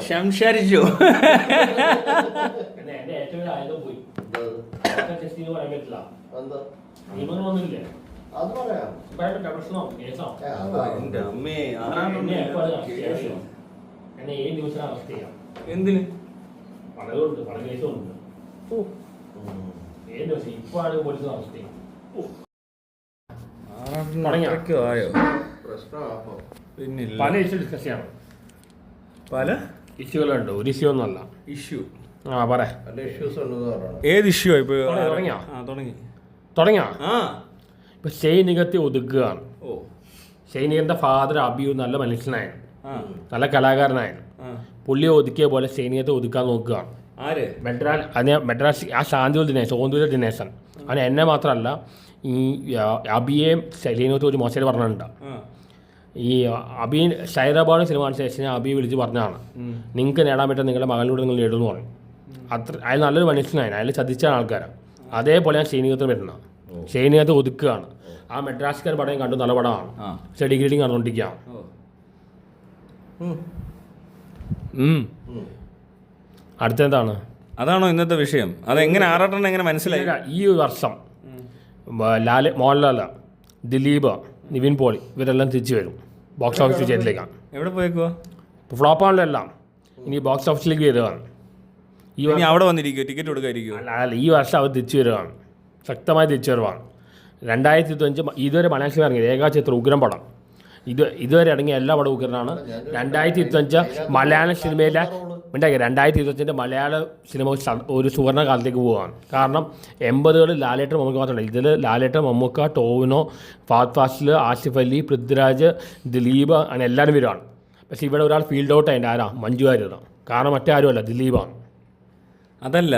സംസാരിച്ചു. എന്റെ ഏറ്റവും ആയുധം പോയി. പറയാൻ പറ്റില്ല. നിയമങ്ങളൊന്നുമില്ലേ? അത് പറയാം. പ്രശ്നമോ കേസോ? എന്റെ അമ്മേ, എന്നെ 7 ദിവസം അറസ്റ്റ് ചെയ്യാം. എന്തിന്? പലതുണ്ട്, പല കേസുണ്ട്. 7 ദിവസം ഇപ്പാണ് പോലീസ് അറസ്റ്റ് ചെയ്യും. പല ഇഷ്യൂ ഡിസ്കസ് ചെയ്യണം. പല ഇഷ്യൂകളുണ്ട്, ഒരു ഇഷ്യൂ ഒന്നുമല്ല. ഇഷ്യൂ പറയാം. ഏത് ഇഷ്യൂ ഇപ്പൊ തുടങ്ങിയ ഇപ്പൊ സൈനികത്തെ ഒതുക്കുകയാണ്. സൈനികന്റെ ഫാദർ അബിയു നല്ല മനുഷ്യനായിരുന്നു, നല്ല കലാകാരനായിരുന്നു. പുള്ളിയെ ഒതുക്കിയ പോലെ സൈനികത്തെ ഒതുക്കാൻ നോക്കുകയാണ്. മെഡ്രാസ് ആ സ്വാതന്ത്ര്യ ദിനേശൻ അവൻ എന്നെ മാത്രമല്ല ഈ അബിയെയും സൈനികത്തെ ഒരു മോശം പറഞ്ഞിട്ടുണ്ട്. ഈ അബി സൈറാബാദ് സിനിമ ശേഷം അബി വിളിച്ച് പറഞ്ഞതാണ്, നിങ്ങൾക്ക് നേടാൻ പറ്റുന്ന നിങ്ങളുടെ മകളിലൂടെ നിങ്ങൾ നേടുമെന്ന് പറഞ്ഞു. അയാൾ നല്ലൊരു മനുഷ്യനായിരുന്നു, അയാൾ ചതിച്ചാണ് ആൾക്കാരാണ്. അതേപോലെ ഞാൻ സൈനികത്തിന് വരുന്നത്, സൈനികത്തെ ഒതുക്കുകയാണ്. ആ മെഡ്രാസ്കാർ പടം കണ്ടു, നല്ല പടമാണ്. സ്റ്റഡി ഗ്രേഡിങ് നടന്നുകൊണ്ടിരിക്കുകയാണ്. അടുത്തെന്താണ്? അതാണോ ഇന്നത്തെ വിഷയം? അതെങ്ങനെ ആറാട്ടെണ്ണം എങ്ങനെ മനസ്സിലായി? ഈ വർഷം മോഹൻലാൽ, ദിലീപ്, നിവിൻ പോളി ഇവരെല്ലാം തിരിച്ചു വരും ബോക്സ് ഓഫീസ് വിജയത്തിലേക്കാണ്. എവിടെ പോയേക്കുവാ? ഫ്ലോപ്പാണല്ലോ എല്ലാം. ഇനി ബോക്സ് ഓഫീസിലേക്ക് വരികയാണ്. അവിടെ വന്നിരിക്കുമോ? ടിക്കറ്റ് കൊടുക്കാതിരിക്കുമോ? അല്ല, ഈ വർഷം അവർ തിരിച്ചു വരികയാണ്, ശക്തമായി തിരിച്ചു വരവാണ്. 2025 ഇതുവരെ മലയാള സിനിമ ഇറങ്ങിയത് ഏകാചിത്ര ഉഗ്രം പടം. ഇതുവരെ ഇറങ്ങിയ എല്ലാ പടവും ഉഗ്രനാണ്. 2025 മലയാള സിനിമയിലെ 2025 മലയാള സിനിമ ഒരു സുവർണ്ണ കാലത്തേക്ക് പോവുകയാണ്. കാരണം 80കളിൽ ലാലേട്ടൻ, മമ്മൂക്ക മാത്രമല്ല, ഇതിൽ ലാലേട്ടൻ, മമ്മൂക്ക, ടോവിനോ, ഫഹദ് ഫാസിൽ, ആസിഫ് അലി, പൃഥ്വിരാജ്, ദിലീപ് അങ്ങനെ എല്ലാവരും വരുവാണ്. പക്ഷേ ഇവിടെ ഒരാൾ ഫീൽഡ് ഔട്ട് ആയിട്ട് ആരാ? മഞ്ജു വാര്യരാണ്. കാരണം മറ്റാരുമല്ല, ദിലീപാണ്. അതല്ല,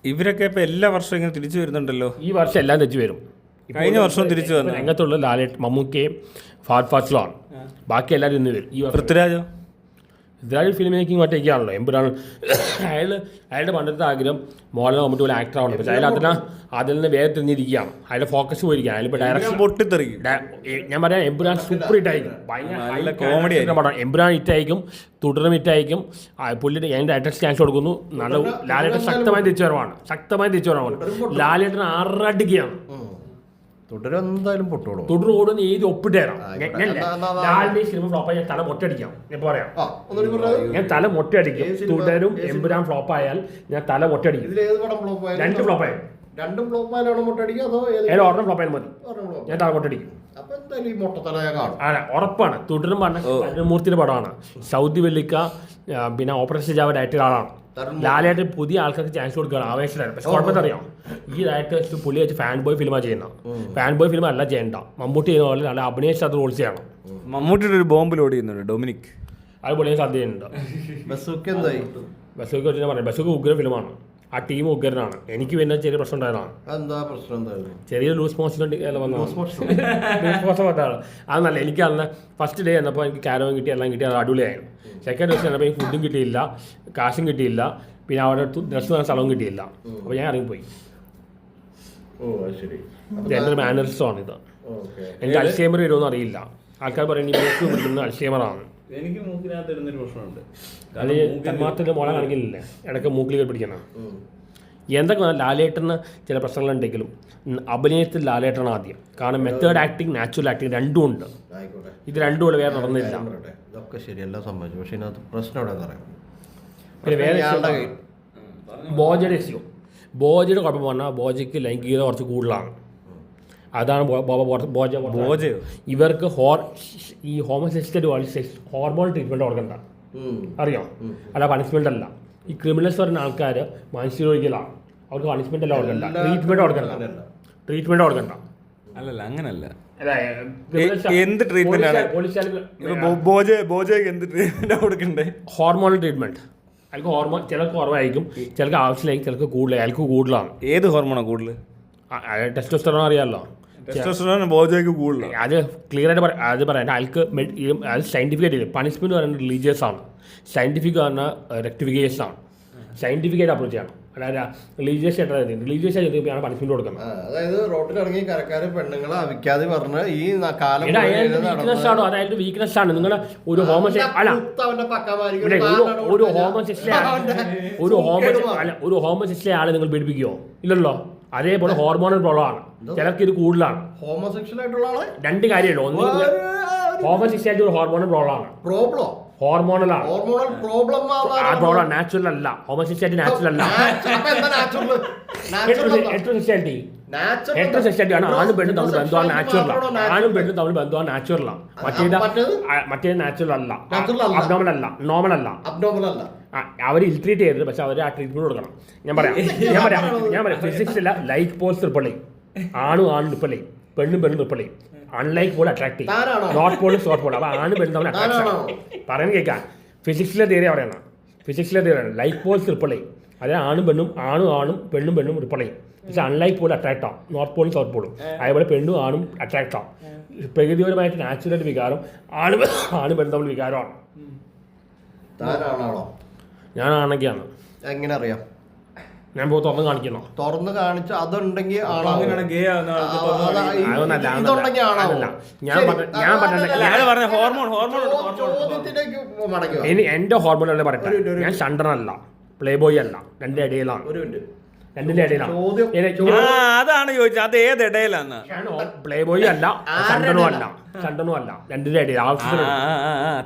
ഇവരൊക്കെ ഇപ്പം എല്ലാ വർഷവും ഇങ്ങനെ തിരിച്ചു വരുന്നുണ്ടല്ലോ. ഈ വർഷം എല്ലാം തിരിച്ചു വരും. കഴിഞ്ഞ വർഷവും തിരിച്ചു വന്നു. രംഗത്തുള്ള ലാലേട്ടൻ, മമ്മൂക്കയും ഫഹദ് ഫാസിലുമാണ്. ബാക്കി എല്ലാവരും ഇന്ന് വരും. ഈ പൃഥ്വിരാജോ? പൃഥ്വിരാജ് ഫിലിം മേക്കിംഗ് ഒറ്റയ്ക്കാണല്ലോ. എമ്പുരാണ് അയാളുടെ പണ്ടത്തെ ആഗ്രഹം മോഹൻലാൽ മമ്മൂട്ടി പോലെ ആക്ടർ ആവണം. പക്ഷേ അതിൽ നിന്ന് വേറെ തിരിഞ്ഞിരിക്കുകയാണ്. അയാളുടെ ഫോക്കസ് പോയിരിക്കുകയാണ്. അതിലിപ്പോൾ ഡയറക്ഷൻ പൊട്ടിത്തെറിക്കും. ഞാൻ പറയാം, എമ്പുരാൻ സൂപ്പർ ഹിറ്റായിരിക്കും, ഭയങ്കര കോമഡി പടം. എമ്പുരാൻ ഹിറ്റായിരിക്കും, തുടരും ഹിറ്റായിരിക്കും. പുള്ളിയുടെ ഞാൻ ഡയറക്ടർ ചാൻസ് കൊടുക്കുന്നു. നല്ല ലാലേട്ടൻ ശക്തമായി തിരിച്ചു വരവാണ്. ലാലേട്ടൻ ആറടിക്കുകയാണ്. തുടരെന്തായാലും പൊട്ടോളൂ. തുടർ ഓടുന്ന ഏത് ഒപ്പിട്ടേരാം. ലാലിന്റെ സിനിമ ഫ്ലോപ്പായി ഞാൻ തല മൊട്ടടിക്കാം. ഞാൻ പറയാം, ഞാൻ തല മൊട്ടടിക്കും. തുടരും എമ്പുരാൻ ഫ്ലോപ്പായാൽ ഞാൻ തല മൊട്ടടിക്കും. 2 ഫ്ലോപ്പായാലും ഒരെണ്ണം ഫ്ലോപ്പായാലും മതി, ഞാൻ തല മൊട്ടടിക്കും. ഉറപ്പാണ്. തുടരും പറഞ്ഞ മൂർത്തിയുടെ പടമാണ്. സൗദി വെള്ളിക്ക പിന്നെ ഓപ്പറേഷൻ ജാവ ഡയറക്ടർ ആളാണ്. ലാലേട്ടൻ പുതിയ ആൾക്കാർക്ക് ചാൻസ് കൊടുക്കുകയാണ്, ആവേശത്തിലാണ്. പക്ഷെ കുഴപ്പമില്ല, അറിയാം, ഈ ഡയറക്ടേഴ്സ് പുള്ളി വെച്ച് ഫാൻ ബോയ് ഫിലിമാണ് ചെയ്യുന്നത്. ഫാൻ ബോയ് ഫിലിം അല്ല ചെയ്യേണ്ട, മമ്മൂട്ടി ചെയ്യുന്ന പോലെ നല്ല അഭിനയിച്ച് അത് റോൾസ് ചെയ്യണം. മമ്മൂട്ടിയുടെ ഒരു ബോംബ് ലോഡ് ചെയ്യുന്നുണ്ട്, ഡൊമിനിക്. അത് പൊളിയാൻ സാധ്യതയുണ്ട്. ബസ്സൊക്കെ പറയാം, ബസ്സൊക്കെ ഉഗ്ര ഫിലിമാണ്. ആ ടീം ഉഗ്രനാണ്. എനിക്ക് പിന്നെ ചെറിയ പ്രശ്നം ഉണ്ടായതാണ്. ചെറിയ ലൂസ് മോഷൻ വന്നതാണ്. അത് നല്ല. എനിക്ക് അന്ന് ഫസ്റ്റ് ഡേ എന്നപ്പോൾ എനിക്ക് കാരവും കിട്ടി, എല്ലാം കിട്ടി, അത് അടിപൊളിയായിരുന്നു. സെക്കൻഡ് ദിവസം എന്നപ്പോൾ എനിക്ക് ഫുഡും കിട്ടിയില്ല, കാശും കിട്ടിയില്ല, പിന്നെ അവിടെ ഡ്രസ്സ് വാങ്ങാൻ സ്ഥലവും കിട്ടിയില്ല. അപ്പോൾ ഞാൻ ഇറങ്ങിപ്പോയി. എൻ്റെ ഒരു മാനറിസമാണ് ഇത്. എനിക്ക് അൽഷേമർ വരുമെന്ന് അറിയില്ല. ആൾക്കാർ പറയും മൂക്ക് പിടിക്കുന്നത് അൽഷേമറാണ്. എനിക്ക് മൂക്കിനകത്ത് ഇടുന്നൊരു പ്രശ്നമുണ്ട്. അത് തന്മാത്രയുടെ മോളെ കാണിക്കുന്നില്ലേ, ഇടയ്ക്ക് മൂക്കിൽ പിടിക്കണം. എന്തൊക്കെ ലാലേട്ടന് ചില പ്രശ്നങ്ങളുണ്ടെങ്കിലും അഭിനയത്തിൽ ലാലേട്ടനാണ് ആദ്യം. കാരണം മെത്തേഡ് ആക്ടിങ്, നാച്ചുറൽ ആക്ടിങ് രണ്ടും ഉണ്ട്. ഇത് രണ്ടും കൂടെ വേറെ നടന്നില്ല. പിന്നെ വേറെ ബോജയുടെ ഇഷ്യൂ. ബോജയുടെ കുഴപ്പം പറഞ്ഞാൽ ബോജയ്ക്ക് ലൈംഗികത കുറച്ച് കൂടുതലാണ്. അതാണ് ബോജ. ഇവർക്ക് ഈ ഹോമോസെക്സ്വൽ ഹോർമോൺ ട്രീറ്റ്മെൻറ്റ് കൊടുക്കണ്ട, അറിയാം. അല്ല പണിഷ്മെൻ്റ് അല്ല. ഈ ക്രിമിനൽസ് പറയുന്ന ആൾക്കാർ മാനസികരോഗികളാണ്. അവർക്ക് പണിഷ്മെൻ്റ് അല്ല കൊടുക്കണ്ട, ട്രീറ്റ്മെൻറ്റ് കൊടുക്കണ്ട. അല്ലല്ല, അങ്ങനല്ല. എന്ത് ട്രീറ്റ്മെന്റ് ആണ് എന്ത് ട്രീറ്റ്മെന്റ് കൊടുക്കണ്ടേ? Hormonal treatment. അയാൾക്ക് ഹോർമോൺ ചിലർക്ക് കുറവായിരിക്കും, ചിലർക്ക് ആവശ്യമില്ലായിരിക്കും, ചിലർക്ക് കൂടുതൽ. അയാൾക്ക് കൂടുതലാണ്. ഏത് ഹോർമോണാണ് കൂടുതൽ? ടെസ്റ്റോസ്റ്റെറോൺ അറിയാമല്ലോ. ബോജയ്ക്ക് കൂടുതൽ. അത് ക്ലിയർ ആയിട്ട് അത് പറയാം. അയാൾക്ക് അത് സയൻറ്റിഫിക് ആയിട്ട് പണിഷ്മെന്റ് പറയുന്നത് റിലീജിയസ് ആണ്, സയൻറ്റിഫിക് പറഞ്ഞാൽ റെക്ടിഫിക്കേഷൻ ആണ്. സയൻറ്റിഫിക് ആയിട്ട് അപ്രോച്ച് ചെയ്യണം. അതായത് റിലീജിയസ് ആയിട്ട് റിലീജിയസ് ആയിട്ട് പണിഷ്മെന്റ് കൊടുക്കണം. അതായത് റോട്ടിലിറങ്ങി കരക്കാര് പെണ്ണുങ്ങളെ അവിക്കാതെ പറഞ്ഞ് ഈ കാലം വീക്ക്നെസ് ആണോ? അതായത് വീക്ക്നെസ് ആണ്. നിങ്ങൾ ഒരു ഒരു ഹോമോസെക്ഷലെ ആളെ നിങ്ങൾ പീഡിപ്പിക്കുമോ? ഇല്ലല്ലോ. അതേപോലെ ഹോർമോണൽ പ്രോബ്ലം ആണ്. ചിലർക്ക് ഇത് കൂടുതലാണ്. ഹോമോസെക്ഷൽ ആയിട്ടുള്ള ആളെ രണ്ട് കാര്യമല്ലോ. ഒന്ന് ഹോമോസെക്ഷാലിറ്റി ഒരു ഹോർമോണൽ പ്രോബ്ലം ആണ്. ഹോർമോണൽ ആണ്. ആ പ്രോബ്ലം നാച്ചുറൽ അല്ല. ഹോമോസെക്ഷാലിറ്റി നാച്ചുറൽ അല്ല. ഹെറ്ററോസെക്ഷാലിറ്റി ആണ്. ആണും പെണ്ണും തമ്മിൽ ബന്ധമാണ് നാച്ചുറലാണ്. ആണും പെണ്ണും തമ്മിൽ ബന്ധമാണ് നാച്ചുറലാണ്. മറ്റേത് നാച്ചുറൽ അല്ല, അബ്നോർമൽ അല്ല, നോർമൽ അല്ല. അവർ ഇൽട്രീറ്റ് ചെയ്തത്, പക്ഷെ അവർ ആ ട്രീറ്റ്മെന്റ് കൊടുക്കണം. ഞാൻ പറയാം ഫിസിക്സില്ല ലൈക്ക് പോൾസ് റിപ്പളി. ആണും റിപ്പളി, പെണ്ണും റിപ്പളി. അൺലൈക്ക് പോലെ അട്രാക്ട് ചെയ്യും. North pole short pole. അപ്പോൾ ആണ് പെണ്ണും തമ്മിൽ അട്രാക്ഷൻ പറയാൻ കേൾക്കാം. ഫിസിക്സിലെ തിയറി പറയണം. ഫിസിക്സിലെ തിയറിയാണ് ലൈക്ക് പോൾസ് റിപ്പളി. അതായത് ആണും പെണ്ണും റിപ്പളി. പക്ഷെ അൺലൈക്ക് പോലെ അട്രാക്ട് ആവും. നോർത്ത് പോളും സൗത്ത് പോളും. അതേപോലെ പെണ്ണും ആണും അട്രാക്ട് ആവും. പ്രകൃതിപരമായിട്ട് നാച്ചുറൽ വികാരം ആണും പെണ്ണും തമ്മിൽ വികാരമാണ്. ഞാനാണെങ്കിലാണ്. എങ്ങനെ അറിയാം? ഞാൻ പോയി തുറന്ന് കാണിക്കണോ? തുറന്ന് കാണിച്ച അതുണ്ടെങ്കിൽ എന്റെ ഹോർമോൺ പറയട്ടെ. ഞാൻ ഷണ്ടനല്ല, പ്ലേ ബോയ് അല്ല. രണ്ടിന്റെ ഇടയിലാണ്. അതാണ് ചോദിച്ചത്. അത് ഏത് ഇടയിലാണ്? പ്ലേ ബോയ് അല്ല, ഷണ്ടനും അല്ല. രണ്ടിന്റെ ഇടയിൽ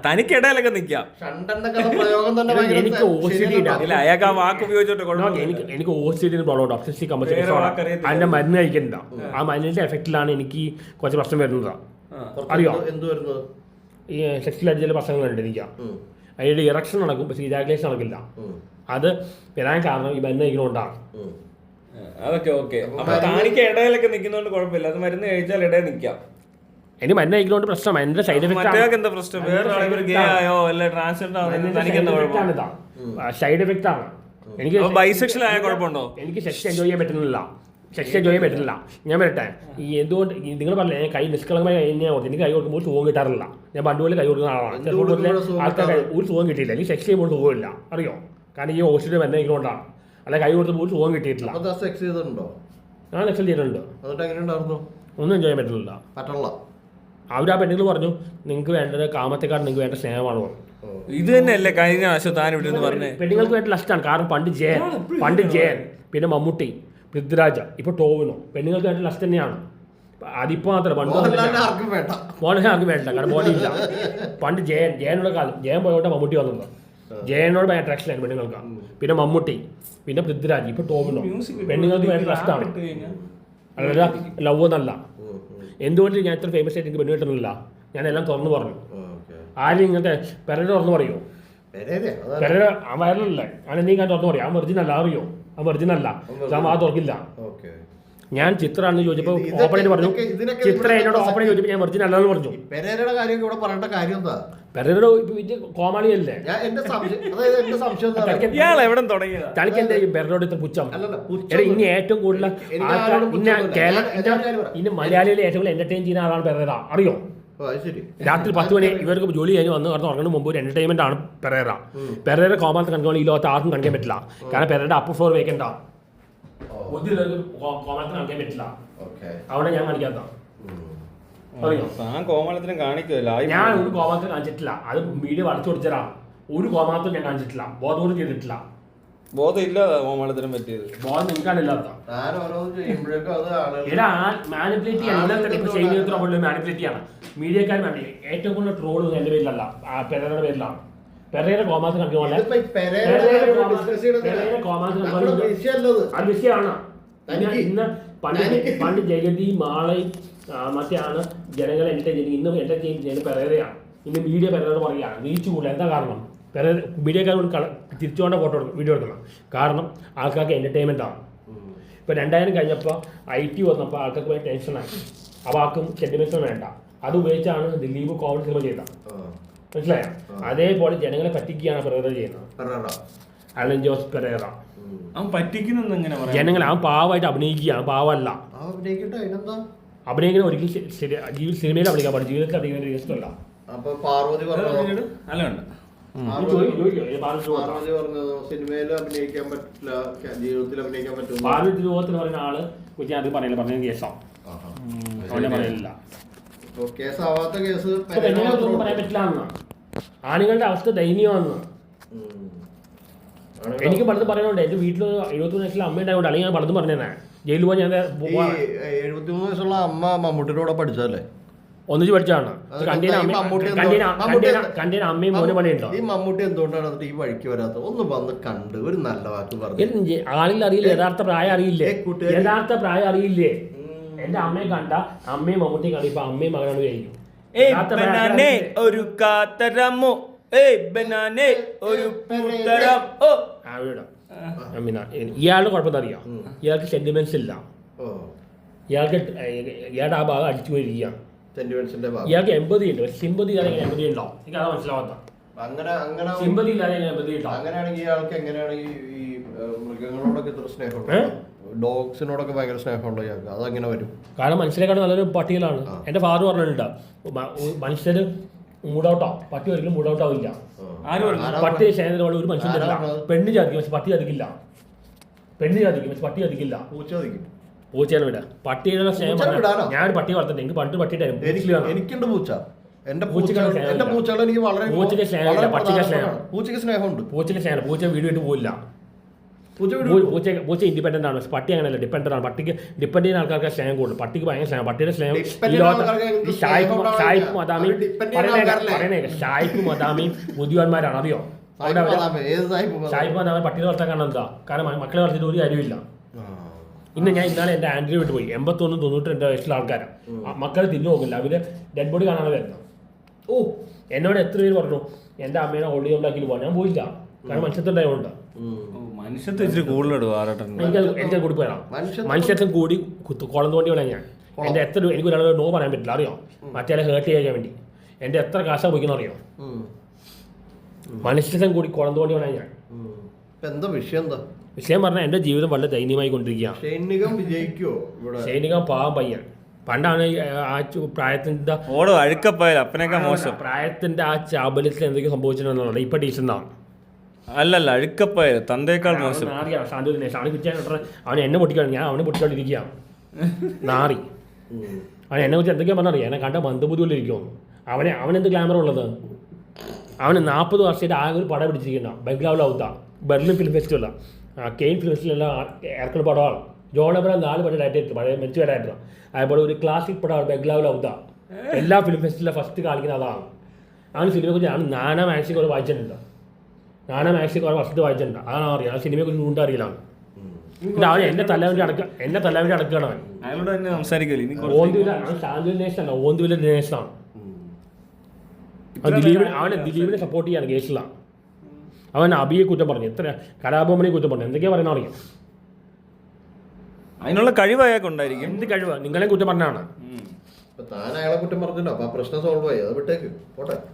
തനിക്ക് ഇടയിലൊക്കെ നിൽക്കാം. എനിക്ക് OCD അയാൾക്ക് ആ വാക്ക് ഉപയോഗിച്ചിട്ട് എനിക്ക് OCD പ്രോബ്ലം ഉണ്ട്. Obsessive compulsive disorder. അതിന്റെ മരുന്ന് കഴിക്കുന്നില്ല. ആ മരുന്നിന്റെ എഫക്റ്റിലാണ് എനിക്ക് കുറച്ച് പ്രശ്നം വരുന്നത്. അറിയോ? ഈ സെക്സിലായിട്ട് ചില പ്രശ്നങ്ങളുണ്ട് എനിക്ക്. അതിന്റെ ഇറക്ഷൻ നടക്കും, പക്ഷെ ഇജാക്കുലേഷൻ നടക്കില്ല. അത് വരാൻ കാരണം ഈ മരുന്ന് കഴിക്കുന്നതുകൊണ്ടാണ്. അതൊക്കെ ഓക്കെ. അപ്പൊ താനിക്ക് ഇടയിലൊക്കെ നിൽക്കുന്നതുകൊണ്ട് കുഴപ്പമില്ല. അത് മരുന്ന് കഴിച്ചാൽ ഇടയിൽ നിൽക്കാം. എനിക്ക് മരുന്ന് കഴിക്കുന്നതുകൊണ്ട് പ്രശ്നം. എന്റെ സൈഡ് എഫക്റ്റ് എന്താ പ്രശ്നം? സൈഡ് എഫക്റ്റ് ആണ്. എനിക്ക് ബൈസെക്ഷൽ ആയ കുഴപ്പമുണ്ടോ? എനിക്ക് സെക്സ് എൻജോയ് ചെയ്യാൻ പറ്റുന്നില്ല. ഞാൻ വരട്ടെ. ഈ എന്തുകൊണ്ട് നിങ്ങൾ പറഞ്ഞില്ലേ കൈ നിഷ്കളങ്കമായി കഴിഞ്ഞാൽ എനിക്ക് കൈ കൊടുക്കുമ്പോൾ സുഖം കിട്ടാറില്ല. ഞാൻ പണ്ടുപോലെ കൈ കൊടുക്കുന്ന ആളാണ്. ചെറുപ്പം ആൾക്കാർ ഒരു സുഖം കിട്ടിയില്ല. എനിക്ക് സെക്സ് ചെയ്യുമ്പോൾ സുഖമില്ല. അറിയോ? കാരണം ഈ ഓക്സിജൻ മരുന്ന് കഴിക്കുന്നതുകൊണ്ടാണ്. അല്ല കൈ കൊടുത്തപ്പോൾ സുഖം കിട്ടിയിട്ടില്ല. ഞാൻ സെക്സ് ചെയ്തിട്ടുണ്ട്. ഒന്നും എൻജോയ് ചെയ്യാൻ പറ്റുന്നില്ല. അവരാ പെണ്ണുങ്ങൾ പറഞ്ഞു നിങ്ങൾക്ക് വേണ്ടത് കാമത്തെക്കാട് നിങ്ങൾക്ക് വേണ്ട സ്നേഹമാണ് പറഞ്ഞു. ഇത് തന്നെയല്ലേ കഴിഞ്ഞ ആശം താൻ ഇവിടെ പറഞ്ഞത്? പെണ്ണുങ്ങൾക്ക് വേണ്ട ലസ്റ്റാണ്. കാരണം പണ്ട് ജയൻ പിന്നെ മമ്മൂട്ടി, പൃഥ്വിരാജ്, ഇപ്പൊ ടോവിനോ പെണ്ണുങ്ങൾക്ക് വേണ്ട ലസ്റ്റ് തന്നെയാണ്. അതിപ്പോ മാത്രമേ പണ്ട് ആർക്കും വേണ്ട. കാരണം ബോഡി ഇല്ല. പണ്ട് ജയനുള്ള കാലം ജയൻ പോയോട്ടെ മമ്മൂട്ടി വന്നത്. ജയനോട് ഭയങ്കര അട്രാക്ഷൻ ആയിരുന്നു പെണ്ണുങ്ങൾക്ക്. പിന്നെ മമ്മൂട്ടി, പിന്നെ പൃഥ്വിരാജ്, ഇപ്പൊ ടോവിനോ പെണ്ണുങ്ങൾക്ക് വേണ്ട ലസ്റ്റാണ്. അല്ല ലവ് എന്നല്ല. എന്തുകൊണ്ട് ഞാൻ ഇത്ര ഫേമസ് ആയിട്ട് എനിക്ക് പെണ്ണ് കിട്ടുന്നില്ല? ഞാൻ എല്ലാം തുറന്നു പറഞ്ഞു. ആരും ഇങ്ങനത്തെ പെരേര തുറന്നു പറയോ? പെരേര ആ വയറലല്ലേ? ഞാൻ നീ ഞാൻ തുറന്നു പറയും. ആ വെർജിൻ അല്ല. അറിയോ? ആ വെർജിൻ അല്ല. ആ തുറക്കില്ല. ഞാൻ ചിത്രമാണെന്ന് ചോദിച്ചപ്പോൾ ഓപ്പണേറ്റ് പറഞ്ഞു. ചിത്ര എന്നോട് ഓപ്പണേറ്റ് ചോദിച്ചപ്പോൾ ഞാൻ വെർജിൻ അല്ലാന്ന് പറഞ്ഞു. പെരേരയുടെ കാര്യം ഇവിടെ പറയേണ്ട കാര്യം എന്താ? പെരേരയുടെ വലിയ കോമാളിയല്ലേ? തനിക്ക് എന്താ പെരേരയോട് ഇത്ര പുച്ഛം? ഇനി ഏറ്റവും കൂടുതൽ ആൾക്കാർ ഇന്ന് മലയാളികളെ ഏറ്റവും കൂടുതൽ എന്റർടൈൻ ചെയ്യുന്ന ആളാണ് പെരേര. അറിയോ? രാത്രി 10 മണി ഇവർക്ക് ജോലി കഴിഞ്ഞ് വന്ന് ഉറങ്ങുന്നതിന് മുമ്പ് ഒരു എന്റർടൈൻമെന്റ് ആണ് പെരേര കോമാളത്തെ കണ്ടുകൊണ്ട് ഈ ലോകത്ത് ആർക്കും കാണിക്കാൻ പറ്റില്ല. കാരണം പെരേരയുടെ അപ്പർ ഫ്ലോർ വേക്കണ്ട. കോമാളത്തിന് കാണിക്കാൻ പറ്റില്ല. അവിടെ ഞാൻ കാണിക്കാത്ത കോമാളത്തിനും കാണിക്കുമല്ലോ. ഞാൻ ഒരു കോമാളത്തിന് കാണിച്ചിട്ടില്ല. അത് വീഡിയോ വളച്ചു കൊടുത്തരാ. ഒരു കോമാളത്തും ഞാൻ കാണിച്ചിട്ടില്ല. ബോധം ചെയ്തിട്ടില്ല. ബോധം ഇല്ല കോമാളത്തിനും പറ്റിയത്. ബോധം നിൽക്കാനില്ലാത്ത മാനിപ്പുലേറ്റ് ചെയ്യാൻ മാനിപ്പുലേറ്റ് ചെയ്യണം. മീഡിയക്കാർ വേണ്ടി ഏറ്റവും കൂടുതൽ ട്രോൾ എന്റെ പേരിലല്ല, പെരേരയുടെ പേരിലാണ്. പെരേര കോമാളത്ത് കാണിക്കുന്ന അത് വിഷയമാണ്. ഇന്ന് പണ്ട് ജഗതി മാളയും മറ്റേ ആണ് ജനങ്ങളെ എന്റർടൈൻ ചെയ്യുന്നത്. ഇന്ന് എന്റർടൈൻ ചെയ്യുന്നത് പെരേരയാണ്. ഇന്ന് മീഡിയ പെരേരയോട് പറയുകയാണ് റീച്ച് കൂടുതൽ. എന്താ കാരണം? പെരേര മീഡിയക്കാരോട് തിരിച്ചുകൊണ്ട ഫോട്ടോ വീഡിയോ എടുക്കണം. കാരണം ആൾക്കാർക്ക് എന്റർടൈൻമെന്റ് ആണ്. ഇപ്പൊ 2000 കഴിഞ്ഞപ്പോൾ IT വന്നപ്പോൾ ആൾക്കാർക്ക് ഭയങ്കര ടെൻഷനായി. അപ്പോൾ ആർക്കും സെന്റിമെന്റ്സ് വേണ്ട. അത് ഉപയോഗിച്ചാണ് ദിലീപ് കോമഡി സിനിമ ചെയ്തത്. മനസ്സിലായോ? അതേപോലെ ജനങ്ങളെ പറ്റിക്കുകയാണ് പെരേര ചെയ്യുന്നത്. അലൻ ജോസ് പെരേര ജനങ്ങളെ അവൻ പാവമായിട്ട് അഭിനയിക്കുകയാണ്. പാവമല്ല, അഭിനയിക്കുന്ന ഒരിക്കലും സിനിമയിൽ അഭിനയിക്കാൻ പാടില്ല. ജീവിതത്തിൽ അഭിനയിക്കുന്ന ഇഷ്ടമല്ല. പാർവതി പറഞ്ഞത് സിനിമയിൽ അഭിനയിക്കാൻ പറ്റില്ല, ജീവിതത്തിൽ അഭിനയിക്കാൻ പറ്റും. പാർവതി രൂപത്തിൽ പറയുന്ന ആള് കുറ്റി അത് പറയില്ല, പറഞ്ഞ കേസാണ്. അവനെ പറയില്ല, കേസാവാത്ത കേസ് പറയാൻ പറ്റില്ല എന്ന്. ആണുങ്ങളുടെ അവസ്ഥ ദയനീയമാണ്. എനിക്ക് പലതും പറയാനുണ്ട്. എന്റെ വീട്ടിൽ 73 വയസ്സിലെ അമ്മ ഉണ്ടായോണ്ട്, അല്ലെങ്കിൽ ഞാൻ പലതും പറഞ്ഞേ. ജയിലിൽ പോയി ഞാൻ 73 വയസ്സുള്ള അമ്മ മമ്മൂട്ടിയുടെ കൂടെ പഠിച്ചതല്ലേ? ഒന്നിച്ച് പഠിച്ചാണ്. കണ്ടീന അമ്മയും മോനും പണിയുണ്ടോ? ഈ മമ്മൂട്ടി എന്തുകൊണ്ടാണ് ഈ വഴിക്ക് വരാത്തത്? ഒന്ന് വന്ന് കണ്ട് ഒരു നല്ല വാക്ക് പറഞ്ഞു. ആളിൽ അറിയില്ല, യഥാർത്ഥ പ്രായം അറിയില്ലേ? യഥാർത്ഥ പ്രായം അറിയില്ലേ? എന്റെ അമ്മയെ കണ്ട അമ്മയും മമ്മൂട്ടിയും കണ്ട ഇപ്പൊ അമ്മയും മകനാണ് കഴിക്കും. ഒരു കാത്തരമോ ഒരു ഇയാളുടെ കുഴപ്പം അറിയാം. ഇയാൾക്ക് സെന്റിമെന്റ്സ് ഇല്ല. ഇയാളുടെ ആ ഭാഗം അടിച്ചു പോയിരിക്കുകയാണ്. ഇയാൾക്ക് എമ്പതി ഉണ്ട്. സിമ്പതി ഇല്ലാതെ എമ്പതി ഉണ്ടോ? എനിക്ക് അതാ മനസ്സിലാവാത്ത. സിമ്പതി ഇല്ലാതെ എമ്പതി ഉണ്ടോ? അങ്ങനെയാണെങ്കിൽ ഇയാൾക്ക് എങ്ങനെയാണ് ഈ മൃഗങ്ങളോടൊക്കെ ഇത്ര സ്നേഹം? ഡോഗ്സിനോടൊക്കെ ഭയങ്കര സ്നേഹമുണ്ടോ ഇയാൾക്ക്? അതങ്ങനെ വരും. കാരണം മനുഷ്യരെക്കാളും നല്ലൊരു പട്ടികളാണ്. എന്റെ ഫാദർ പറഞ്ഞിട്ടുണ്ട്, മനുഷ്യര് മൂഡൌട്ടോ, പട്ടി ഒരിക്കലും മൂഡൌട്ട് ആവില്ല. പട്ടി സ്നേഹത്തിനോട് ഒരു മനുഷ്യൻ പെണ്ണ് ചതിക്കും, പക്ഷെ പട്ടി ചതിക്കില്ല. പെണ്ണ് ചതിക്കും, പക്ഷെ പട്ടി ചതിക്കില്ല. പൂച്ചയാണ് വിടാ. പട്ടിയുടെ സ്നേഹം ഞാൻ ഒരു പട്ടി വളർത്തട്ടെ. എനിക്ക് പണ്ട് പട്ടിയുടെ എനിക്കുണ്ട് പൂച്ച. എന്റെ പൂച്ചകൾ എനിക്ക് വളരെ പൂച്ചയ്ക്ക് സ്നേഹമില്ല, പട്ടിക്ക് സ്നേഹം. പൂച്ചയ്ക്ക് സ്നേഹമുണ്ട്. പൂച്ചയ്ക്ക് സ്നേഹം. പൂച്ച വീട് വിട്ട് പോയില്ല. പൂച്ച ഇൻഡിപെൻഡന്റ് ആണ്, പട്ടി അങ്ങനെയല്ല, ഡിപ്പെൻഡന്റ് ആണ്. പട്ടിക്ക് ഡിപ്പെൻഡ് ചെയ്യുന്ന ആൾക്കാർക്ക് സ്നേഹം കൂടുതൽ. പട്ടിക്ക് ഭയങ്കര സ്നേഹം. പട്ടിയുടെ സ്നേഹം ഷായിപ്പ് മദാമിയും ഷായിപ്പ് മദാമിയും ബുദ്ധിമാന്മാരാണ്, അറിയോ? ഷായിപ്പ് മദാമി പട്ടിയെ വളർത്താൻ കാരണം എന്താ? കാരണം മക്കളെ വളർത്തിയിട്ട് ഒരു കാര്യമില്ല. ഇന്നാളെ എൻ്റെ ആൻഡ്രി വിട്ട് പോയി. 81-92 വയസ്സുള്ള ആൾക്കാരാണ്. മക്കളെ തിന്നു നോക്കില്ല, അവര് ഡെഡ് ബോഡി കാണാതെ വരുന്നത്. എന്നോട് എത്ര പേര് പറഞ്ഞു എൻ്റെ അമ്മേനെ ഓൾഡ് ഉണ്ടാക്കി പോകാൻ. ഞാൻ പോയില്ല, കാരണം മനുഷ്യത്തുണ്ടായതുകൊണ്ട്. എനിക്കത് കൂടി പോയാ മനുഷ്യത്വം കൂടി കുളം തോണ്ടി വേണം ഞാൻ. എൻ്റെ എത്ര എനിക്ക് ഒരാൾ നോ പറയാൻ പറ്റില്ല, അറിയോ? മറ്റേ ഹേർട്ട് ചെയ്യാൻ വേണ്ടി എൻ്റെ എത്ര കാശാ പോയിക്കുന്ന അറിയോ? മനുഷ്യത്വം കൂടി കുളം തോണ്ടി വേണം ഞാൻ. എന്താ വിഷയം? എന്താ വിഷയം പറഞ്ഞാൽ എൻ്റെ ജീവിതം വളരെ ദയനീയമായി കൊണ്ടിരിക്കുകയാണ്. സൈനികം പാവം പയ്യൻ. പണ്ടാണ് ആ പ്രായത്തിന്റെ പ്രായത്തിന്റെ ആ ചാബല്യത്തിൽ എന്തൊക്കെ സംഭവിച്ചിട്ടുണ്ടെന്നുള്ളത് ഇപ്പൊ ടീച്ചറിനാണ്. അല്ലല്ല, അഴുക്കപ്പായ തന്തേക്കാൾ മോശം. അവൻ എന്നെ പൊട്ടിക്കാണ്, ഞാൻ അവനെ പൊട്ടിക്കാണ്ടിരിക്കുകയാണ്. നാറി. അവൻ എന്നെ കുറിച്ച് എന്തൊക്കെയാ പറഞ്ഞറിയാം? എന്നെ കണ്ട മന്ദബുദ്ധിപോലെ ഇരിക്കുമോ? അവനെന്ത് ഗ്ലാമർ ഉള്ളത്? അവന് 40 വർഷമായിട്ട് ആകെ ഒരു പടം പിടിച്ചിരിക്കുന്ന ബംഗ്ലാവിൽ ഔത്ത Berlin film festival, Cannes film ഫെസ്റ്റിവലെല്ലാം ഇറക്കുന്ന പടമാണ്. ജോൺ എബ്രഹാം 4 പടം ഡയറക്ടർ, പഴയ മരിച്ചു ഡയറക്ടർ. അതേപോലെ ഒരു ക്ലാസിക് പടമാണ് ബംഗ്ലാവിൽ ഔത്ത. എല്ലാ ഫിലിം ഫെസ്റ്റിവലിലും ഫസ്റ്റ് കാണിക്കുന്ന അതാണ്. അവന് സിനിമയെ കുറിച്ച് ഞാൻ നാനാ മാക്സി കുറെ വായിച്ചിട്ടുണ്ട്. നാനാ മാക്സി കുറെ വർഷത്തിൽ വായിച്ചിട്ടുണ്ട്. അതാണ് അറിയാം. ആ സിനിമയെ കുറിച്ച് കൊണ്ട് അറിയില്ല. അവൻ എന്നെ തല്ലാൻ വേണ്ടി അടക്കുകയാണ്. അവൻ ഓന്തുവിലെ ദിനേശാണ്. അവനെ ദിലീപിനെ സപ്പോർട്ട് ചെയ്യാണ് കേസിലാണ്. അവൻ അബിയെ കുറ്റം പറഞ്ഞു, എത്ര കലാഭവനെ കുറ്റം പറഞ്ഞു, എന്തൊക്കെയാ പറയുന്ന അറിയാം. അതിനുള്ള കഴിവ് അയാൾക്കുണ്ടായിരിക്കും. എന്ത് കഴിവ്? നിങ്ങളെ കുറ്റം പറഞ്ഞാണ്.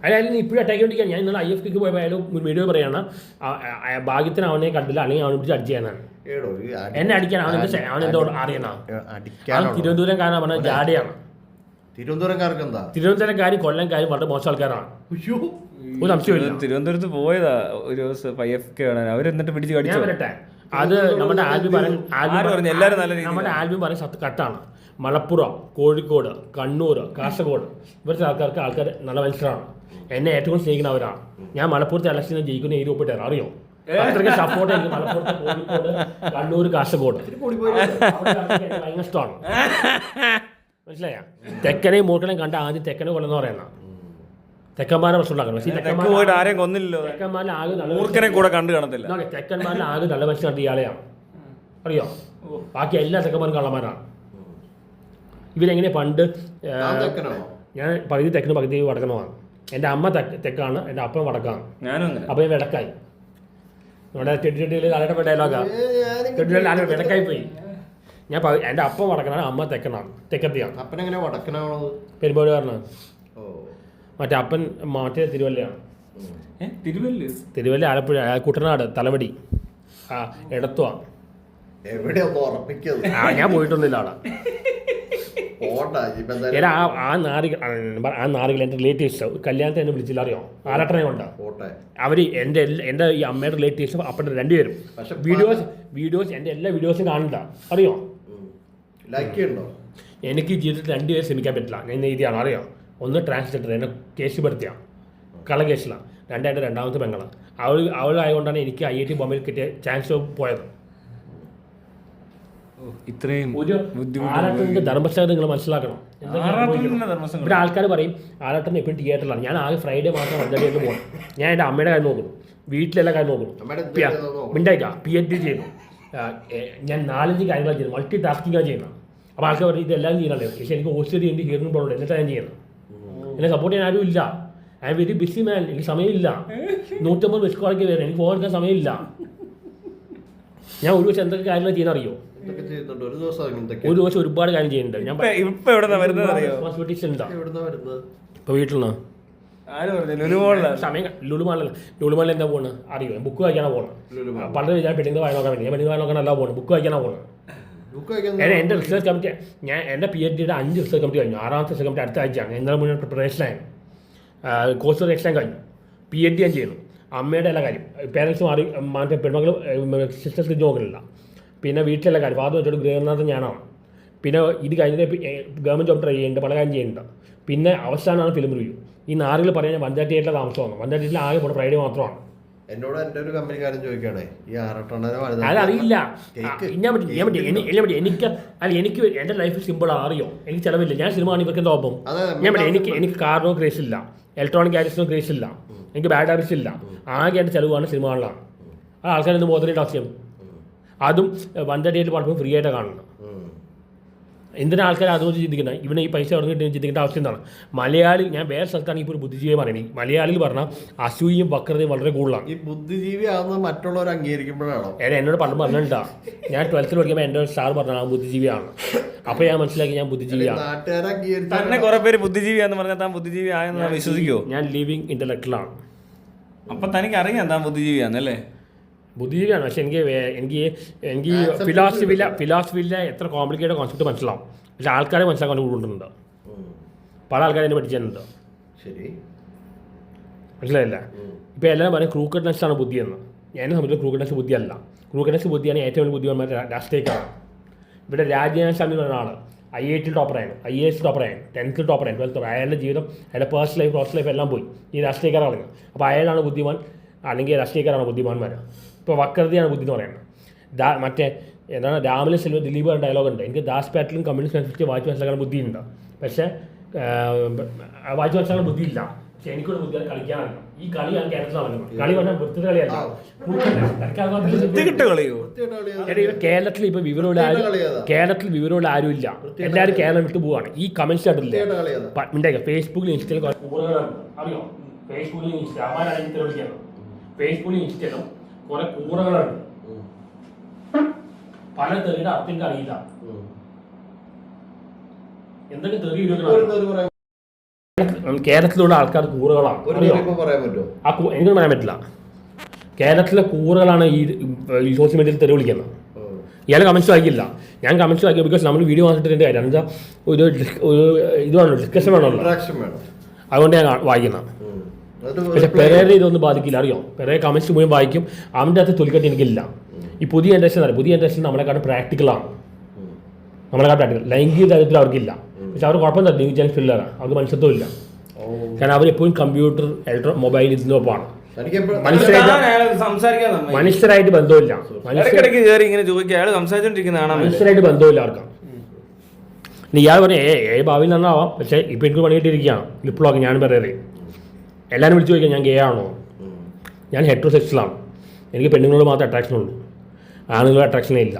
അതായത് ഇപ്പോഴും അറ്റാക്ക് കൊണ്ടിരിക്കാൻ. ഞാൻ ഇന്നലെ IFKക്ക് പോയപ്പോൾ അയാൾ വീഡിയോ പറയാണ്, ഭാഗ്യത്തിന് അവനെ കണ്ടില്ല, അല്ലെങ്കിൽ അവനെ പിടിച്ച് അടിച്ച് ചെയ്യാനാണ്. എന്നെ അടിക്കാൻ അവനെന്തോ അറിയണം. തിരുവനന്തപുരം കാരണം പറഞ്ഞ ജാടയാണ്. തിരുവനന്തപുരംകാരും കൊല്ലംകാരും വളരെ മോശം ആൾക്കാരാണ്. ഒരു സംശയമില്ല. തിരുവനന്തപുരത്ത് പോയതാ ഒരു ദിവസം IFK കാണാൻ. അവരെന്നിട്ട് പിടിച്ച് കടിച്ചു. വരട്ടെ, അത് നമ്മുടെ ആൽബി നമ്മുടെ ആൽബി പറഞ്ഞ കട്ടാണ്. മലപ്പുറം, കോഴിക്കോട്, കണ്ണൂർ, കാസർഗോഡ് ഇവിടുത്തെ ആൾക്കാർ നല്ല മനുഷ്യരാണ്. എന്നെ ഏറ്റവും സ്നേഹിക്കുന്നവരാണ്. ഞാൻ മലപ്പുറത്തെ ഇലക്ഷനിൽ ജയിക്കുന്ന ഏരിയ ഒപ്പിട്ടാണ്, അറിയോ? അത്രയ്ക്ക് സപ്പോർട്ട് എനിക്ക് മലപ്പുറത്ത്, കോഴിക്കോട്, കണ്ണൂർ, കാസർഗോഡ് ഭയങ്കര ഇഷ്ടമാണ്. മനസ്സിലായ? തെക്കനെയും മൂക്കനെയും കണ്ട ആദ്യം തെക്കനെ കൊല്ലെന്ന് പറയുന്ന തെക്കന്മാരെ പ്രശ്നം ഉണ്ടാക്കണം. പക്ഷേ തെക്കന്മാരിൽ ആകെ നല്ല മനുഷ്യൻ കണ്ട ഇയാളെയാണ്, അറിയോ? ബാക്കി എല്ലാ തെക്കന്മാരും കള്ളന്മാരാണ്. ഇവരെങ്ങനെ പണ്ട് ഞാൻ പകുതി തെക്കിന് പകുതി വടക്കനുമാണ്. എൻ്റെ അമ്മ തെക്കാണ്, എൻ്റെ അപ്പം വടക്കാണ്. അപ്പം ഞാൻ വിടക്കായി. നമ്മുടെ ചെടിച്ചെട്ടിയിൽ കാലഘട്ട ഡയലോഗാണ്. ചെടിച്ചെട്ടി വിടക്കായി പോയി. ഞാൻ എൻ്റെ അപ്പം വടക്കനാണ്, അമ്മ തെക്കനാണ്, തെക്കത്തിയാണ്. പെരുമ്പോഴുകാരനാണ്. മറ്റേ അപ്പൻ മറ്റേ തിരുവല്ലയാണ്. തിരുവല്ല, ആലപ്പുഴ, കുട്ടനാട്, തലവടി, എടത്വ. ഞാൻ പോയിട്ടൊന്നുമില്ല അവിടെ. എടാ ആ നാറികൾ എൻ്റെ റിലേറ്റീവ്സ് കല്യാണത്തിന് എന്നെ വിളിച്ചില്ല, അറിയോ? ആരാട്ടനെ കൊണ്ടാ അവർ എൻ്റെ ഈ അമ്മയുടെ റിലേറ്റീവ്സ് അപ്പൻ്റെ രണ്ടുപേരും വീഡിയോസ് എൻ്റെ എല്ലാ വീഡിയോസും കാണണ്ട, അറിയോ? എനിക്ക് ജീവിതത്തിൽ 2 പേര് ശ്രമിക്കാൻ പറ്റില്ല. ഞാൻ എഴുതിയാണ്, അറിയോ? ഒന്ന് ട്രാൻസ്ജെൻഡർ, എന്നെ കേസ് പെടുത്തിയ കള്ളക്കേസിലാണ്. എൻ്റെ രണ്ടാമത്തെ പെങ്ങളാണ്. അവളായതുകൊണ്ടാണ് എനിക്ക് IIT ബോംബെയിൽ കിട്ടിയ ചാൻസ് പോയത്. ഇത്രയും ആരാട്ടൻ്റെ ധർമ്മസ്ഥല നിങ്ങൾ മനസ്സിലാക്കണം. ഇവിടെ ആൾക്കാർ പറയും ആരാട്ടൻ എപ്പോഴും തിയേറ്ററിലാണ്. ഞാൻ ആകെ ഫ്രൈഡേ മാത്രം 5 പോകണം. ഞാൻ എൻ്റെ അമ്മയുടെ കാര്യം നോക്കുന്നു, വീട്ടിലെല്ലാം കാര്യം നോക്കുന്നു. മിണ്ടായിക്കാം PhD ചെയ്യുന്നു. ഞാൻ 4-5 കാര്യങ്ങളാണ് ചെയ്യുന്നത്, മൾട്ടി ടാസ്കിങ്ങാണ് ചെയ്യുന്നത്. അപ്പോൾ ആൾക്കാർ പറയും ഇതെല്ലാം ചെയ്യാനല്ലേ, പക്ഷേ എനിക്ക് ഹോസ്റ്റലിൽ ഉണ്ട്, ഹിയറിംഗ് പ്രോബ്ലം, എന്നിട്ടാണ് ഞാൻ ചെയ്യുന്നത്. എന്നെ സപ്പോർട്ട് ചെയ്യാൻ ആരും ഇല്ല. I am very busy man. എനിക്ക് സമയമില്ല. 150 മിസ് കോളൊക്കെ വരും, എനിക്ക് ഫോൺ എടുക്കാൻ സമയമില്ല. ഞാൻ ഒരു ദിവസം എന്തൊക്കെ കാര്യങ്ങൾ ചെയ്യാൻ അറിയോ? ഒരു ദിവസം ഒരുപാട് കാര്യം ചെയ്യുന്നുണ്ട്. ഞാൻ റെസ്പോൺസിബിലിറ്റീസ് ഉണ്ടാ. ഇപ്പോൾ വീട്ടിൽ നിന്ന് സമയം ലുലുമാളിൽ എന്താ പോകുന്നത് അറിയോ? ബുക്ക് വായിക്കാനാണ് പോകുന്നത്. പണ്ട് ഞാൻ പെണ്ണിൻ്റെ വായ നോക്കാൻ വേണ്ടി, ഞാൻ പെണ്ണിൻ്റെ വായ നോക്കാനല്ല പോകുന്നത്, ബുക്ക് വായിക്കാനാണ് പോകുന്നത്. എൻ്റെ റിസർച്ച് കമ്മിറ്റി, ഞാൻ എൻ്റെ PhDയുടെ 5 റിസർച്ച് കമ്മിറ്റി കഴിഞ്ഞു. 6ാമത്തെ റിസർച്ച് കമ്മിറ്റി അടുത്ത ആഴ്ചയാണ്. ഇന്നലെ മുന്നേ പ്രിപ്പറേഷനായിരുന്നു. കോഴ്സ് എക്സാം കഴിഞ്ഞു. PhD ഞാൻ ചെയ്യുന്നു. അമ്മയുടെ എല്ലാ കാര്യം, പേരൻസ് മാറ്റി പെൺമക്കൾ സിസ്റ്റേഴ്സ് ഇത് നോക്കുന്നില്ല. പിന്നെ വീട്ടിലെല്ലാം കാര്യം, ഫാദർ വെച്ചോട്ട് ഗൃഹനാഥൻ ഞാനാണ്. പിന്നെ ഇത് കഴിഞ്ഞിട്ട് ഗവൺമെൻറ് ജോബ് ട്രൈ ചെയ്യുന്നുണ്ട്, പല കാര്യം ചെയ്യുന്നുണ്ട്. പിന്നെ അവസാനമാണ് ഫിലിം റിവ്യൂ. ഈ 4 പറയാൻ ഞാൻ 138 താമസമാണ്. 138 ആകെ പോണ ഫ്രൈഡേ മാത്രമാണ്. എന്നോട് എൻ്റെ ഒരു കമ്പനിക്കാരൻ ചോദിക്കുകയാണേ, ഈ ആറട്ടണ്ണനെ അതറിയില്ല. എനിക്ക് എൻ്റെ ലൈഫ് സിമ്പിളാണ്, അറിയോ? എനിക്ക് ചിലവില്ല. ഞാൻ സിനിമ കാണി ഇവർക്ക് തോപ്പം. എനിക്ക് കാറിനോ ക്രേസ് ഇല്ല, ഇലക്ട്രോണിക് ഗാഡ്ജറ്റ്സിനോ ക്രേസ് ഇല്ല, എനിക്ക് ബാഡ് ഹാബിറ്റ്സ് ഇല്ല. ആകെ എൻ്റെ ചിലവാണ് സിനിമ കാണലാണ്. ആ ആൾക്കാരെന്ന് ബോധനയുടെ ആവശ്യം. അതും 138 പടം ഫ്രീ ആയിട്ട് കാണുന്നത്. എന്തിനാ ആൾക്കാർ അതുകൊണ്ട് ചിന്തിക്കുന്നത്? ഇവനെ ഈ പൈസ ഇറങ്ങിയിട്ട് ചിന്തിക്കേണ്ട ആവശ്യം എന്താണ്? മലയാളി, ഞാൻ വേറെ സ്ഥലത്താണ് ഇപ്പോൾ ഒരു ബുദ്ധിജീവിയെ പറയുന്നത്. മലയാളികൾ പറഞ്ഞാൽ അസൂയയും വക്രതയും വളരെ കൂടുതലാണ്. ഈ ബുദ്ധിജീവി ആവുന്നത് മറ്റുള്ളവർ അംഗീകരിക്കുമ്പോഴാണോ? എന്നോട് പണ്ട് പറഞ്ഞിട്ടാ, ഞാൻ 12th പഠിക്കുമ്പോൾ എൻ്റെ സാർ പറഞ്ഞാൽ ആ ബുദ്ധിജീവിയാണ്. അപ്പോൾ ഞാൻ മനസ്സിലാക്കി ഞാൻ ബുദ്ധിജീവിയാണ്. തന്നെ കുറെ പേര് ബുദ്ധിജീവിയാന്ന് പറഞ്ഞാൽ താൻ ബുദ്ധിജീവി ആയെന്ന് വിശ്വസിക്കുമോ? ഞാൻ ലിവിങ് ഇന്റലക്ച്വലാണ്. അപ്പം തനിക്ക് അറിയാം താൻ ബുദ്ധിജീവിയാന്നല്ലേ? ബുദ്ധിജീവിയാണ്. പക്ഷെ എനിക്ക് ഫിലോസഫിയിലെ എത്ര കോംപ്ലിക്കേറ്റഡ് കോൺസെപ്റ്റ് മനസ്സിലാവും. പക്ഷെ ആൾക്കാരെ മനസ്സിലാക്കാൻ കൊണ്ടുണ്ട്. പല ആൾക്കാരെ എന്നെ പഠിച്ചിട്ടുണ്ട്. ശരി, മനസ്സിലായില്ല? ഇപ്പോൾ എല്ലാവരും പറയും ക്രൂക്കഡ്നെസ് ആണ് ബുദ്ധിയെന്ന്. എന്നെ സംബന്ധിച്ച് ക്രൂക്കഡ്നെസ് ബുദ്ധിയല്ല. ക്രൂക്കഡ്നെസ് ബുദ്ധിയാണ് ഏറ്റവും വലിയ ബുദ്ധിമാന്മാർ രാഷ്ട്രീയക്കാരാണ്. ഇവിടെ രാജ്യസ്വാമി എന്ന ആൾ IIT ടോപ്പറായിരുന്നു, IAS ടോപ്പറായിരുന്നു, 10th ടോപ്പറായിരുന്നു, 12th topper. അയാളുടെ ജീവിതം, അയാളുടെ പേഴ്സണൽ ലൈഫ്, പ്രോസസ് ലൈഫ് എല്ലാം പോയി ഈ രാഷ്ട്രീയക്കാരാണ് കളഞ്ഞു. അപ്പോൾ അയാളാണ് ബുദ്ധിമാൻ, അല്ലെങ്കിൽ രാഷ്ട്രീയക്കാരാണ് ബുദ്ധിമാന്മാർ. ഇപ്പോൾ വക്രതയാണ് ബുദ്ധി എന്ന് പറയുന്നത്. മറ്റേ എന്താണ് രാമല സെൽവ ദിലീപ് ഡയലോഗ് ഉണ്ട്, എനിക്ക് ദാസ് പാറ്റിലും കമ്മ്യൂണിസ്റ്റ് അനുസരിച്ച് വായിച്ച് മനസ്സിലാക്കാൻ ബുദ്ധിയുണ്ട്, പക്ഷേ വായിച്ച് മനസ്സിലാക്കാൻ ബുദ്ധിയില്ല. പക്ഷെ എനിക്കൊരു ബുദ്ധി കളിക്കാനല്ല. ഈ കളിയാണ് കേരളത്തിൽ നടക്കുന്നത്. കളി പറഞ്ഞാൽ വൃത്തിയുടെ കളിയല്ല. കേരളത്തിൽ ഇപ്പോൾ വിവരമുള്ള ആരും ഇല്ല. എല്ലാവരും കേരളം വിട്ടു പോവാണ്. ഈ കമന്റ്സ് കണ്ടില്ലേ? ഫേസ്ബുക്കിലും ഇൻസ്റ്റയിലും അറിയോ? ഫേസ്ബുക്കിലും ഇൻസ്റ്റയിലും കുറെ കൂറകളുണ്ട്. പല തെറിയുടെ അർത്ഥം എനിക്ക് അറിയില്ല. എന്തൊക്കെ തെറി കേരളത്തിലുള്ള ആൾക്കാർ കൂറുകളാണ്. എനിക്കൊന്നും പറയാൻ പറ്റില്ല. കേരളത്തിലെ കൂറുകളാണ് ഈ സോഷ്യൽ മീഡിയയിൽ തെറി വിളിക്കുന്നത്. ഇയാൾ കമൻസ് വായിക്കില്ല, ഞാൻ കമൻസ് വായിക്കും. ബിക്കോസ് നമ്മൾ വീഡിയോ വാങ്ങിച്ചിട്ട് കാര്യം എന്താ ഒരു ഇതാണല്ലോ, ഡിസ്കഷൻ വേണമല്ലോ, അതുകൊണ്ട് ഞാൻ വായിക്കുന്നത്. പക്ഷെ പെരേരെ ഇതൊന്നും ബാധിക്കില്ല, അറിയോ? പെരേ കമൻസ് മുഴുവൻ വായിക്കും. അവൻ്റെ അകത്ത് തൊലിക്കട്ടി എനിക്കില്ല. ഈ പുതിയ ജനറേഷൻ നമ്മളെക്കാട്ടും പ്രാക്ടിക്കലാണ്. ലൈംഗിക തരത്തിൽ അവർക്കില്ല. പക്ഷെ അവർ കുഴപ്പമില്ല, ന്യൂ ജെൻ ഫില്ലറാണ്, അവർക്ക് മനുഷ്യത്വം ഇല്ല. കാരണം അവരെപ്പോഴും കമ്പ്യൂട്ടർ, മൊബൈൽ ഇതിനൊപ്പമാണ്. മനുഷ്യരായിട്ട് ബന്ധമില്ല. മനുഷ്യരായിട്ട് ബന്ധമില്ല ആർക്കും. ഇയാൾ പറഞ്ഞ ഭാവിയിൽ നന്നാവാം, പക്ഷേ ഇപ്പം എനിക്ക് പണിയിട്ടിരിക്കുകയാണ് ലിപ്ലോക്ക്. ഞാൻ പറയാറ് എല്ലാവരും വിളിച്ചു ചോദിക്കാം ഞാൻ ഗേ ആണോ? ഞാൻ ഹെറ്ററോസെക്സ്വലാണ്. എനിക്ക് പെണ്ണുങ്ങളോട് മാത്രമേ അട്രാക്ഷൻ ഉള്ളൂ, ആണുങ്ങൾ അട്രാക്ഷനേ ഇല്ല.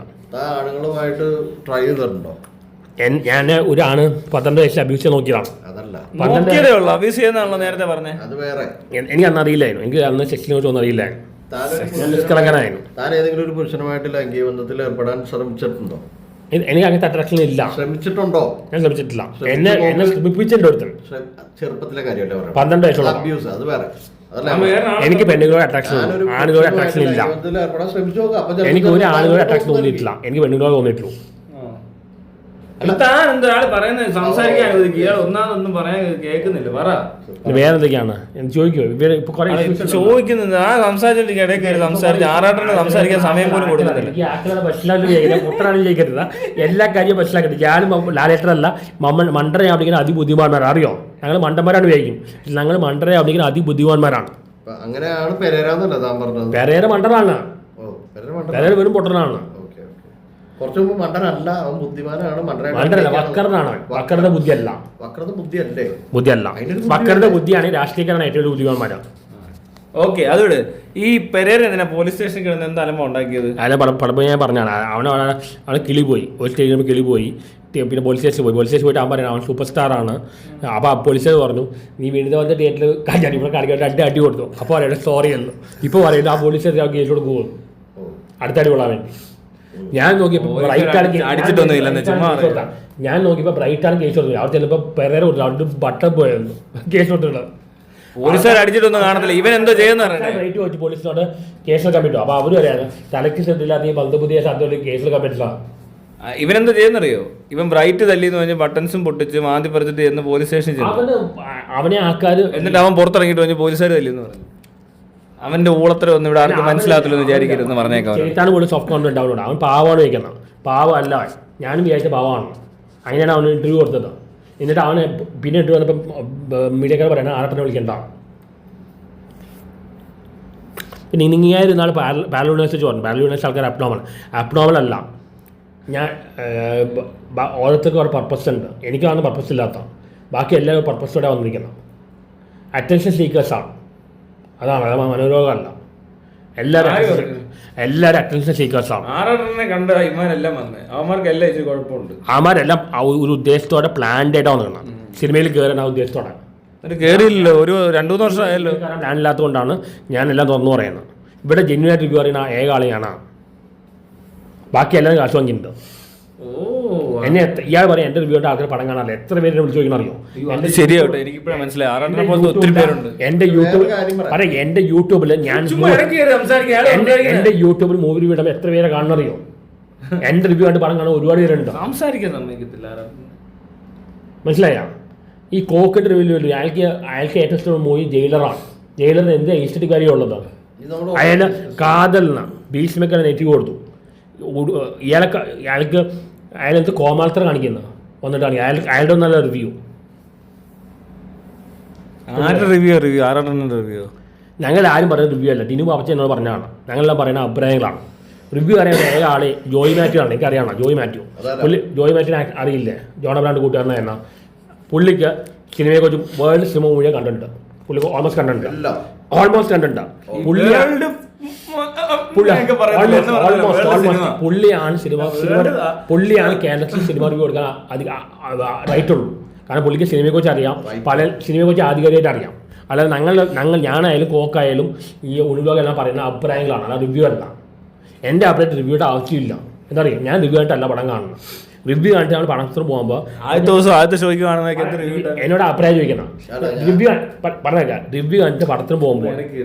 ഞാൻ ഒരാണ് 12 വയസ്സിൽ അബ്യൂസ് നോക്കിയതാണ്. എനിക്ക് അന്ന് അറിയില്ലായിരുന്നു. എനിക്ക് അന്ന് സെക്സിനെ കുറിച്ച് ഒന്നും അറിയില്ലായിരുന്നു. ഞാൻ നിഷ്കളങ്കനായിരുന്നു. എനിക്ക് അങ്ങനത്തെ അട്രാക്ഷൻ ഇല്ല. ശ്രമിച്ചിട്ടുണ്ടോ? ഞാൻ ശ്രമിച്ചിട്ടില്ല. എന്നെ ശ്രമിപ്പിച്ചിട്ടുണ്ട് ഒരുത്തൻ. ചെറുപ്പത്തിലെ കാര്യമല്ലേ 12 വയസ്സുള്ള. എനിക്ക് പെണ്ണുങ്ങളോട് അട്രാക്ഷൻ, ആണുങ്ങളോട് അട്രാക്ഷൻ ഇല്ല. എനിക്ക് ഒരു ആണുങ്ങളോട് അട്രാക്ഷൻ തോന്നിയിട്ടില്ല. എനിക്ക് പെണ്ണുങ്ങളോട് തോന്നിയിട്ടുള്ളൂ. താൻ എന്താ ആള് പറയുന്നത് സംസാരിക്കാൻ അനുവദിക്കുക, ഇയാൾ ഒന്നാമതൊന്നും പറയാൻ കേൾക്കുന്നില്ല. പറ വേറെ എന്തൊക്കെയാണ് ചോദിക്കോ? ഇപ്പൊ കുറെ ചോദിക്കുന്നത് ആ സംസാരിച്ചിട്ട് ഇടയിൽ കയറി സംസാരിച്ച് ആറാട്ടന് സംസാരിക്കാൻ സമയം പോലും കൊടുക്കുന്നില്ല. മനസ്സിലാക്കി പുത്രനാണ് ചോദിക്കരുത്, എല്ലാ കാര്യവും മനസ്സിലാക്കരുത്. ഞാനും ലാലേട്ടനല്ല മണ്ടരെ അവിടേക്കും അതിബുദ്ധിമാന്മാരാണ്. അറിയോ? ഞങ്ങൾ മണ്ടന്മാരാണ് വിചാരിക്കും, ഞങ്ങൾ മണ്ടരെ അവിടേക്കും അതിബുദ്ധിമാന്മാരാണ്. അങ്ങനെയാണ് പെരേരാന്നല്ല താൻ പറഞ്ഞത്. പെരേര മണ്ടനാണ്, പെരേര വെറും പൊട്ടനാണ്. കുറച്ചു മുമ്പ് മണ്ടനല്ല, അവൻ ബുദ്ധിമാനാണ്. മണ്ടനല്ല, വക്കറിനാണ്. വക്കറുടെ ബുദ്ധിയല്ല, വക്രത ബുദ്ധിയല്ലേ? ബുദ്ധിയല്ല, വക്കറുടെ ബുദ്ധിയാണ്. രാഷ്ട്രീയക്കാരാണ് ഏറ്റവും വലിയ ബുദ്ധിമാന്മാരാണ്. ഓക്കെ, അതോട് ഈ പെരേര എന്തിനാ പോലീസ് സ്റ്റേഷനിൽ കിടന്ന് എന്താ അലമ്പ ഉണ്ടാക്കിയത്? അതിനെ പടപ്പ് ഞാൻ പറഞ്ഞാണ്. അവനെ കിളി പോയി, ഒരു സ്റ്റേജിൽ നിന്ന് കിളി പോയി. പിന്നെ പോലീസ് സ്റ്റേഷനിൽ പോയി. പോലീസ് സ്റ്റേഷനിൽ പോയിട്ട് അവൻ പറയുന്നത് അവൻ സൂപ്പർ സ്റ്റാറാണ്. അപ്പോൾ പോലീസുകാർ പറഞ്ഞു നീ വീണ്ടും വന്ന തിയേറ്ററിൽ കാണിക്കാൻ ഇവിടെ കാണിക്കാൻ അടി കൊടുത്തു. അപ്പോൾ പറയുന്നത് സോറി എന്ന്. ഇപ്പോൾ പറയുന്നത് ആ പോലീസ് സ്റ്റേഷൻ കേസ് കൊടുക്കുമോ അടുത്ത അടി കൊള്ളാൻ വേണ്ടി. ഞാൻ നോക്കിയപ്പോൾ ബ്രൈറ്റ് ആണ് കേസ് കൊടുത്തത്. അവർ ചിലപ്പോൾ പെരേര കൊടുത്തു, അവിടെ ബട്ടൺ പോയിരുന്നു കേസ് കൊടുത്തിട്ടുള്ളത്. പോലീസുകാർ അടിച്ചിട്ടൊന്നും കാണത്തില്ല, ഇവൻ എന്തോ ചെയ്യുന്ന റൈറ്റ് വെച്ച് പോലീസിനോട് കേസിലെക്കാൻ പറ്റുമോ? അപ്പോൾ അവർ പറയാറ് തലയ്ക്ക് ശ്രദ്ധയില്ലാത്ത ഈ ബന്ധുപുതിയ സാധ്യത കേസിലെക്കാൻ പറ്റില്ല. ഇവനെന്താ ചെയ്യുന്നറിയോ? ഇവൻ ബ്രൈറ്റ് തല്ലിന്ന് പറഞ്ഞ് ബട്ടൺസും പൊട്ടിച്ച് മാന്തി പറിച്ചിട്ട് എന്ന് പോലീസ് സ്റ്റേഷനിൽ അവനെ ആൾക്കാർ, എന്നിട്ട് അവൻ പുറത്തിറങ്ങിയിട്ട് പറഞ്ഞ് പോലീസുകാർ തല്ലിന്ന് പറഞ്ഞു. അവന്റെ ഊളത്തരം ഒന്നും ഇവിടെ ആർക്കും മനസ്സിലാകത്തില്ലെന്ന് വിചാരിക്കരുതെന്ന് പറഞ്ഞേക്കാം. ചേത്താണ് പോലും സോഫ്റ്റ് കോൺഫിഡൻറ്റ് അവനോട്. അവൻ പാവമാണ് വയ്ക്കുന്നത്, പാവം അല്ല. ഞാനും വിചാരിച്ച പാവമാണ്. അങ്ങനെയാണ് അവന് ഇൻ്റർവ്യൂ കൊടുത്തത്. എന്നിട്ട് അവനെ പിന്നെ ഇട്ട് വന്നപ്പോൾ മീഡിയക്കാർ പറയണ ആരട്ടനെ വിളിക്കണ്ട. പിന്നെ ഇങ്ങനെ നാൾ പാരലൽ യൂണിവേഴ്സിറ്റി പറഞ്ഞു. പാരലൽ യൂണിവേഴ്സിറ്റി ആൾക്കാർ അപ്നോമൽ അല്ല. ഞാൻ ഓരോരുത്തർക്കും ഒരു പർപ്പസ് ഉണ്ട്. എനിക്കാണ് പർപ്പസ് ഇല്ലാത്ത, ബാക്കി എല്ലാവരും പർപ്പസോടെ വന്നിരിക്കുന്നത്. അറ്റൻഷൻ സീക്കേഴ്സാണ്, അതാണ്. അത് മനോരോഗമല്ല. എല്ലാവരും അറ്റൻഷൻ സീക്കേഴ്സാണ്. അവന്മാരെല്ലാം ഒരു ഉദ്ദേശത്തോടെ പ്ലാൻഡ് ആയിട്ടാണ് വന്നിരുന്നത്. സിനിമയിൽ കയറാൻ ആ ഉദ്ദേശത്തോടെ കയറിയില്ലല്ലോ. ഒരു 2-3 വർഷമായല്ലോ. പ്ലാൻ ഇല്ലാത്തതുകൊണ്ടാണ് ഞാനെല്ലാം തുറന്നു പറയുന്നത്. ഇവിടെ ജെന്യൂനായിട്ട് റിവ്യൂ പറയുന്ന ഏക ആളെയാണ്. ബാക്കി എല്ലാവരും കാശ് വാങ്ങിയിട്ടുണ്ട്. എന്നെ ഇയാൾ പറയാം എൻ്റെ റിവ്യൂട്ട് ആൾക്കാർ പടം കാണാറില്ല. എത്ര പേര് വിളിച്ചു ചോദിക്കണം അറിയോ? ശരിയാവട്ടെ, എനിക്കിപ്പോഴും മനസ്സിലായി. ഒത്തിരി പേരുണ്ട് എൻ്റെ യൂട്യൂബിൽ ഞാൻ എൻ്റെ യൂട്യൂബിൽ മൂവി റിവ്യൂ ഇടുമ്പോൾ എത്ര പേരെ കാണണറിയോ? എൻ്റെ റിവ്യൂ ആയിട്ട് പടം കാണാൻ ഒരുപാട് പേരുണ്ട്. മനസ്സിലായ? ഈ കോക്കറ്റ് റിവ്യൂ അയാൾക്ക് ഏറ്റവും ഇഷ്ടമുള്ള മൂവി ജയിലറാണ്. ജയിലറിന് എന്ത് എസ്റ്ററ്റിക് കാര്യമുള്ളത്? അയാൾ കാതലിന് ഭീഷ്മയ്ക്ക് നെറ്റ് കൊടുത്തു. അയാളെന്ത് കോമാളിത്തരം കാണിക്കുന്നത് വന്നിട്ടാണ് അയാളുടെ നല്ല റിവ്യൂ. ഞങ്ങൾ ആരും പറയുന്ന റിവ്യൂ അല്ല, ടിനു പാപ്പച്ച എന്നോട് പറഞ്ഞതാണ്. ഞങ്ങളെല്ലാം പറയുന്ന അഭിപ്രായങ്ങളാണ്. റിവ്യൂ അറിയാൻ ഏക ആളെ ജോയ് മാത്യു ആണ്. എനിക്ക് അറിയാം ജോയ് മാത്യു. ജോയ് മാത്യുവിനെ അറിയില്ലേ? ജോൺ അബ്രാൻ്റെ കൂട്ടുകാരനായിരുന്ന പുള്ളിക്ക് സിനിമയെക്കുറിച്ച് വേൾഡ് സിനിമ മുഴുവൻ കണ്ടിട്ടുണ്ട്. പുള്ളിക്ക് ഓൾമോസ്റ്റ് കണ്ടിട്ടുണ്ട്. പുള്ളിയാണ് കേരളത്തിൽ സിനിമ റിവ്യൂ കൊടുക്കാൻ റൈറ്റ് ഉള്ളൂ. കാരണം പുള്ളിക്ക് സിനിമയെക്കുറിച്ച് അറിയാം, പല സിനിമയെക്കുറിച്ച് ആധികാരികമായിട്ട് അറിയാം. അല്ലാതെ ഞാനായാലും കോക്കായാലും ഈ ഉൾലോകെല്ലാം പറയുന്ന അഭിപ്രായങ്ങളാണ്, അല്ല റിവ്യൂ അല്ല. എൻ്റെ അഭിപ്രായത്തിൽ റിവ്യൂയുടെ ആവശ്യമില്ല. എന്താ പറയുക, ഞാൻ റിവ്യൂ ആയിട്ടല്ല പടം കാണുന്നത്. റിവ്യൂ കാണിച്ചാണ് പടത്തിന് പോകുമ്പോൾ എന്നോട് അഭിപ്രായം ചോദിക്കണം. റിവ്യൂ പറഞ്ഞേക്കാം. റിവ്യൂ കാണിച്ച്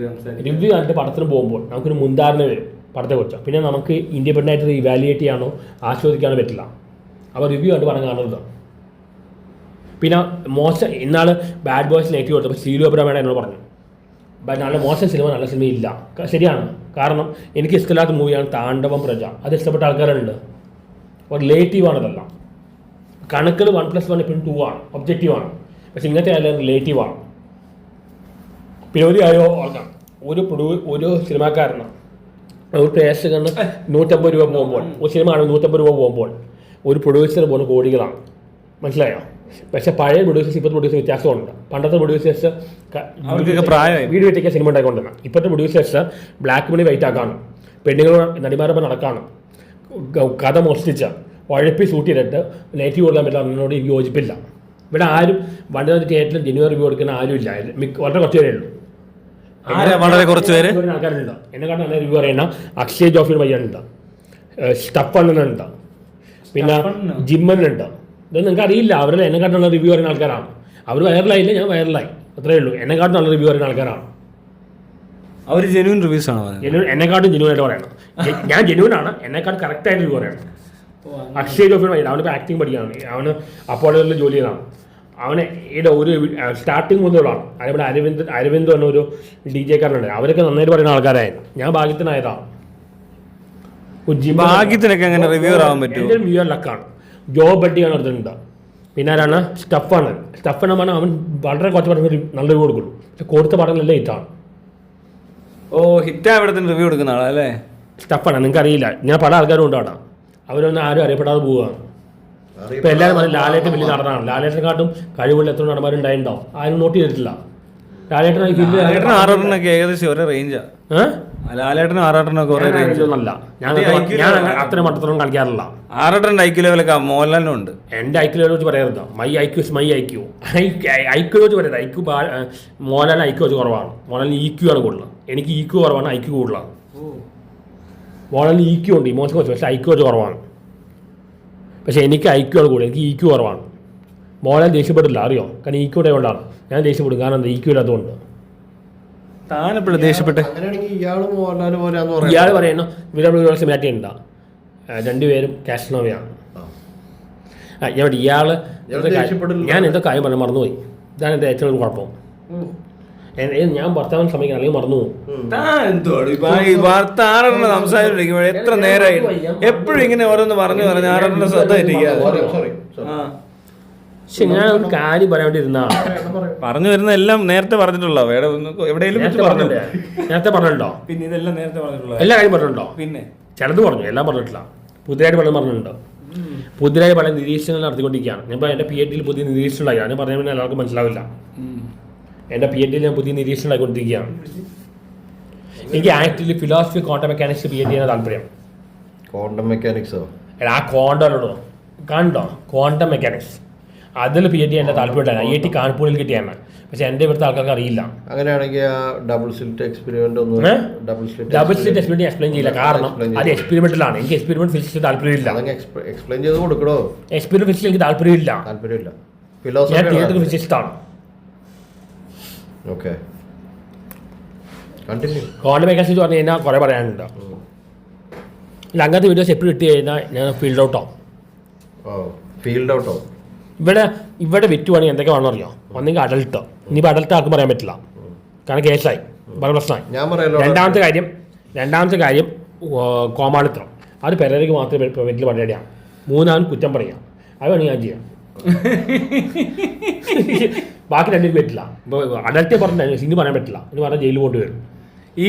പടത്തിന് പോകുമ്പോൾ നമുക്കൊരു മുൻധാരണ വരും പടത്തെക്കുറിച്ച്. പിന്നെ നമുക്ക് ഇൻഡിപെൻഡൻ്റ് ആയിട്ട് ഇവാലുവേറ്റ് ചെയ്യാനോ ആസ്വദിക്കാനോ പറ്റില്ല. അപ്പോൾ റിവ്യൂ കണ്ട് പടം കാണരുത്. പിന്നെ മോശം ഇന്നാൾ ബാഡ് ബോയ്സ് നെഗറ്റീവ് കൊടുത്തപ്പോൾ സീലു അബ്രഹാമേടെ എന്നോട് പറഞ്ഞു നല്ല മോശം സിനിമ, നല്ല സിനിമ ഇല്ല. ശരിയാണ്. കാരണം എനിക്ക് ഇഷ്ടമില്ലാത്ത മൂവിയാണ് താണ്ഡവം പ്രജ. അത് ഇഷ്ടപ്പെട്ട ആൾക്കാരുണ്ട്. അപ്പോൾ റിലേറ്റീവാണ്. ഇതെല്ലാം കണക്കുകൾ 1+1 ഇപ്പോഴും 2 ആണ്, ഒബ്ജക്റ്റീവാണ്. പക്ഷെ ഇങ്ങനത്തെ ആയാലും റിലേറ്റീവാണ്. പിന്നെ ഒരു കാര്യം ഓർക്കാം, ഒരു സിനിമാക്കാരന് ഒരു പ്രേക്ഷകന് 150 രൂപ പോകുമ്പോൾ, ഒരു സിനിമ ആണ് 150 രൂപ പോകുമ്പോൾ ഒരു പ്രൊഡ്യൂസർ പോകുന്ന കോടികളാണ്. മനസ്സിലായോ? പക്ഷെ പഴയ പ്രൊഡ്യൂസേഴ്സ് ഇപ്പോഴത്തെ പ്രൊഡ്യൂസേഴ്സ് വ്യത്യാസമുണ്ട്. പണ്ടത്തെ പ്രൊഡ്യൂസേഴ്സ് വീട് വെട്ടിക്കാൻ സിനിമ ഉണ്ടായിക്കൊണ്ടിരുന്നത്. ഇപ്പോഴത്തെ പ്രൊഡ്യൂസേഴ്സ് ബ്ലാക്ക് മണി വൈറ്റ് ആക്കാണ്, പെണ്ണുങ്ങൾ നടിമാരൊപ്പം നടക്കാണ്, കഥ മോഷ്ടിച്ച് ഉഴപ്പി ഷൂട്ട് ചെയ്തിട്ട് നെഗറ്റീവ് കൊടുക്കാൻ പറ്റില്ല. അതിനോട് യോജിപ്പില്ല. ഇവിടെ ആരും വണ്ടി തിയേറ്ററിൽ ജെന്യൂൻ റിവ്യൂ കൊടുക്കുന്ന ആരും ഇല്ല. വളരെ കുറച്ച് പേരേ ഉള്ളൂ. വളരെ കുറച്ച് പേര് ആൾക്കാരുണ്ട്. എന്നെക്കാട്ടും നല്ല റിവ്യൂ പറയുന്ന അക്ഷയ് ജോഫിയുടെ പയ്യനുണ്ട്, സ്റ്റഫണ്ണനുണ്ട്, പിന്നെ ജിമ്മനുണ്ട്. ഇതൊന്നും നിങ്ങൾക്ക് അറിയില്ല. അവരുടെ എന്നെക്കാട്ടും നല്ല റിവ്യൂ പറയുന്ന ആൾക്കാരാണ്. അവർ വൈറലായില്ല, ഞാൻ വൈറലായി, അത്രയേ ഉള്ളൂ. എന്നെക്കാട്ടും നല്ല റിവ്യൂ പറയുന്ന ആൾക്കാരാണ് അവർ. ജെന്യൂൻ റിവ്യൂസ് ആണ് എന്നെക്കാട്ടും ജെന്യൂൻ ആയിട്ട് പറയണം. ഞാൻ ജെന്യൂൻ ആണ്, എന്നെക്കാട്ടും കറക്റ്റായിട്ട് റിവ്യൂ പറയണം. അക്ഷയ് ജോഫിന് വൈകിട്ട് അവനിപ്പോൾ ആക്ടിങ് പഠിക്കുകയാണ്. അവന് അപ്പോളോയിൽ ജോലി ചെയ്താണ്. അവനെ ഇവിടെ ഒരു സ്റ്റാർട്ടിങ് മുതലാണ്. അതേപോലെ അരവിന്ദ് പറഞ്ഞ ഒരു DJ കാരനുണ്ട്. അവരൊക്കെ നന്നായിട്ട് പറയുന്ന ആൾക്കാരായിരുന്നു. ഞാൻ ഭാഗ്യത്തിനായതാണ്. ഭാഗ്യത്തിനൊക്കെ അങ്ങനെ റിവ്യൂർ ആവാൻ പറ്റും. എൻ്റെ മ്യൂർ ലക്കാണ്. ജോ ബഡ്ഡിയാണ് എടുത്തിട്ടുണ്ട്. പിന്നെ ആരാണ്? സ്റ്റഫാണ് പറഞ്ഞാൽ അവൻ വളരെ കുറച്ച് പറഞ്ഞ നല്ല റിവ്യൂ കൊടുക്കുള്ളൂ. പക്ഷെ കൊടുത്ത പടങ്ങളെല്ലാം ഹിറ്റാണ്. ഓ, ഹിറ്റാ ഇവിടെ തന്നെ റിവ്യൂ കൊടുക്കുന്ന ആളല്ലേ? സ്റ്റഫാണ്. നിങ്ങൾക്ക് അറിയില്ല, ഞാൻ പല ആൾക്കാരും ഉണ്ട് അവിടെ. അവരൊന്നും ആരും അറിയപ്പെടാതെ പോവുകയാണ്. ഇപ്പം എല്ലാവരും പറയും ലാലേട്ടൻ വലിയ നടനാണ്. ലാലേട്ടനെക്കാട്ടും കഴിവുള്ള എത്ര നടന്മാരുണ്ടായിട്ടുണ്ടാവും. ആരും നോട്ട് ചെയ്തിട്ടില്ല. ലാലേട്ടൻ ആറാട്ടനൊക്കെ ഏകദേശം ഒരേ റേഞ്ചാണ്. ലാലേട്ടനും ആറാട്ടനൊക്കെ ഒരേ റേഞ്ച് ഒന്നല്ല. ഞാൻ അത്ര മട്ടത്തോളം കളിക്കാറില്ല. ആറാട്ടൻ്റെ ഐക്യു ലെവലൊക്കെ മോഹൻലാലിനും ഉണ്ട്. എൻ്റെ ഐക്യു ലെവൽ വെച്ച് പറയരുത്. മൈ ഐക്യു ഐക്യു വെച്ച് പറയരുത്. മോഹൻലാലിന് ഐക്യു വെച്ച് കുറവാണ്. മോഹൻലാലിന് EQ ആണ് കൂടുതൽ. എനിക്ക് EQ കുറവാണ്, ഐക്യു കൂടുതലാണ്. മോഹൻലാലിന് EQ ഉണ്ട്, ഇമോഷൻ വെച്ച്. പക്ഷേ ഐക്യു വെച്ച് കുറവാണ്. പക്ഷേ എനിക്ക് ഐക്യു ആണ് കൂടുതൽ, എനിക്ക് EQ കുറവാണ്. മോഹൻലാൽ ദേഷ്യപ്പെട്ടില്ല, അറിയോ? കാരണം EQ കൊണ്ടാണ് ഞാൻ ദേഷ്യപ്പെടും. കാരണം എന്താ? EQ ഇല്ലാത്തതുകൊണ്ട്. താനെപ്പോഴും ദേഷ്യപ്പെട്ട് ഇയാൾ പറയുന്നു വിരാട് സിമാറ്റി ഉണ്ടാ രണ്ടുപേരും കാഷ്നോവയാണ്. ഞാൻ ഞാൻ എന്തോ കാര്യം പറഞ്ഞു മറന്നുപോയി. ഇതാണ് എൻ്റെ ഏറ്റവും കുഴപ്പം. ഞാൻ ഭർത്താവിന് സമയക്കണം, അല്ലെങ്കിൽ മറന്നു പോകും. സംസാരിക്കും എത്ര നേരമായി എപ്പോഴും ഇങ്ങനെ ഓരോന്ന് പറഞ്ഞു ആറാട്ടൻ്റെ ശ്രദ്ധ പക്ഷെ ഞാൻ ഒരു കാര്യം പറയാൻ വേണ്ടി ഇരുന്നാണ്. പറഞ്ഞു വരുന്ന എല്ലാം നേരത്തെ പറഞ്ഞിട്ടുള്ളോ? എവിടെയെങ്കിലും നേരത്തെ പറഞ്ഞിട്ടുണ്ടോ? പിന്നെ ഇതെല്ലാം നേരത്തെ പറഞ്ഞിട്ടുള്ളൂ. എല്ലാ കാര്യം പറഞ്ഞിട്ടുണ്ടോ? പിന്നെ ചിലത് പറഞ്ഞു, എല്ലാം പറഞ്ഞിട്ടില്ല. പുതിയതായിട്ട് പലതും പറഞ്ഞിട്ടുണ്ടോ? പുതിയതായി പല നിരീക്ഷണങ്ങൾ നടത്തിക്കൊണ്ടിരിക്കുകയാണ്. ഞാൻ ഇപ്പോൾ എൻ്റെ PhD പുതിയ നിരീക്ഷണം ഉണ്ടായി. ഞാൻ പറഞ്ഞാൽ പിന്നെ എല്ലാവർക്കും മനസ്സിലാവില്ല. എൻ്റെ PhD ഞാൻ പുതിയ നിരീക്ഷണം ഉണ്ടായിക്കൊണ്ടിരിക്കുകയാണ്. എനിക്ക് actually philosophy quantum mechanics PhD ചെയ്യാൻ താല്പര്യം. ക്വാണ്ടം മെക്കാനിക്സോ? ആ ക്വാണ്ടോ കണ്ടോ? ക്വാണ്ടം മെക്കാനിക്സ് അതിൽ PhD എൻ്റെ താല്പര്യമുണ്ടായിരുന്നു. IIT കാൺപൂരിൽ കിട്ടിയാണ്. പക്ഷെ എൻ്റെ ഇവിടുത്തെ ആൾക്കാർക്ക് അറിയില്ല. അങ്ങനെയാണെങ്കിൽ ആ ഡബിൾ സ്ലിറ്റ് എക്സ്പെരിമെന്റ് എക്സ്പ്ലെയിൻ ചെയ്യില്ല. കാരണം അത് എക്സ്പെരിമെന്റിലാണ്. എനിക്ക് എക്സ്പെരിമെന്റ് ഫിസിക്സ് താല്പര്യമില്ല. എക്സ്പ്ലെയിൻ ചെയ്ത് കൊടുക്കണോ? എക്സ്പെരിമെന്റ് ഫിസിക്സ് എനിക്ക് താല്പര്യമില്ല. ഞാൻ തിയററ്റിക്കൽ ഫിസിക്സിസ്റ്റാണ്. ക്വാണ്ടം മെക്കാനിക്സ് പറഞ്ഞു കഴിഞ്ഞാൽ കുറേ പറയാനുണ്ട്. ഇല്ല, അങ്ങനത്തെ വീഡിയോസ് എപ്പോഴും ഇട്ട് കഴിഞ്ഞാൽ ഞാൻ ഫീൽഡ് ഔട്ടോ. ഇവിടെ വിറ്റുവാണെങ്കിൽ എന്തൊക്കെ വേണമെന്ന് അറിയാം. ഒന്നെങ്കിൽ അഡൽട്ട്. ഇനിയിപ്പോൾ അഡൽട്ട് ആർക്കും പറയാൻ പറ്റില്ല, കാരണം കേസായി, പല പ്രശ്നമായി. രണ്ടാമത്തെ കാര്യം കോമാളിത്തം. അത് പെരേരയ്ക്ക് മാത്രമേ വീട്ടിൽ പരിപാടിയാണ്. മൂന്നാമത് കുറ്റം പറയാം. അത് വേണമെങ്കിൽ ഞാൻ ചെയ്യാം. ബാക്കി രണ്ടുപേർക്ക് പറ്റില്ല. ഇപ്പോൾ അഡൽട്ട് പറഞ്ഞാൽ ഇനി പറയാൻ പറ്റില്ല. ഇനി പറഞ്ഞാൽ ജയിലിൽ കൊണ്ടുവരും. ഈ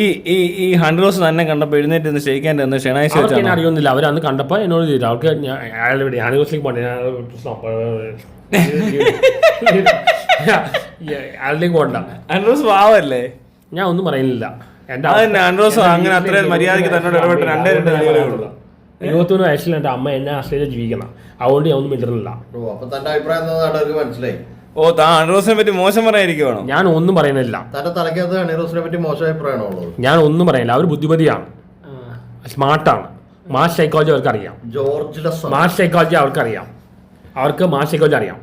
100 ദിവസം തന്നെ കണ്ടപ്പോൾ എഴുന്നേറ്റ് ക്ഷയിക്കാൻ ഷെണാഴ്ച അറിയുന്നില്ല. അവരന്ന് കണ്ടപ്പോൾ എന്നോട് ചെയ്തു. അവർക്ക് അയാളുടെ 100 ദിവസത്തേക്ക് പോകണ്ടേ, ആരുടെയും പോകണ്ട. 100 ദിവസം പാവല്ലേ? ഞാൻ ഒന്നും പറയുന്നില്ല. എൻ്റെ 100 ദിവസം അങ്ങനെ അത്രയും മര്യാദയ്ക്ക് തന്നോട് ഇടപെട്ട് 21 വയസ്സിൽ എൻ്റെ അമ്മ എന്നെ ആശ്രയിച്ച് ജീവിക്കണം. അതുകൊണ്ട് ഞാൻ ഒന്നും മിണ്ടുന്നില്ല. മനസ്സിലായി. ഓ, താൻ 100 ദിവസത്തിനെ പറ്റി മോശം പറയാനിരിക്കുവാണോ? ഞാൻ ഒന്നും പറയുന്നില്ല. ഞാൻ ഒന്നും പറയുന്നില്ല. അവർ ബുദ്ധിമതിയാണ്, സ്മാർട്ടാണ്. മാസ് സൈക്കോളജി അവർക്കറിയാം. മാസ് സൈക്കോളജി അവർക്കറിയാം. അവർക്ക് മാസ് സൈക്കോളജി അറിയാം.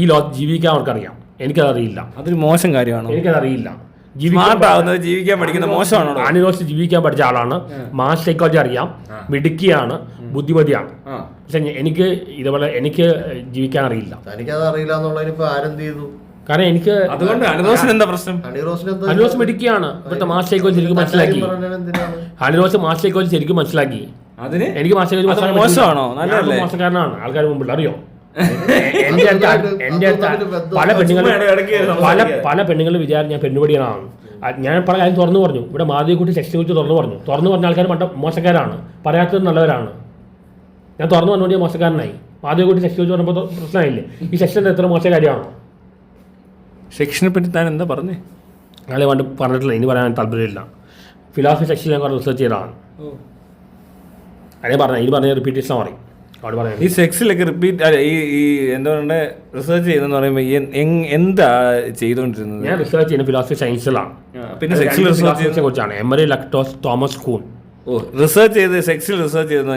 ഈ ലോകത്ത് ജീവിക്കാൻ അവർക്കറിയാം. എനിക്കതറിയില്ല. അതൊരു മോശം കാര്യമാണോ? എനിക്കതറിയില്ല. ജീവിക്കാൻ പഠിക്കുന്ന മോശമാണോ? ആനിവേഴ്സിറ്റി ജീവിക്കാൻ പഠിച്ച ആളാണ്. മാസ് സൈക്കോളജി അറിയാം. മിടുക്കിയാണ്, ബുദ്ധിമതിയാണ്. പക്ഷെ എനിക്ക് ഇതുപോലെ എനിക്ക് ജീവിക്കാൻ അറിയില്ല. കാരണം എനിക്ക് എന്താ പ്രശ്നം? ഹണിറോസ് മിടുക്കിയാണ്. ഇവിടുത്തെ മാസ് സൈക്കോളജി ശരിക്കും മനസ്സിലാക്കി. ഹണിറോസ് മാസ് സൈക്കോളജി ശരിക്കും മനസ്സിലാക്കി. എനിക്ക് മാസ് സൈക്കോളജി മോശമാണോ? മോശക്കാരനാണ് ആൾക്കാർ മുമ്പിൽ, അറിയോ? എൻ്റെ അടുത്ത് പല പെണ്ണുങ്ങൾ വിചാരം ഞാൻ പെണ്ണുപടിയാണ്. ഞാൻ പല കാര്യം തുറന്നു പറഞ്ഞു. ഇവിടെ മാധവിക്കുട്ടി സെക്സിനെ കുറിച്ച് തുറന്നു പറഞ്ഞ ആൾക്കാർ മോശക്കാരാണ്, പറയാത്തത് നല്ലവരാണ്. ഞാൻ തുറന്നു പറഞ്ഞുകൊണ്ട് ഞാൻ മോശക്കാരനായി. മാധവിക്കുട്ടി സെക്സിനെ കുറിച്ച് പറഞ്ഞപ്പോൾ പ്രശ്നമായില്ലേ? ഈ സെക്ഷൻ്റെ എത്ര മോശം കാര്യമാണോ? സെക്ഷനെ പറ്റി താൻ എന്താ പറഞ്ഞേ? അയാളെ വേണ്ട പറഞ്ഞിട്ടില്ല, ഇനി പറയാൻ താല്പര്യമില്ല. ഫിലോസഫി സെക്ഷനിൽ ഞാൻ റിസർച്ച് ചെയ്തതാണ്. അതേ പറഞ്ഞ ഇത് പറഞ്ഞ റിപ്പീറ്റേഷൻ പറയും. ഈ സെക്സിലൊക്കെ റിപ്പീറ്റ് ഈ എന്താ പറയുക റിസർച്ച് ചെയ്യുന്നതെന്ന് പറയുമ്പോൾ എന്താ ചെയ്തുകൊണ്ടിരുന്നത്? ഞാൻ റിസർച്ച് ചെയ്യുന്ന ഫിലോസഫി സയൻസിലാണ്. പിന്നെ സെക്സിൽ റിസർച്ചിനെ കുറിച്ചാണ്. എമറി ലക്ടോസ് തോമസ് കൂൺ. റിസർച്ച് ചെയ്ത് സെക്സിൽ റിസർച്ച് ചെയ്തത്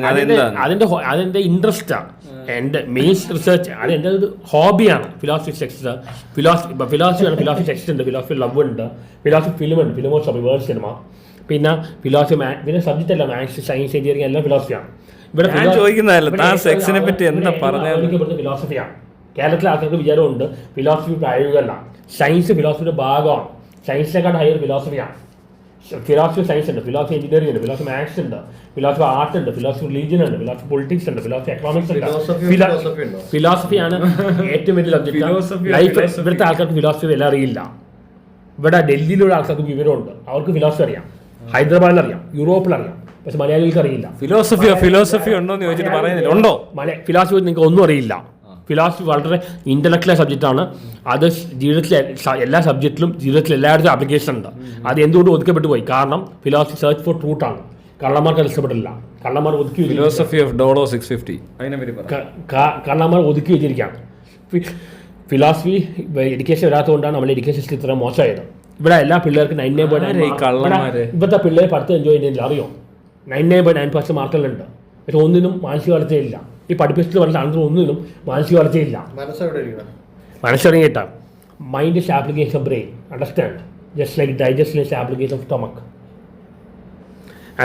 അതിന്റെ ഇൻട്രസ്റ്റാണ്. എൻ്റെ മെയിൻ റിസർച്ച് അത് എൻ്റെ ഒരു ഹോബിയാണ്. ഫിലോസഫി സെക്സ്, ഫിലോസഫിയാണ്. ഫിലോസഫി സെക്സ് ഉണ്ട്, ഫിലോസഫി ലവ് ഉണ്ട്, ഫിലോസഫി ഫിലിമുണ്ട്, ഫിലിമോസഫി വേൾഡ് സിനിമ, പിന്നെ ഫിലോസഫി പിന്നെ സബ്ജക്റ്റ് അല്ല മാത്സ്, സയൻസ്, എഞ്ചിനീയറിംഗ് എല്ലാം ഫിലോസഫിയാണ്. ഞാൻ ചോദിക്കുന്നതല്ല, താൻ സെക്സിനെ പറ്റി എന്താ പറഞ്ഞത്? ഫിലോസഫിയാണ്. കേരളത്തിലെ ആൾക്കാർക്ക് വിചാരമുണ്ട് ഫിലോസഫി പ്രായോഗികമല്ല. സയൻസ് ഫിലോസഫിയുടെ ഭാഗമാണ്. സയൻസിനെക്കാൾ ഹയർ ഫിലോസഫിയാണ്. ഫിലോസഫി സയൻസ് ഉണ്ട്, ഫിലോസഫി എഞ്ചിനീയറിംഗ് ഉണ്ട്, ഫിലോസഫി മാത്സ് ഉണ്ട്, ഫിലോസഫി ആർട്ട് ഉണ്ട്, ഫിലോസഫി റിലീജിയൻ ഉണ്ട്, ഫിലോസഫി പൊളിറ്റിക്സ് ഉണ്ട്, ഫിലോസഫി എക്കണോമിക്സ് ഉണ്ട്. ഫിലോസഫിയാണ് ഏറ്റവും വലിയ സബ്ജക്ട്. ലൈഫ് ഇവിടുത്തെ ആൾക്കാർക്ക് ഫിലോസഫി എല്ലാം അറിയില്ല. ഇവിടെ ഡൽഹിയിലുള്ള ആൾക്കാർക്ക് വിവരമുണ്ട്, അവർക്ക് ഫിലോസഫി അറിയാം, ഹൈദരാബാദിൽ അറിയാം, യൂറോപ്പിൽ അറിയാം, പക്ഷെ മലയാളികൾക്ക് അറിയില്ല. ഫിലോസഫി ഉണ്ടോ എന്ന് ചോദിച്ചിട്ട് പറയുന്നില്ല. ഉണ്ടോ ഫിലോസഫി നിങ്ങൾക്ക് ഒന്നും അറിയില്ല. ഫിലോസഫി വളരെ ഇൻ്റലക്ച്വൽ സബ്ജക്റ്റാണ്. അത് ജീവിതത്തിലെ എല്ലാ സബ്ജക്റ്റിലും ജീവിതത്തിൽ എല്ലായിടത്തും ആപ്ലിക്കേഷൻ ഉണ്ട്. അത് എന്തുകൊണ്ട് ഒതുക്കപ്പെട്ടു പോയി? കാരണം ഫിലോസഫി സെർച്ച് ഫോർ ട്രൂത്താണ്. കള്ളന്മാർക്ക് അത് ഇഷ്ടപ്പെട്ടില്ല. കള്ളന്മാർ ഒതുക്കി ഫിലോസഫി ഓഫ് ഡോളോ 650 കള്ളന്മാർ ഒതുക്കി വെച്ചിരിക്കുകയാണ്. ഫിലോസഫി എഡ്യൂക്കേഷൻ വരാത്തതുകൊണ്ടാണ് നമ്മുടെ എഡ്യൂക്കേഷൻ സിസ്റ്റം ഇത്ര മോശമായത്. ഇവിടെ എല്ലാ പിള്ളേർക്കും 99.9 ഇവിടുത്തെ പിള്ളേർ പഠിത്തം എൻജോയ് ചെയ്യുന്നില്ല. അറിയോ? 99.9% മാർക്കുകളുണ്ട്, പക്ഷെ ഒന്നിനും മാനസിക വളർച്ചയില്ല. ഈ പഠിപ്പിച്ചിട്ട് പറഞ്ഞ ആണെങ്കിൽ ഒന്നിനും മാനസിക വളർച്ചയില്ല. മനസ്സറിയിട്ട mind is application of brain, understand, just like digest is application of stomach.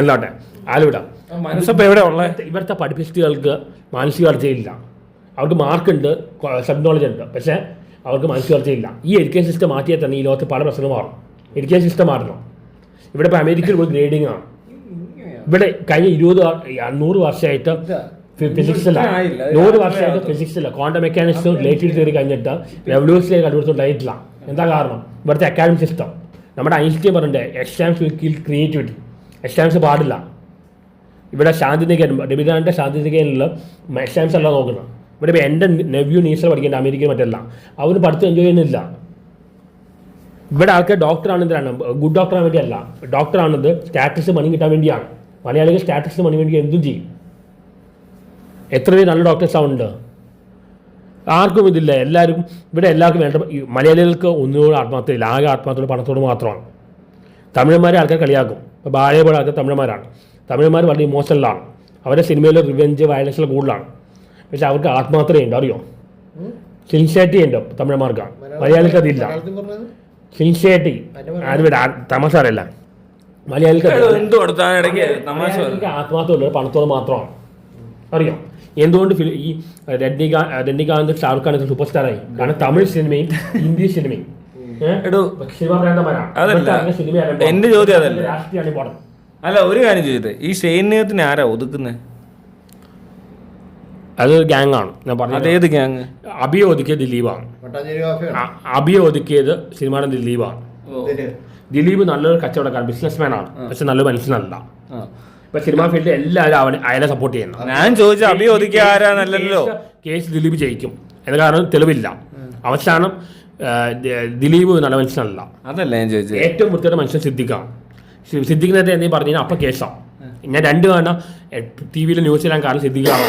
അല്ലോട്ടെ ആലുവിട മനസ്സപ്പം എവിടെ ഉള്ളത്? ഇവിടുത്തെ പഠിപ്പിസ്റ്റുകൾക്ക് മാനസിക വളർച്ചയില്ല. അവർക്ക് മാർക്കുണ്ട്, സബ് നോളജ് ഉണ്ട്, പക്ഷേ അവർക്ക് മാനസിക വളർച്ചയില്ല. ഈ എഡ്യൂക്കേഷൻ സിസ്റ്റം മാറ്റിയാൽ തന്നെ ഈ ലോകത്ത് പല പ്രശ്നങ്ങളും മാറും. എഡ്യൂക്കേഷൻ സിസ്റ്റം മാറണം. ഇവിടെ ഇപ്പോൾ അമേരിക്കയിൽ ഒരു ഗ്രേഡിംഗ് ആണ്. ഇവിടെ കഴിഞ്ഞ 100 വർഷമായിട്ട് ഫിസിക്സില്ല, 100 വർഷമായിട്ട് ഫിസിക്സില്ല. ക്വാണ്ടം മെക്കാനിക്സും റിലേറ്റീവ് തിയറി കഴിഞ്ഞിട്ട് റെവല്യൂഷനിലേക്ക് കണ്ടുപിടിച്ചുണ്ടായിട്ടില്ല. എന്താ കാരണം? ഇവിടുത്തെ അക്കാഡമിക് സിസ്റ്റം. നമ്മുടെ ഐൻസ്റ്റീൻ പറഞ്ഞിട്ട് exams will kill creativity. Exams പാടില്ല. ഇവിടെ ശാന്തിനികേതൻ, രവീന്ദ്രനാഥിൻ്റെ ശാന്തിനികേതനിൽ എക്സാംസ് അല്ല നോക്കുന്നത്. ഇവിടെ ഇപ്പോൾ എൻ്റെ നെവ്യൂ നീസർ പഠിക്കേണ്ട അമേരിക്കയിൽ മറ്റല്ല, അവന് പഠിത്തം എൻജോയ് ചെയ്യുന്നില്ല. ഇവിടെ ആൾക്കാർ ഡോക്ടറാണ് എന്തിനാണ്? ഗുഡ് ഡോക്ടറാൻ വേണ്ടിയല്ല. ഡോക്ടറാണത് സ്റ്റാറ്റസ് മണി കിട്ടാൻ വേണ്ടിയാണ്. മലയാളികൾ സ്റ്റാറ്റസ് മണി വേണ്ടി എന്തും ചെയ്യും. എത്ര പേര് നല്ല ഡോക്ടേഴ്സാണ് ഉണ്ട്? ആർക്കും ഇതില്ല. എല്ലാവരും ഇവിടെ എല്ലാവർക്കും വേണ്ട. മലയാളികൾക്ക് ഒന്നുകൂടെ ആത്മഹത്യയില്ല. ആകെ ആത്മഹത്യയുടെ പണത്തോട് മാത്രമാണ്. തമിഴന്മാരെ ആൾക്കാർ കളിയാക്കും. ഇപ്പോൾ ബാലയെ പോലെ ആൾക്കാർ തമിഴന്മാരാണ്. തമിഴന്മാർ വളരെ ഇമോഷണലാണ്. അവരുടെ സിനിമയിൽ റിവെഞ്ച് വയലൻസിൽ കൂടുതലാണ്. പക്ഷെ അവർക്ക് ആത്മഹത്യയുണ്ട്. അറിയോ? സിൻസിയറിറ്റി ഉണ്ട് തമിഴന്മാർക്ക്. മലയാളിക്ക് അതില്ല. സിൻസിയറിറ്റി ആരും തമാശ അറിയില്ല. മലയാളിക്ക് ആത്മഹത്യ പണത്തോട് മാത്രമാണ്. അറിയോ എന്തുകൊണ്ട്? ഈ രജനികാന്ത്, ഷാറുഖ് ഖാൻ സൂപ്പർ സ്റ്റാറായി? കാരണം തമിഴ് സിനിമയും ഹിന്ദി സിനിമയും സിനിമ ബ്രാൻഡന്മാരാണ്. എന്റെ ചോദ്യം അതല്ല. രാഷ്ട്രീയമാണ് ഇമ്പോർട്ടൻറ്റ്. അല്ല, ഒരു കാര്യം ചോദിച്ചത്, ഈ ഷെയ്നിയത്തിന് ആരാ ഒതുക്കുന്നത്? അതൊരു ഗ്യാങ്ങാണ്. ഞാൻ പറഞ്ഞത് അതേത് ഗ്യാങ്? അബിയെ ഒതുക്കിയത് ദിലീപാണ്. അബിയെ ഒതുക്കിയത് സിനിമയുടെ ദിലീപാണ്. ദിലീപ് നല്ലൊരു കച്ചവടക്കാരൻ, ബിസിനസ്മാൻ ആണ്, പക്ഷെ നല്ലൊരു മനുഷ്യനല്ല. ഇപ്പൊ സിനിമാ ഫീൽഡിൽ എല്ലാവരും അയാളെ സപ്പോർട്ട് ചെയ്യുന്നു. ഞാൻ ചോദിച്ച അബിയെ ഒതുക്കിയ ആരാന്നല്ലോ. കേസ് ദിലീപ് ജയിക്കും എന്ന കാരണം തെളിവില്ല. അവസാനം ദിലീപ് നല്ല മനുഷ്യനല്ല. അതല്ല ഞാൻ ചോദിച്ചത്. ഏറ്റവും വൃത്തിയുടെ മനുഷ്യൻ സിദ്ദിഖാണ്. സിദ്ദിഖിനെ എന്തെങ്കിലും പറഞ്ഞു കഴിഞ്ഞാൽ അപ്പം കേസാണ്. ഞാൻ 2 തവണ TV-യിൽ ന്യൂസ് ചെയ്യാൻ കാരണം സിദ്ദിഖാണ്.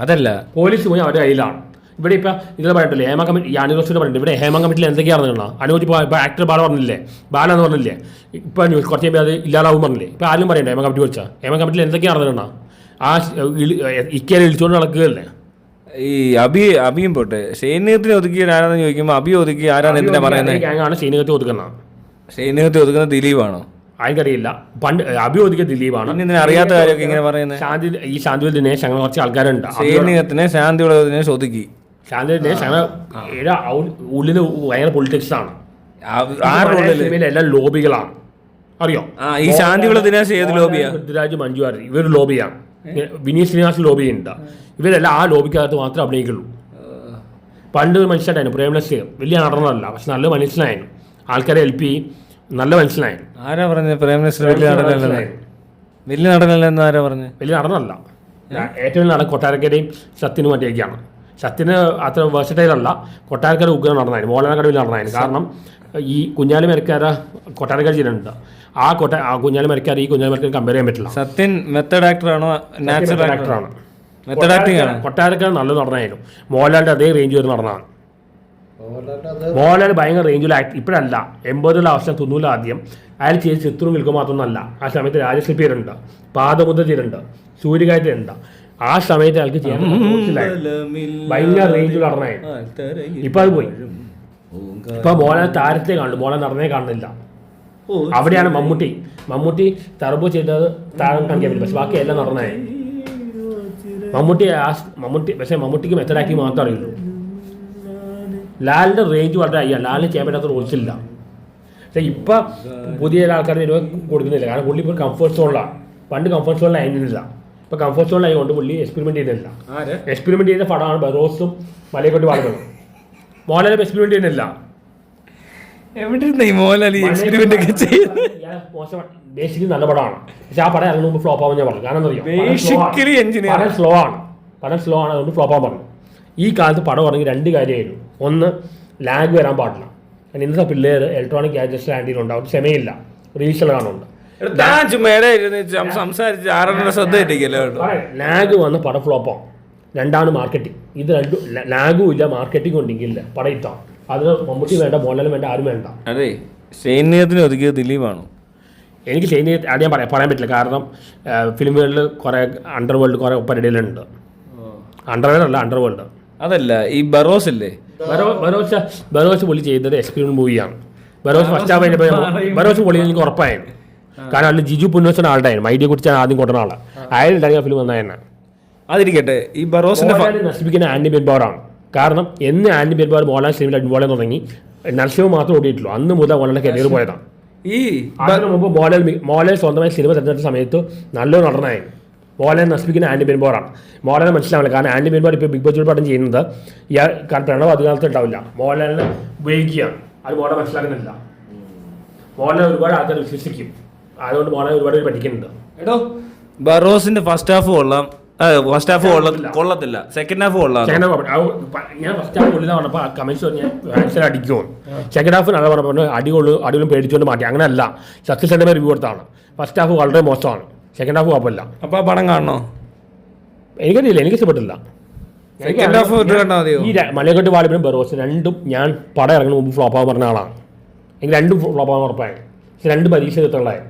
അതല്ല, പോലീസ് പോയി അവരുടെ കയ്യിലാണ്. ഇവിടെ ഇപ്പം ഇതിൽ പറഞ്ഞിട്ടില്ലേ, ഹേമ കമ്മിറ്റി, ഈ യൂണിവേഴ്സിറ്റി പറഞ്ഞിട്ട് ഇവിടെ ഹേമ കമ്മിറ്റിയിൽ എന്തൊക്കെയാണെന്ന് കാണാം. അനുമതി ഇപ്പോൾ ആക്ടർ ബാല പറഞ്ഞില്ലേ, ബാല എന്ന് പറഞ്ഞില്ലേ, ഇപ്പോൾ ന്യൂസ് കുറച്ച് കഴിയുമ്പോൾ അത് ഇല്ലാതാവും പറഞ്ഞില്ലേ. ഇപ്പോൾ ആരും പറയണ്ടേ ഹേമ കമ്മിറ്റി വിളിച്ചാൽ? ഹേമ കമ്മിറ്റിയിൽ എന്തൊക്കെയാണെന്ന് കാണാം. ആ ഇക്കയിൽ ഇളിച്ചുകൊണ്ട് നടക്കുകയല്ലേ. ഈ അബിയും പോട്ടെ, ഷെയ്നിയത്തിന് ഒതുക്കിയ ആരാന്ന് ചോദിക്കുമ്പോൾ അബി ഒതുക്കി ആരാന്ന് എന്തിനാ പറയുന്നത്? ഗ്യാങ്ങാണ് ഷെയ്നിയത്തെ ഒതുക്കുന്നത്. ഷെയ്നിയത്തെ ഒതുക്കുന്നത് ദിലീപാണോ? ആർക്കറിയില്ല. പണ്ട് അബി ഒതുക്കിയ ദിലീപാണ്. അറിയാത്ത കാര്യമൊക്കെ ഇങ്ങനെ പറയുന്നത്. ഈ ശാന്തി ദിനേശ് അങ്ങനെ കുറച്ച് ആൾക്കാരുണ്ട്. ഷെയ്നിയത്തിനെ ശാന്തിയുള്ള ദിനേശ് ഒതുക്കി. ശാന്തി ദിനേശ് അങ്ങനെ ഉള്ളിൽ ഭയങ്കര പൊളിറ്റിക്സ് ആണ്. എല്ലാം ലോബികളാണ്. അറിയോ? ഈ ശാന്തിയുള്ള ദിനേശ് ഏത് ലോബിയാ? പൃഥ്വിരാജ്, മഞ്ജു വാര്യർ, ഇവർ ലോബിയാണ്. വിനീത് ശ്രീനിവാസ് ലോബിയുണ്ട്. ഇവരെല്ലാം ആ ലോബിക്കകത്ത് മാത്രമേ അഭിനയിക്കുള്ളൂ. പണ്ട് ഒരു മനുഷ്യനായിരുന്നു പ്രേംനസീർ. വലിയ നടനല്ല, പക്ഷെ നല്ല മനുഷ്യനായിരുന്നു. ആൾക്കാരെ ഹെൽപ്പ് ചെയ്യും. നല്ല മനുഷ്യനായിരുന്നു. ആരാ പറഞ്ഞത് പ്രേംനസീർ വലിയ നടനല്ല? വലിയ നടനല്ലെന്ന് ആരാ പറഞ്ഞത്? വലിയ നടനല്ല. ഏറ്റവും വലിയ നടൻ കൊട്ടാരക്കരയും സത്യനും മറ്റേക്കാണ്. സത്യന് അത്ര വേഴ്സറ്റൈലല്ല. കൊട്ടാരക്കര ഉഗ്ര നടനായിരുന്നു. മോഹൻലാൽ നടനായിരുന്നു. കാരണം ഈ കുഞ്ഞാലി മരക്കാര കൊട്ടാരക്കര ജില്ലുണ്ട്. ആ കുഞ്ഞാലി മരക്കാർ ഈ കുഞ്ഞാലി മരക്കാർ കമ്പയർ ചെയ്യാൻ പറ്റില്ല. സത്യൻ മെത്തേഡ് ആക്ടറാണോ നാച്ചുറൽ ആക്ടറാണോ? മെത്തേഡ് ആക്ടിംഗ് ആണ്. കൊട്ടാരക്കര നല്ല നടനായിരുന്നു. മോഹൻലാലിൻ്റെ അതേ റേഞ്ച് വരുന്ന നടനാണ്. മോഹൻലാൽ ഭയങ്കര റേഞ്ചിൽ ഇപ്പോഴല്ല, 80-ലെ അവസാനം 90-ലെ ആദ്യം അയാൾ ചെയ്ത് ചിത്രവും വിൽക്കും മാത്രമൊന്നല്ല. ആ സമയത്ത് രാജശ്രീപേരുണ്ട്, പാദമുദ്രയുണ്ട്, സൂര്യകായത്തിലുണ്ട്. ആ സമയത്ത് അയാൾക്ക് ചെയ്യാൻ ഭയങ്കര റേഞ്ചിൽ നടനായിരുന്നു. ഇപ്പം അത് പോയി. ഇപ്പം മോഹൻലാൽ താരത്തെ കാണുന്നു, മോഹൻലാൽ നടനെ കാണുന്നില്ല. അവിടെയാണ് മമ്മൂട്ടി ടർബോ ചെയ്തത് താരം കാണിക്കാൻ പറ്റും. പക്ഷെ ബാക്കി എല്ലാം നടനായി. മമ്മൂട്ടി പക്ഷേ മമ്മൂട്ടിക്ക് മെത്തഡാക്കി മാത്രമേ അറിയുള്ളൂ. ലാലിൻ്റെ റേഞ്ച് വളരെ ഹൈ ആണ്. ലാലിന് ചെയ്യാൻ പറ്റാത്ത റോൾസ് ഇല്ല. പക്ഷേ ഇപ്പം പുതിയ ആൾക്കാർ കൊടുക്കുന്നില്ല. കാരണം പുള്ളി ഇപ്പോൾ കംഫർട്ട് സോണിലാണ്. പണ്ട് കംഫർട്ട് സോണിലായിരുന്നില്ല. ഇപ്പോൾ കംഫർട്ട് സോണിലായതുകൊണ്ട് പുള്ളി എക്സ്പെരിമെൻറ്റ് ചെയ്യുന്നില്ല. എക്സ്പെരിമെൻറ്റ് ചെയ്യുന്ന പടമാണ് ബറോസും മലയെക്കൊണ്ട് വാളുകളും. മോഹൻലാൽ എക്സ്പെരിമെൻറ്റ് ചെയ്യുന്നില്ല. ബേസിക്കലി നല്ല പടമാണ്. പക്ഷെ ആ പടം ഇറങ്ങുമ്പോൾ ഫ്ലോപ്പ് ആവാൻ ഞാൻ പറഞ്ഞു. കാരണം എന്താ പറയുക, പടം സ്ലോ ആണ്. അതുകൊണ്ട് ഫ്ലോപ്പ് ആവാൻ പറഞ്ഞു. ഈ കാലത്ത് പടം ഇറങ്ങി 2 കാര്യമായിരുന്നു. ഒന്ന്, ലാഗ് വരാൻ പാടില്ല. കാരണം ഇന്നത്തെ പിള്ളേർ ഇലക്ട്രോണിക് ഗാഡ്ജറ്റ്സ് ഹാൻഡിലുണ്ട്. അവർക്ക് ക്ഷമയില്ല. റീൽസ് കാണുന്നുണ്ട്. ലാഗ് വന്ന് പടം ഫ്ലോപ്പാവും. 2 മാർക്കറ്റിംഗ്. ഇത് 2 ലാഗും ഇല്ല, മാർക്കറ്റിംഗ് ഉണ്ടെങ്കിൽ പടം ഇട്ടാം. അതിന് മമ്മൂട്ടി വേണ്ട, മോഹൻലാലും വേണ്ട, ആരും വേണ്ട. അതെ, സൈന്യത്തിന് ഒതുക്കിയത് ദിലീപാണ്. എനിക്ക് സൈന്യ അത് ഞാൻ പറയാൻ പറ്റില്ല. കാരണം ഫിലിമുകളിൽ കുറേ അണ്ടർവേൾഡ് കുറേ പരിപാടികളുണ്ട്. അണ്ടർവേൾഡ് അതല്ല, ഈ ബറോസ് ഇല്ലേ, ബറോസ് പുള്ളി ചെയ്തത് എക്സ്പീരിയൻസ് മൂവിയാണ്. ബറോസ് ഫസ്റ്റ് ഹാഫ് കഴിഞ്ഞപ്പോൾ ബറോസ് പൊളി എനിക്ക് ഉറപ്പായിരുന്നു. കാരണം അതിൽ ജിജു പുന്നോസിൻ്റെ ആളുണ്ടായിരുന്നു. മൈഡിയെ കുറിച്ച് ആദ്യം കൊണ്ടുവന്ന ആള് അയാളുണ്ടായി ഫിലിം വന്നാൽ തന്നെ. അതിരിക്കട്ടെ, ഈ ബറോസിന്റെ നശിപ്പിക്കുന്ന ആൻഡി ബെൻബോറാണ്. കാരണം എന്ന് ആൻഡി ബെൻബോർ മോഹൻലാൽ സിനിമയിൽ ഇൻവോൾവ് ചെയ്യാൻ തുടങ്ങി, നരസിംഹം മാത്രമേ ഓടിയിട്ടുള്ളൂ. അന്ന് മുതൽ മോഹൻലാലിന്റെ കരിയർ പോയതാണ്. അതിന് മുമ്പ് മോഹൻലാൽ സ്വന്തമായി സിനിമ തിരഞ്ഞെടുത്ത സമയത്ത് നല്ലൊരു നടനായിരുന്നു. മോഹൻലാൽ നശിപ്പിക്കുന്ന ആൻഡി ബെൻബോറാണ്. മോഹൻലാൽ മനസ്സിലാവില്ല. കാരണം ആൻഡി ബെൻബോർ ഇപ്പോൾ ബിഗ് ബഡ്ജറ്റ് പടം ചെയ്യുന്നത് കാരണം പ്രണവ് അധികാരത്തിൽ ഉണ്ടാവില്ല. മോഹൻലാലിനെ ഉപയോഗിക്കുകയാണ്. അത് മോഹൻലാൽ മനസ്സിലാക്കുന്നില്ല. മോഹൻലാൽ ഒരുപാട് ആൾക്കാർ വിശ്വസിക്കും. അതുകൊണ്ട് മോഹൻലാൽ ഒരുപാട് പേര് പഠിക്കുന്നുണ്ട്. ബറോസിന്റെ ഫസ്റ്റ് ഹാഫ് കൊള്ളത്തില്ല, സെക്കൻഡ് ഹാഫ് കൊള്ളാം. ഞാൻ ഫസ്റ്റ് ഹാഫ് കൊള്ളുന്ന പറഞ്ഞപ്പോൾ കമൻസ് ഞാൻ ആൻസർ അടിക്കുമോ. സെക്കൻഡ് ഹാഫ് നല്ല പറഞ്ഞപ്പോൾ അടികളും പേടിച്ചുകൊണ്ട് മാറ്റി. അങ്ങനെയല്ല, സക്സസ് സെൻ്റർ റിവ്യൂ കൊടുത്താണ്. ഫസ്റ്റ് ഹാഫ് വളരെ മോശമാണ്, സെക്കൻഡ് ഹാഫ് കുഴപ്പമില്ല. അപ്പോൾ ആ പടം കാണണോ? എനിക്കറിയില്ല, എനിക്ക് ഇഷ്ടപ്പെട്ടില്ല. ഈ മലയക്കെട്ട് വാളിപ്പിനും ബറോസ് 2ഉം ഞാൻ പടം ഇറങ്ങുന്ന മുമ്പ് ഫ്ലോപ്പാകാൻ പറഞ്ഞ ആളാണ്. എനിക്ക് 2ഉം ഫ്ലോപ്പാകാൻ ഉറപ്പായി. പക്ഷെ 2 പരീക്ഷ എത്തുള്ളതായി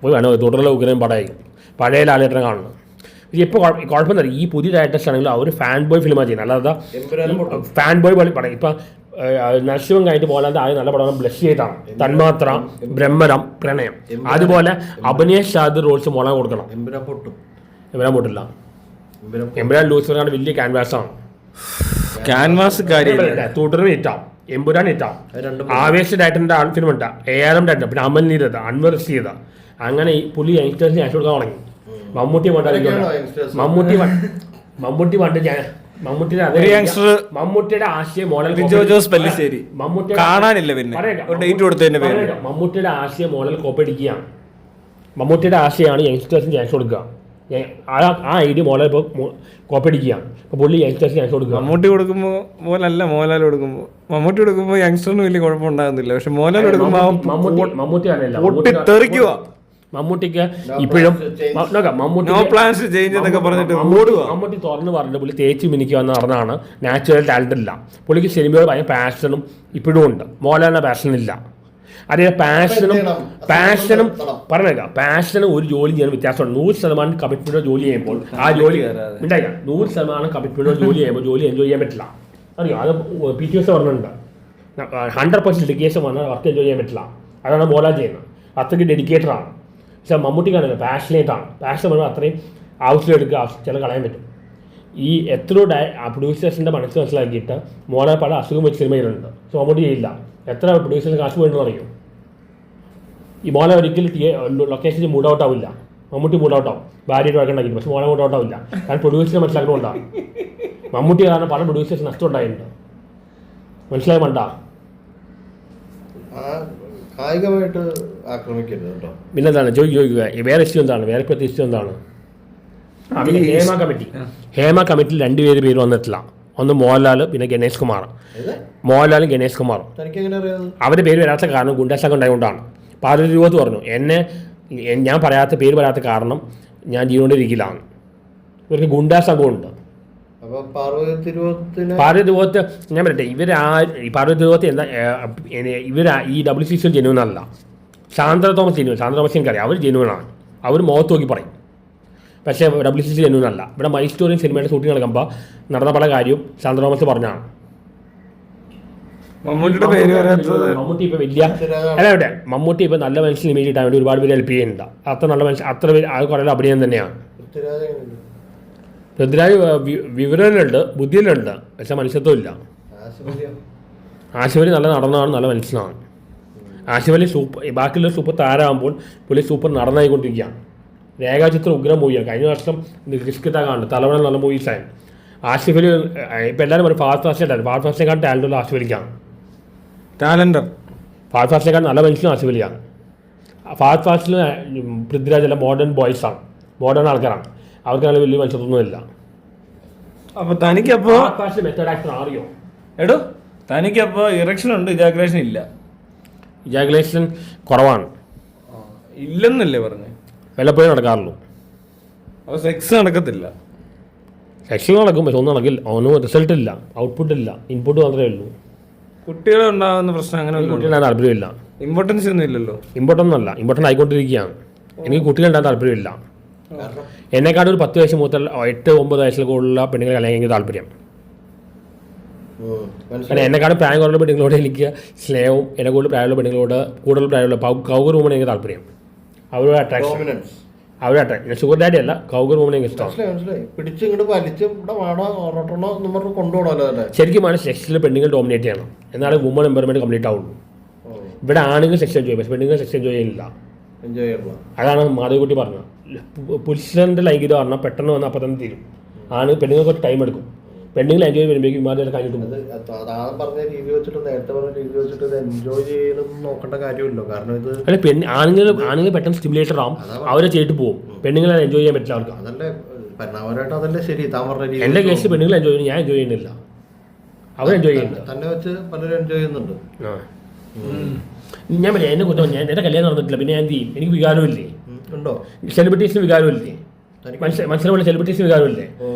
പോയി വേണോ തുടരുള്ള ഉഗ്രൻ പടമായി പഴയ ലാലേട്ടനെ കാണുന്നത്. ഇപ്പോൾ കുഴപ്പം തരും. ഈ പുതിയ ഡയറക്ടേഴ്സ് ആണെങ്കിലും അവർ ഫാൻ ബോയ് ഫിലിമാണ് ചെയ്യുന്നത്. അല്ലാതെ ഫാൻ ബോയ് പോലെ പടം. ഇപ്പം നരസിംഹം കഴിഞ്ഞിട്ട് പോലാതെ ആദ്യം നല്ല പടമാണ് ബ്ലഷ് ചെയ്താണ്. തന്മാത്ര, ബ്രഹ്മരം, പ്രണയം. അതുപോലെ അഭിനയ സാധ്യത റോൾസ് മോളാൻ കൊടുക്കണം. എമ്പുരാൻ പൊട്ടില്ല. എമ്പുരാൻ ലൂസിഫറാണ് വലിയ ക്യാൻവാസാണ്. തുടർന്ന് ഇറ്റാം. എമ്പുരാൻ ഇറ്റാം. ആവേശ ഡയറക്ടറിന്റെ ഫിലിം ഉണ്ട്, ARM ഡയറക്ടർ, പിന്നെ അമൽ നീരത, അൻവർ റഷീദ്. അങ്ങനെ ഈ പുള്ളി യങ്സ്റ്റേഴ്സിന് ക്യാഷ് കൊടുക്കാൻ തുടങ്ങി. മമ്മൂട്ടി മമ്മൂട്ടിയുടെ ആശയം മോഡൽ കാണാനില്ല. മമ്മൂട്ടിയുടെ ആശയം മോഡൽ കോപ്പടിക്കുകയാണ്. മമ്മൂട്ടിയുടെ ആശയമാണ് യങ്സ്റ്റേഴ്സിന് ക്യാഷ് കൊടുക്കുക. ആ ഐഡിയ മോഡൽ ഇപ്പോൾ കോപ്പടിക്കുകയാണ്. ഇപ്പോൾ പുള്ളി യങ്സ്റ്റേഴ്സിന് ക്യാഷ് കൊടുക്കുക. മമ്മൂട്ടി കൊടുക്കുമ്പോൾ മോലല്ല, മോഹൻലാൽ കൊടുക്കുമ്പോൾ മമ്മൂട്ടി കൊടുക്കുമ്പോൾ യങ്സ്റ്ററിന് വലിയ കുഴപ്പമുണ്ടാകുന്നില്ല. പക്ഷെ മോഹൻലാൽ കൊടുക്കുമ്പോൾ മമ്മൂട്ടി അറിയില്ല. മമ്മൂട്ടിക്ക് ഇപ്പോഴും മമ്മൂട്ടി തുറന്ന് പറഞ്ഞിട്ട് പുള്ളി തേച്ച് മിനിക്ക് വന്ന് നടന്നാണ്. നാച്ചുറൽ ടാലന്റ് ഇല്ല പുള്ളിക്ക്. സിനിമയോട് ഭയങ്കര പാഷനും ഇപ്പോഴും ഉണ്ട്. മോഹൻലാലിന്റെ പാഷനില്ല. അതേ പാഷനും പറഞ്ഞേക്കാം. പാഷനും ഒരു ജോലി ചെയ്യാൻ വ്യത്യാസമുണ്ട്. 100% കമ്മിറ്റ്മെന്റോ ജോലി ചെയ്യുമ്പോൾ ആ ജോലി ഉണ്ടായിക്കാം. 100% കമ്മിറ്റ്മെന്റോ ജോലി ചെയ്യുമ്പോൾ ജോലി എൻജോയ് ചെയ്യാൻ പറ്റില്ല. അറിയാം, അത് PTS പറഞ്ഞിട്ടുണ്ട്. 100% ഡെഡിക്കേഷൻ വന്നാൽ വർക്ക് എൻജോയ് ചെയ്യാൻ പറ്റില്ല. അതാണ് മോഹൻലാൽ ചെയ്യുന്നത്. അത്രയ്ക്ക് ഡെഡിക്കേറ്റഡാണ്. പക്ഷെ മമ്മൂട്ടിക്കാണല്ലോ പാഷനേറ്റാണ്. പാഷൻ വരുമ്പോൾ അത്രയും ആവശ്യമെടുക്കുക, ചില കളയാൻ പറ്റും. ഈ എത്രയോ പ്രൊഡ്യൂസേഴ്സിൻ്റെ മനസ്സിലാക്കിയിട്ട് മോഹൻലാൽ പല അസുഖം വെച്ച് സിനിമയിലുണ്ട്. പക്ഷെ മമ്മൂട്ടി ചെയ്യില്ല. എത്ര പ്രൊഡ്യൂസേഴ്സ് കാശ് വേണമെന്ന് അറിയും. ഈ മോഹൻലാൽ ഒരിക്കലും ലൊക്കേഷനിൽ മൂഡ് ഔട്ട് ആവില്ല. മമ്മൂട്ടി മൂഡ് ഔട്ട് ആവും, ഭാര്യയുടെ വഴക്കുണ്ടാക്കി. പക്ഷെ മോഹൻലാൽ മൂഡ് ഔട്ട് ആവില്ല. കാരണം പ്രൊഡ്യൂസേഴ്സിനെ മനസ്സിലാക്കണമെണ്ടാണ്. മമ്മൂട്ടി കാരണം പല പ്രൊഡ്യൂസേഴ്സ് നഷ്ടം ഉണ്ടായിട്ടുണ്ട്. മനസ്സിലായി വേണ്ട. കായികമായിട്ട് ആക്രമിക്കരുത് കേട്ടോ. പിന്നെന്താണ് ചോദിക്കുക, വേറെ ഇഷ്യൂ എന്താണ്, വേറെ പ്രത്യേക ഇഷ്യൂ എന്താണ്? ഹേമ കമ്മിറ്റിയിൽ 2 പേര് വന്നിട്ടില്ല. ഒന്ന് മോഹൻലാൽ, പിന്നെ ഗണേഷ് കുമാർ. മോഹൻലാലും ഗണേഷ് കുമാറും. അവരുടെ പേര് വരാത്ത കാരണം ഗുണ്ടാസംഘം ഉണ്ടായതുകൊണ്ടാണ്. പാർവതി രൂപത്ത് പറഞ്ഞു, ഞാൻ പറയാത്ത പേര് പറയാത്ത കാരണം ഞാൻ ജീവനോടിരിക്കലാണ്. ഇവർക്ക് ഗുണ്ടാസംഘമുണ്ട്. പാർവതി തിരുവോത്ത് ഞാൻ പറയട്ടെ, പാർവതി തിരുവോത്ത് എന്താ, ഈ WCC ജെന്യൂനല്ല. സാന്ദ്ര തോമസ് ജെന്യൂൻ. സാന്ദ്ര തോമസ് എനിക്കറിയാം, അവർ ജെന്യൂനാണ്. അവർ മുഖത്ത് നോക്കി പറയും. പക്ഷേ WCC ജെന്യൂനല്ല. ഇവിടെ മൈ സ്റ്റോറിയും സിനിമയുടെ ഷൂട്ടിംഗ് നടക്കുമ്പോൾ നടന്ന പല കാര്യവും സാന്ദ്ര തോമസ് പറഞ്ഞാണ്. മമ്മൂട്ടി ഇപ്പോൾ വലിയ അല്ല, മമ്മൂട്ടി ഇപ്പോൾ നല്ല മനുഷ്യൻ ഇമേജ് കിട്ടാൻ വേണ്ടി ഒരുപാട് പേര് ഹെൽപ്പ് ചെയ്യുന്നുണ്ട്. അത്ര നല്ല മനുഷ്യൻ, അത്ര പേര് അത് കുറേ അഭിനയം തന്നെയാണ്. പൃഥ്വിരാജ് വിവരമുണ്ട്, ബുദ്ധിയിലുണ്ട്, പക്ഷെ മനുഷ്യത്വം ഇല്ല. ആസിഫ് അലി നല്ല നടനാണ്, നല്ല മനുഷ്യനാണ്. ആസിഫ് അലി ബാക്കിയുള്ള സൂപ്പർ താരമാകുമ്പോൾ പുള്ളി സൂപ്പർ നടനായിക്കൊണ്ടിരിക്കുകയാണ്. രേഖാചിത്രം ഉഗ്രം മൂവിയാണ്. കഴിഞ്ഞ വർഷം കിഷ്കിത്ത കാണുന്നു, തലവണ നല്ല മൂവീസായി. ആസിഫ് അലി ഇപ്പം എല്ലാവരും പറയും ഫാസ്റ്റ് ഫാസ്റ്റിനാണ്. ഫാസ്റ്റ് ഫാസ്റ്റിനെക്കാളും ടാലൻ്റുള്ള ആസിഫ് അലിക്കാണ്. ഫാസ്റ്റ് ഫാസ്റ്റിനെക്കാൾ നല്ല മനുഷ്യനും ആസിഫ് അലിയാണ്. ഫാസ്റ്റ് ഫാസ്റ്റിൽ പൃഥ്വിരാജ് എല്ലാം മോഡേൺ ബോയ്സാണ്, മോഡേൺ ആൾക്കാരാണ്. അവർക്കാണെങ്കിൽ വലിയ മനുഷ്യത്വമൊന്നുമില്ല. അപ്പോൾ തനിക്കപ്പോൾ ഫാസ്റ്റ് ഫാസ്റ്റ് മെത്തേഡ് ആക്ടർ അറിയോ? എടോ തനിക്കപ്പോൾ ഇറക്ഷൻ ഉണ്ട്, ഇജാക്കുലേഷൻ ഇല്ല. ഇജാക്കുലേഷൻ കുറവാണ്, ഇല്ലെന്നല്ലേ പറഞ്ഞേ? വല്ലപ്പോഴും നടക്കാറുള്ളൂ. അപ്പോൾ സെക്സ് നടക്കത്തില്ല? സെക്ഷൻ നടക്കും, പക്ഷെ ഒന്നും നടക്കില്ല. ഒന്നും റിസൾട്ട് ഇല്ല, ഔട്ട്പുട്ട് ഇല്ല, ഇൻപുട്ട് മാത്രമേ ഉള്ളൂ. കുട്ടികളെ ഉണ്ടാകുന്ന പ്രശ്നം അങ്ങനെ കുട്ടികളുണ്ടാകാൻ താല്പര്യമില്ല. ഇമ്പോർട്ടൻസ് ഒന്നും ഇല്ലല്ലോ. ഇമ്പോർട്ടൻ്റ് ഒന്നല്ല, ഇമ്പോർട്ടൻ്റ് ആയിക്കൊണ്ടിരിക്കുകയാണ്. എനിക്ക് കുട്ടികളുണ്ടാകാൻ താല്പര്യമില്ല. എന്നെക്കാളും ഒരു 10 വയസ്സ് മൂത്ത 8-9 വയസ്സിൽ കൂടുതലുള്ള പെണ്ണുങ്ങളെ കല്യാണം എനിക്ക് താല്പര്യം. കാരണം എന്നെക്കാളും പ്രായം കുറവുള്ള പെണ്ണുങ്ങളോട് എനിക്ക് സ്നേഹവും, എന്നെ കൂടുതൽ പ്രായമുള്ള പെണ്ണുങ്ങളോട് കൂടുതൽ പ്രായമുള്ള കൗഗർ വുമൺ എനിക്ക് താല്പര്യം. അവരുടെ അട്രാക്ഷൻ, അവരുടെ അട്രാക്ഷൻ. ഷുഗർ ഡാഡി അല്ല, കൗഗർ വുമൺ എനിക്ക് ഇഷ്ടമാണ്. ശരിക്കും ആണ് സെക്സിൽ പെണ്ണുങ്ങൾ ഡോമിനേറ്റ് ചെയ്യണം, എന്നാലും വുമൺ എംപവർമെന്റ് കംപ്ലീറ്റ് ആവുള്ളൂ. ഇവിടെ ആണുങ്ങൾ സെക്സ് എൻജോയ് ചെയ്യും, പക്ഷെ പെണ്ണുങ്ങൾ സെക്സ് എൻജോയ് ചെയ്യുന്നില്ല. അതാണ് മാധവിക്കുട്ടി പറഞ്ഞത്. പുരുഷൻ്റെ ലൈംഗികത പറഞ്ഞാൽ പെട്ടെന്ന് വന്ന് അപ്പം തന്നെ തീരും. പെണ്ണുങ്ങൾക്ക് ഒരു ടൈം എടുക്കും. പെണ്ണുങ്ങൾ എൻജോയ് ചെയ്യുമ്പോഴേക്കും വിമാനം കഴിഞ്ഞിട്ട് പറഞ്ഞ രീതി വെച്ചിട്ട്, നേരത്തെ പറഞ്ഞ രീതി വെച്ചിട്ട് എൻജോയ് ചെയ്യണമെന്ന് നോക്കേണ്ട കാര്യമില്ലോ. കാരണം ഇത് അല്ല, ആണുങ്ങൾ പെട്ടെന്ന് സ്റ്റിമുലേറ്റർ ആവും, അവരെ ചെയ്തിട്ട് പോകും. പെണ്ണുങ്ങളെ എൻജോയ് ചെയ്യാൻ പറ്റില്ല അവർക്ക്. അതല്ലേ പരിണാമപരമായിട്ട് അതല്ലേ ശരി. താൻ പറഞ്ഞ രീതി എൻ്റെ കേസിൽ പെണ്ണുങ്ങൾ എൻജോയ് ചെയ്യുന്നു, ഞാൻ എൻജോയ് ചെയ്യുന്നില്ല, അവർ എൻജോയ് ചെയ്യുന്നില്ല. തന്നെ വെച്ച് പലരും എൻജോയ് ചെയ്യുന്നുണ്ട്. ഞാൻ പറയാം, എന്നെ കുറ്റം, എൻ്റെ കല്യാണം നടന്നിട്ടില്ല, പിന്നെ ഞാൻ എന്ത് ചെയ്യും? എനിക്ക് വികാരമില്ലേ? ഉണ്ടോ? സെലിബ്രിറ്റീസിന് വികാരമില്ലേ? മനസ്സിലെ പോലെ സെലിബ്രിറ്റീസിന് വികാരമില്ലേ?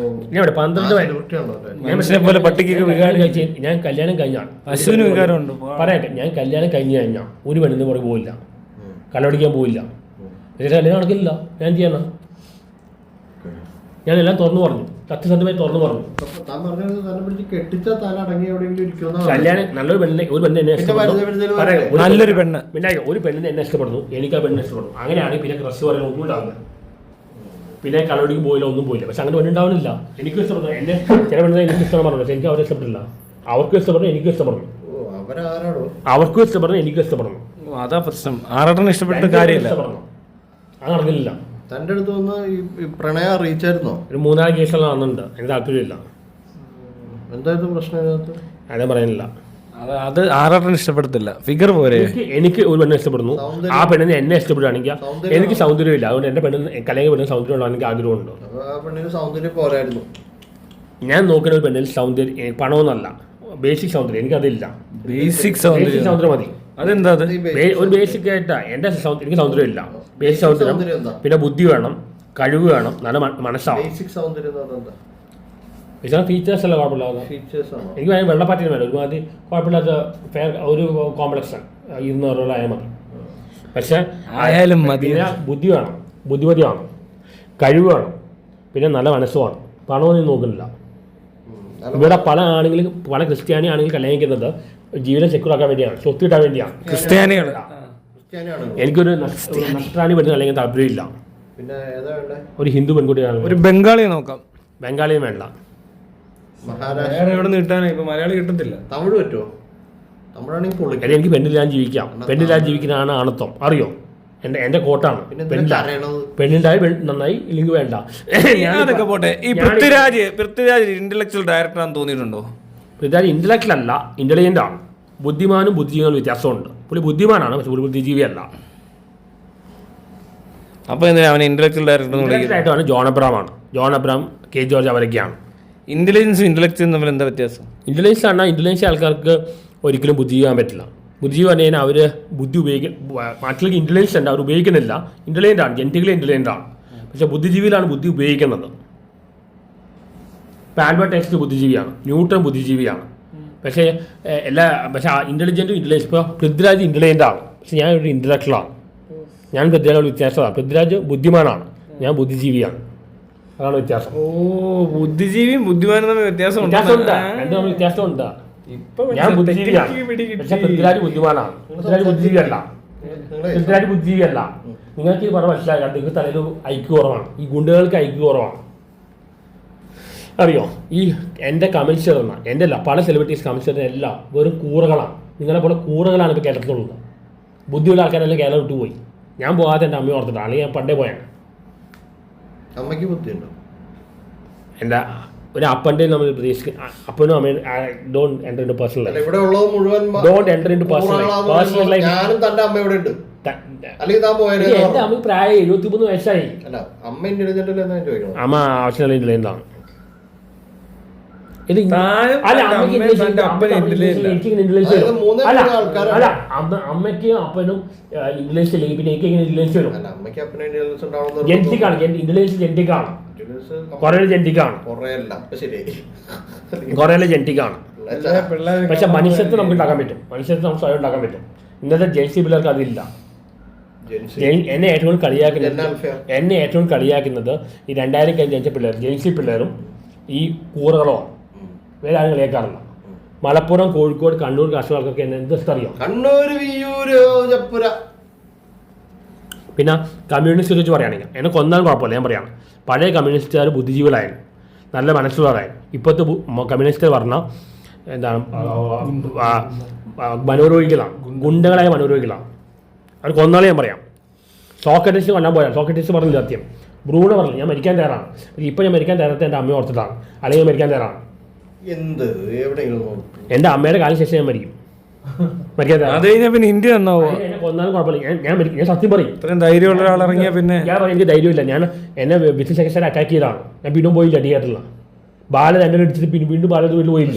ഞാൻ ഇവിടെ 12 ഞാൻ കല്യാണം കഴിഞ്ഞാൽ അശ്വിന് വികാരമുണ്ട്. പറയട്ടെ, ഞാൻ കല്യാണം കഴിഞ്ഞ് കഴിഞ്ഞാൽ ഒരു പെണ്ണിന് പുറകെ പോയില്ല, കല്ലടിക്കാൻ പോയില്ല. എന്നിട്ട് കല്യാണം നടക്കില്ല. ഞാൻ ചെയ്യണം, ഞാനെല്ലാം തുറന്നു പറഞ്ഞു, സത്യസന്ധമായി തുറന്നു പറഞ്ഞു. കല്യാണം നല്ലൊരു പെണ്ണിനെ, ഒരു പെണ്ണിനെ എന്നെ ഇഷ്ടപ്പെടുന്നു, നല്ലൊരു പെണ്ണ്, പിന്നെ ഒരു പെണ്ണിനെ എന്നെ ഇഷ്ടപ്പെടുന്നു, എനിക്ക് ആ പെണ്ണിനെ ഇഷ്ടപ്പെടുന്നു. അങ്ങനെയാണെങ്കിൽ പിന്നെ ക്രഷ് പറയാൻ ഒന്നും ഉണ്ടാവില്ല, പിന്നെ കലോടിക്ക് പോയില്ല, ഒന്നും പോയില്ല. പക്ഷെ അങ്ങനെ പെണ്ണുണ്ടാവുന്നില്ല. എനിക്കും ഇഷ്ടപ്പെടുന്നു, എന്നെ ചില പെണ്ണുങ്ങൾ എനിക്ക് ഇഷ്ടം പറഞ്ഞു, പക്ഷെ എനിക്ക് അവരെ ഇഷ്ടപ്പെട്ടില്ല. അവർക്കും ഇഷ്ടപ്പെടുന്നു, എനിക്കും ഇഷ്ടപ്പെടുന്നു, അവർക്കും ഇഷ്ടപ്പെടുന്നു, എനിക്കും ഇഷ്ടപ്പെടുന്നു. അതാ പ്രശ്നം. ആറാട്ടന് ഇഷ്ടപ്പെട്ട കാര്യമില്ല, അത് നടക്കില്ല. തൻ്റെ അടുത്ത് വന്ന് ഈ പ്രണയം അറിയിച്ചായിരുന്നോ? ഒരു 3-4 കേസുകൾ നടന്നുണ്ട്, എനിക്ക് താല്പര്യമില്ല. എന്തായിരുന്നു പ്രശ്നം അതിനകത്ത്? ഞാൻ പറയുന്നില്ല. അത് ആറാട്ടന് ഇഷ്ടപ്പെടത്തില്ല, ഫിഗർ പോരെ. എനിക്ക് ഒരു പെണ്ണിനെ ഇഷ്ടപ്പെടുന്നു, ആ പെണ്ണിനെ എന്നെ ഇഷ്ടപ്പെടുകയാണെങ്കിൽ എനിക്ക് സൗന്ദര്യമില്ല, അതുകൊണ്ട് എൻ്റെ പെണ്ണിന് കലയെ പെണ്ണിന് സൗന്ദര്യം ഉണ്ടാകാൻ എനിക്ക് ആഗ്രഹമുണ്ട്. സൗന്ദര്യം പോരായിരുന്നു. ഞാൻ നോക്കുന്ന ഒരു പെണ്ണിൽ സൗന്ദര്യം, പണമൊന്നല്ല, ബേസിക് സൗന്ദര്യം എനിക്കതില്ല. ബേസിക് സൗന്ദര്യം മതി. അതെന്താ? ഒരു ബേസിക് ആയിട്ടാ എൻ്റെ എനിക്ക് സൗന്ദര്യം ഇല്ല. ബേസിക് സൗന്ദര്യം, പിന്നെ ബുദ്ധി വേണം, കഴിവ് വേണം, നല്ല മനസ്സാവും. ഫീച്ചേഴ്സ് അല്ല കുഴപ്പമില്ലാതെ. എനിക്ക് വെള്ളപ്പാറ്റിന് വേണം, ഒരുമാതിരി കുഴപ്പമില്ലാത്ത ഒരു കോംപ്ലക്സ് 200 ആയാൽ മതി. പക്ഷെ ആയാലും മതി. ബുദ്ധി വേണം, ബുദ്ധിമതി വേണം, കഴിവ് വേണം, പിന്നെ നല്ല മനസ്സ് വേണം. പണമൊന്നും നോക്കുന്നില്ല. ഇവിടെ പല ആണെങ്കിലും, പല ക്രിസ്ത്യാനി ആണെങ്കിൽ കല്യാണം കഴിക്കുന്നത് ജീവിതം സെക്യൂർ ആക്കാൻ വേണ്ടിയാണ്, സ്വത്ത് കിട്ടാൻ വേണ്ടിയാണ്. ക്രിസ്ത്യാനികൾ. എനിക്കൊരു നസ്രാണി പെണ്ണ് അല്ലെങ്കിൽ താല്പര്യമില്ല. പിന്നെ ഒരു ഹിന്ദു പെൺകുട്ടിയാണ്. ഒരു ബംഗാളിയെ നോക്കാം. ബംഗാളിയും വേണ്ട. എവിടെ നിന്ന് കിട്ടാനാ? ഇപ്പൊ മലയാളി കിട്ടത്തില്ല. തമിഴ് പറ്റുമോ? തമിഴാണെങ്കിൽ എനിക്ക് പെണ്ണില്ലാൻ ജീവിക്കാം. പെണ്ണില്ലാൻ ജീവിക്കുന്നതാണ് ആണത്വം, അറിയോ? എൻ്റെ കോട്ടാണ്. പെണ്ണിണ്ടായി നന്നായി, ഇല്ലെങ്കിൽ വേണ്ട. അതൊക്കെ പോട്ടെ. ഈ പൃഥ്വിരാജ് ഇന്റലക്ച്വൽ ഡയറക്ടറാണെന്ന് തോന്നിയിട്ടുണ്ടോ? പൃഥ്വിരാജ് ഇന്റലക്ച്വൽ അല്ല, ഇന്റലിജന്റ് ആണ്. ബുദ്ധിമാനും ബുദ്ധിജീവികളും വ്യത്യാസമുണ്ട്. പുള്ളി ബുദ്ധിമാനാണ്, പക്ഷെ പുള്ളി ബുദ്ധിജീവിയല്ല. അപ്പോൾ എന്തിനാ അവൻ ഇന്റലക്ച്വൽ ഡയറക്ടർ? ആയിട്ടാണ് ജോൺ അബ്രഹാമാണ്. ജോൺ അബ്രഹാം, കെ ജോർജ് അവരൊക്കെയാണ്. ഇന്റലിജൻസും ഇന്റലക്ച്വലും തമ്മിൽ എന്താ വ്യത്യാസം? ഇന്റലിജൻസ് ആണ്, ഇന്റലിജൻസ് ആൾക്കാർക്ക് ഒരിക്കലും ബുദ്ധി ചെയ്യാൻ പറ്റില്ല. ബുദ്ധി പറഞ്ഞു കഴിഞ്ഞാൽ അവർ ബുദ്ധി മറ്റുള്ള ഇന്റലിജൻസ് ഉണ്ട്, അവർ ഉപയോഗിക്കുന്നില്ല. ഇന്റലിജൻ്റ് ആണ്, ജനറ്റിക്കലി ഇന്റലിജൻ്റ് ആണ്, പക്ഷേ ബുദ്ധിജീവിയിലാണ് ബുദ്ധി ഉപയോഗിക്കുന്നത്. ഇപ്പോൾ ആൽബർട്ട് ഐൻസ്റ്റീൻ ബുദ്ധിജീവിയാണ്, ന്യൂട്ടൺ ബുദ്ധിജീവിയാണ്. പക്ഷേ ഇന്റലിജൻറ്റും ഇന്റലിജൻസ്, ഇപ്പോൾ പൃഥ്വിരാജ് ഇന്റലിജൻ്റ് ആണ്, പക്ഷേ ഞാൻ ഒരു ഇന്റലക്ച്വലാണ്. ഞാൻ പൃഥ്വിരാജോട് വ്യത്യാസമാണ്. പൃഥ്വിരാജ് ബുദ്ധിമാനാണ്, ഞാൻ ബുദ്ധിജീവിയാണ്. അതാണ് വ്യത്യാസം. ബുദ്ധിജീവിയും ബുദ്ധിമാനും തമ്മിൽ വ്യത്യാസമുണ്ട്. രണ്ടും തമ്മിൽ വ്യത്യാസമുണ്ട്. ഞാൻ ബുദ്ധിജീവിയാണ്, പക്ഷേ പൃഥ്വിരാജ് ബുദ്ധിമാനാണ്. പൃഥ്വിരാജ് ബുദ്ധിജീവിയല്ല. നിങ്ങൾക്ക് ഇത് പറഞ്ഞ മനസ്സിലാക്കാം. നിങ്ങൾക്ക് തലയിൽ ഐക്യു കുറവാണ്, ഈ ഗുണ്ടകൾക്ക് ഐക്യു കുറവാണ്. അറിയോ ഈ എൻ്റെ കമൻസ് ഇടുന്ന എൻ്റെ അല്ല പല സെലിബ്രിറ്റീസ് കമൻസ് ഇടുന്ന എല്ലാം വെറും കൂറകളാണ്. നിങ്ങളെ പോലെ കൂറകളാണ് ഇപ്പോൾ കേരളത്തിലുള്ളത്. ബുദ്ധിയുള്ള ആൾക്കാരെല്ലാം കേരളം വിട്ടു പോയി. ഞാൻ പോകാതെ എൻ്റെ അമ്മയെ ഓർത്തിട്ടാണ്, അല്ലെങ്കിൽ ഞാൻ പണ്ടേ പോയാണ്. അമ്മയ്ക്ക് ബുദ്ധിയുണ്ടോ? എൻ്റെ ഒരു അപ്പൻ്റെ നമ്മൾ പ്രതീക്ഷിക്കും. അപ്പനും അമ്മയും don't enter into personal life. ഇവിടെ ഉള്ളത് മുഴുവൻ don't enter into personal life. ഞാനും തന്റെ അമ്മ ഇവിടെ ഉണ്ട്. അല്ലെങ്കിൽ താൻ പോയാലേ. എൻ്റെ അമ്മ പ്രായം 73 വയസ്സായി. അല്ല അമ്മ ഇന്റലിജന്റ് അല്ലേ ചോദിക്കണം. അമ്മ ആവശ്യമില്ല ഇന്റലിജന്റാണ്. ഇത് താനും അല്ല തന്റെ അമ്മയ്ക്ക് അമ്മയും തന്റെ അപ്പനും ഇന്റലിജൻസ്, എനിക്ക് ഇന്റലിജൻസ് അതായത് വരും. മൂന്നേ അല്ല മൂന്ന് ആൾക്കാരാണ്. അല്ല അമ്മയ്ക്കും അപ്പനും ഇന്റലിജൻസ് ഇല്ലെങ്കിൽ പിന്നെ എനിക്ക് എങ്ങനെ ഇന്റലിജൻസ് വരും? അല്ല അമ്മയ്ക്ക് അപ്പനും ഇന്റലിജൻസ് ഉണ്ടാവുന്നത് ജനറ്റിക്കാണ്. ഇന്റലിജൻസ് ജനറ്റിക്കാണ്. കുറേ ജനറ്റിക്കാണ്. കുറേ ജനറ്റിക്കാണ്. പിള്ളേർ പക്ഷെ മനുഷ്യത്വം നമുക്ക് ഉണ്ടാക്കാൻ പറ്റും. മനുഷ്യത്വം നമുക്ക് സ്വയം ഉണ്ടാക്കാൻ പറ്റും. ഇന്നത്തെ ജെൻസി പിള്ളേർക്ക് അതില്ല. എന്നെ ഏറ്റവും കളിയാക്കുന്നത് ഈ 2000 കഴിഞ്ഞ് ജനിച്ച പിള്ളേർ, ജെൻസി പിള്ളേരും ഈ കൂറുകളോ വേറെ ആരും കളിയാക്കാറില്ല. മലപ്പുറം, കോഴിക്കോട്, കണ്ണൂർ, കാസർഗോഡൊക്കെ എന്നെ എന്ത് അറിയാം. കണ്ണൂര്, വിയ്യൂര്, ജപ്പുര. പിന്നെ കമ്മ്യൂണിസ്റ്റ് വെച്ച് പറയുകയാണെങ്കിൽ എന്നെ കൊന്നാലും കുഴപ്പമില്ല. ഞാൻ പറയാണ്, പഴയ കമ്മ്യൂണിസ്റ്റുകാർ ബുദ്ധിജീവികളായിരുന്നു, നല്ല മനസ്സുള്ളവരായിരുന്നു. ഇപ്പോഴത്തെ കമ്മ്യൂണിസ്റ്റ് പറഞ്ഞാൽ എന്താണ്, മനോരോഗികളാണ്, ഗുണ്ടകളായ മനോരോഗികളാണ്. അത് കൊന്നാളെ ഞാൻ പറയാം. സോക്രട്ടീസ് കൊല്ലാൻ പോയാണ്. സോക്രട്ടീസ് പറഞ്ഞില്ല സത്യം. ബ്രൂണോ പറഞ്ഞു ഞാൻ മരിക്കാൻ തയ്യാറാണ്. ഇപ്പോൾ ഞാൻ മരിക്കാൻ തയ്യാറത്തെ എൻ്റെ അമ്മയെ ഓർത്തിട്ടാണ്, അല്ലെങ്കിൽ മരിക്കാൻ തയ്യാറാണ്. എന്ത് എവിടെയെങ്കിലും എൻ്റെ അമ്മയുടെ കാലം ശേഷം ഞാൻ മരിക്കും. മരിക്കാൻ തയ്യാറാണ്. പിന്നെ ഇന്ത്യ എന്നാവോ? എന്നെ കൊന്നാലും കുഴപ്പമില്ല. ഞാൻ സത്യം പറയും. ഇത്രയും ധൈര്യമുള്ള ഒരാൾ ഇറങ്ങിയ പിന്നെ ഞാൻ പറയും എനിക്ക് ധൈര്യമില്ല. ഞാൻ എന്നെ ബിസിനസ് സെക്രട്ടറി അറ്റാക്ക് ചെയ്തതാണ്. ഞാൻ പിന്നെ പോയില്ല തിയേറ്ററിൽ. ബാല രണ്ടു അടിച്ചിട്ട് പിന്നെ വീണ്ടും ബാലയുടെ വീട്ടിൽ പോയില്ല.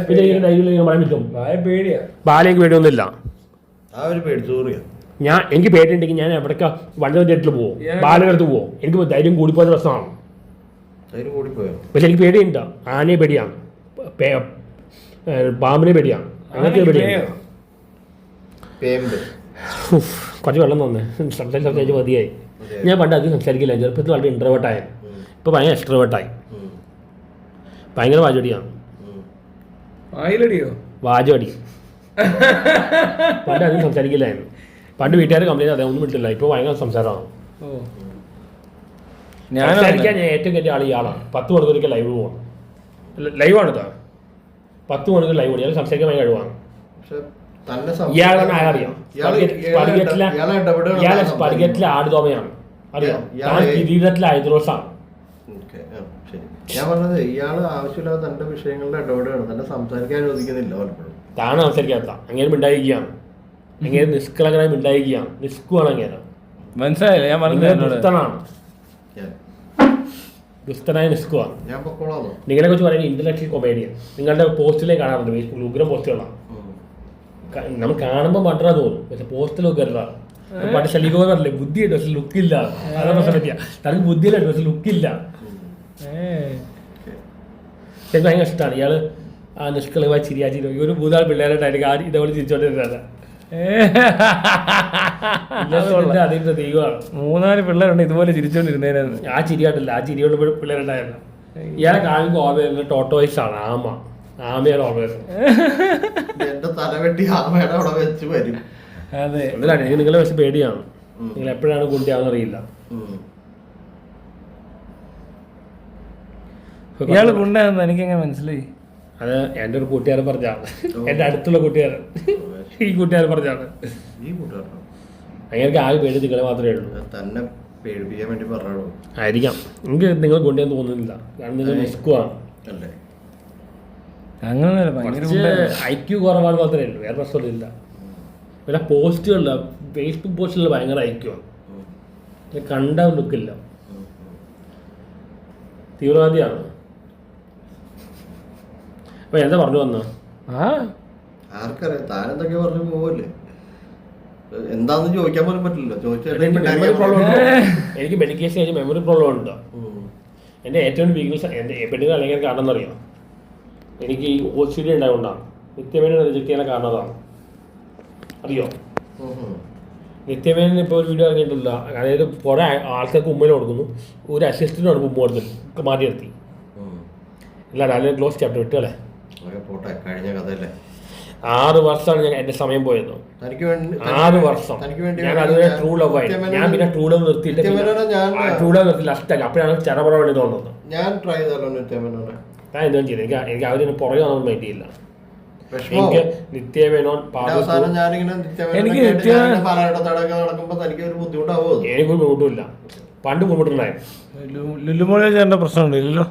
പിന്നെ എനിക്ക് ധൈര്യമില്ല. ഞാൻ പറയാൻ പറ്റും. ബാല എനിക്ക് പേടിയൊന്നുമില്ല. എനിക്ക് പേടിയുണ്ടെങ്കിൽ ഞാൻ എവിടേക്കാ വണ്ടി തിയേറ്ററിൽ പോകും, ബാലയുടെ അടുത്ത് പോകും. എനിക്ക് ധൈര്യം കൂടിപ്പോയ പ്രശ്നമാണ്. പക്ഷെ എനിക്ക് പേടിയുണ്ട്. ആനയെ പേടിയാണ്, പാമ്പിനെ പേടിയാണ്, അങ്ങനത്തെ പേടിയാണ്. കുറച്ച് വെള്ളം തന്നെ സംസാരിച്ച് മതിയായി. ഞാൻ പണ്ട് അധികം സംസാരിക്കില്ല. ചെറുപ്പത്തിൽ വളരെ ഇൻട്രോവേർട്ടായിരുന്നു. ഇപ്പോൾ ഭയങ്കര എക്സ്ട്രോവേർട്ടായി. ഭയങ്കര വാചടിയാണ്. വാചടി. പണ്ട് അധികം സംസാരിക്കില്ലായിരുന്നു. പണ്ട് വീട്ടുകാർ കംപ്ലൈൻറ്റ് അതെ ഒന്നും വിട്ടില്ല. ഇപ്പോൾ ഭയങ്കര സംസാരമാണ്. സംസാരിക്കാൻ ഞാൻ ഏറ്റവും കയറ്റിയ ആൾ ഇയാളാണ്. 10 മണിക്കൂറൊക്കെ ലൈവ് പോകണം. ലൈവാണിത് 10 മണിക്കൂർ ലൈവ് പോകണം. ഇയാൾ സംസാരിക്കാൻ ഭയങ്കര കഴിവാണ്. ഇയാളാണ് അറിയാം. ഇയാളെ സ്പർഗത്തിലെ ആടുതോമയാണ് അറിയാം. താൻ കിരീടത്തിലെ ഐദ്രോസാണ്. ഞാൻ പറഞ്ഞത് ഇയാള് ആവശ്യമില്ലാതെ തന്റെ വിഷയങ്ങളുടെ ഇടപെടുകയാണ്. തന്നെ സംസാരിക്കാൻ അനുവദിക്കുന്നില്ല പലപ്പോഴും. താനാണ് സംസാരിക്കാത്ത. അങ്ങനെ മിണ്ടായിരിക്കുകയാണ്. അങ്ങനെ നിഷ്കളങ്കനായി മിണ്ടായിരിക്കുകയാണ്. നിഷ്കുവാണ് അങ്ങനെ. മനസ്സിലായില്ല. ഞാൻ ദുഷ്ടനാണ്. ദുഷ്ടനായ നിഷ്കുവാണ്. നിങ്ങളെ കുറിച്ച് പറയുന്നത് ഇന്റലക്ച്വൽ കൊമേഡിയൻ. നിങ്ങളുടെ പോസ്റ്റിലേക്ക് കാണാറുണ്ട്. ഫേസ്ബുക്കിൽ ഉഗ്രം പോസ്റ്റുകളാണ്. നമ്മൾ കാണുമ്പോൾ മണ്ടറാ തോന്നും. പക്ഷെ പോസ്റ്റിലൊക്കെ കരുതാണ്. പണ്ട് ശലികോ പറഞ്ഞില്ലേ, ബുദ്ധിയുണ്ട് പക്ഷെ ലുക്കില്ല. അതാ പ്രശ്നം പറ്റിയ. തനിക്ക് ബുദ്ധിയിലുണ്ട് പക്ഷെ ലുക്കില്ല. എനിക്ക് ഭയങ്കര ഇഷ്ടമാണ് ഇയാള് ആ നിഷ്കളവായി ചിരിയാച്ചി നോക്കി ഒരു 3 പിള്ളേരായിട്ടായിരിക്കും ആദ്യം ഇതേപോലെ ചിരിച്ചോണ്ടിരുന്നത്. അതിന്റെ പ്രതീകമാണ്. 3 പിള്ളേരുണ്ട് ഇതുപോലെ ചിരിച്ചോണ്ടിരുന്നേന്ന്. ആ ചിരിയായിട്ടില്ല, ആ ചിരിയോട് പിള്ളേരുണ്ടായിരുന്നു. ഇയാളെ കാണുമ്പോൾ ഓർമ്മ ടോട്ടോയ്സ് ആണ്. ആമയാണ് ഓർമ്മ. എന്റെ തലവെട്ടി ആമയുടെ അവിടെ വെച്ച് വരും. അതെ, എന്തിനാണ് എനിക്ക് നിങ്ങളെ വെച്ച് പേടിയാണ്. നിങ്ങൾ എപ്പോഴാണ് കുട്ടിയാണെന്ന് അറിയില്ല. ഇയാള് ഗുണ്ടാന്ന് എനിക്കെങ്ങനെ മനസ്സിലായി? അത് എൻ്റെ ഒരു കൂട്ടുകാരൻ പറഞ്ഞാണ്. എൻ്റെ അടുത്തുള്ള കൂട്ടുകാരൻ. ഈ കൂട്ടുകാരൻ പറഞ്ഞാണ്. അങ്ങനെ ആകെ പേടി നിങ്ങളെ മാത്രമേ ഉള്ളൂ. തന്നെ പേടിപ്പിക്കാൻ വേണ്ടി പറഞ്ഞോ ആയിരിക്കാം. എനിക്ക് നിങ്ങൾ ഗുണ്ടെന്ന് തോന്നുന്നില്ല. കാരണം നിങ്ങൾ നിസ്കുവാണ്. അങ്ങനെ IQ കുറവാണ് മാത്രമേ ഉള്ളൂ. വേറെ പ്രശ്നമൊന്നുമില്ല. പിന്നെ പോസ്റ്റുകളില്ല, ഫേസ്ബുക്ക് പോസ്റ്റുകളിൽ ഭയങ്കര IQ ആണ്. കണ്ട ലുക്കില്ല. തീവ്രവാദിയാണ്. അപ്പൊ എന്താ പറഞ്ഞു വന്ന ആർക്കറിയാം. താനെന്തൊക്കെ പറഞ്ഞു പോവല്ലേ. എന്താന്ന് ചോദിക്കാൻ പോലും പറ്റില്ല. മെമ്മറി പ്രോബ്ലം ഉണ്ടോ? എനിക്ക് മെഡിക്കേഷൻ കഴിഞ്ഞ് മെമ്മറി പ്രോബ്ലം ഉണ്ടോ? എൻ്റെ ഏറ്റവും വീക്ക്നെസ് എൻ്റെ പെണ്ണുങ്ങൾ അല്ലെങ്കിൽ കാരണം എന്നറിയാം. എനിക്ക് OCD ഉണ്ടായതുകൊണ്ടാണ്. നിത്യമേനെ റിജക്ട് ചെയ്യാൻ കാരണം അതാണ്. അറിയോ? നിത്യമേനെ ഇപ്പോൾ ഒരു വീഡിയോ ഇറങ്ങിയിട്ടില്ല. അതായത് കുറേ ആൾക്കാർക്ക് ഉമ്മയിൽ കൊടുക്കുന്നു. ഒരു അസിസ്റ്റൻ്റാണ് ഉമ്മ കൊടുത്തിട്ട് മാറ്റി നിർത്തി. ഇല്ല അല്ലെങ്കിൽ ക്ലോസ് ചാപ്റ്റർ വിട്ടല്ലേ. പോട്ടെ, കഴിഞ്ഞ കഥയല്ലേ. 6 വർഷമാണ് ഞാൻ എൻ്റെ സമയം പോയത്. തനിക്ക് വേണ്ടി 6 വർഷം ഞാൻ അതുവരെ ട്രൂ ലവ് ആയി. ഞാൻ പിന്നെ ട്രൂ ലവ് നിർത്തിയിട്ട് ട്രൂ ലവ് നിർത്തി ലാസ്റ്റ് അപ്പോഴാണ് ചെറപറ വേണ്ടി തോന്നുന്നത്. ഞാൻ ട്രൈ ചെയ്താലോ നിത്യമേനോനെ? ഞാൻ എന്തും ചെയ്തു. എനിക്ക് അവരിന് പുറകെ ഒന്നും വേണ്ടിയില്ല. എനിക്ക് നിത്യമേനോൻ എനിക്കൊരു ബുദ്ധിമുട്ടില്ല. പണ്ട് ബുദ്ധിമുട്ടുണ്ടായിരുന്നു. ലുലുമോളെ ചേട്ടൻ്റെ പ്രശ്നമുണ്ട് ഇല്ലല്ലോ.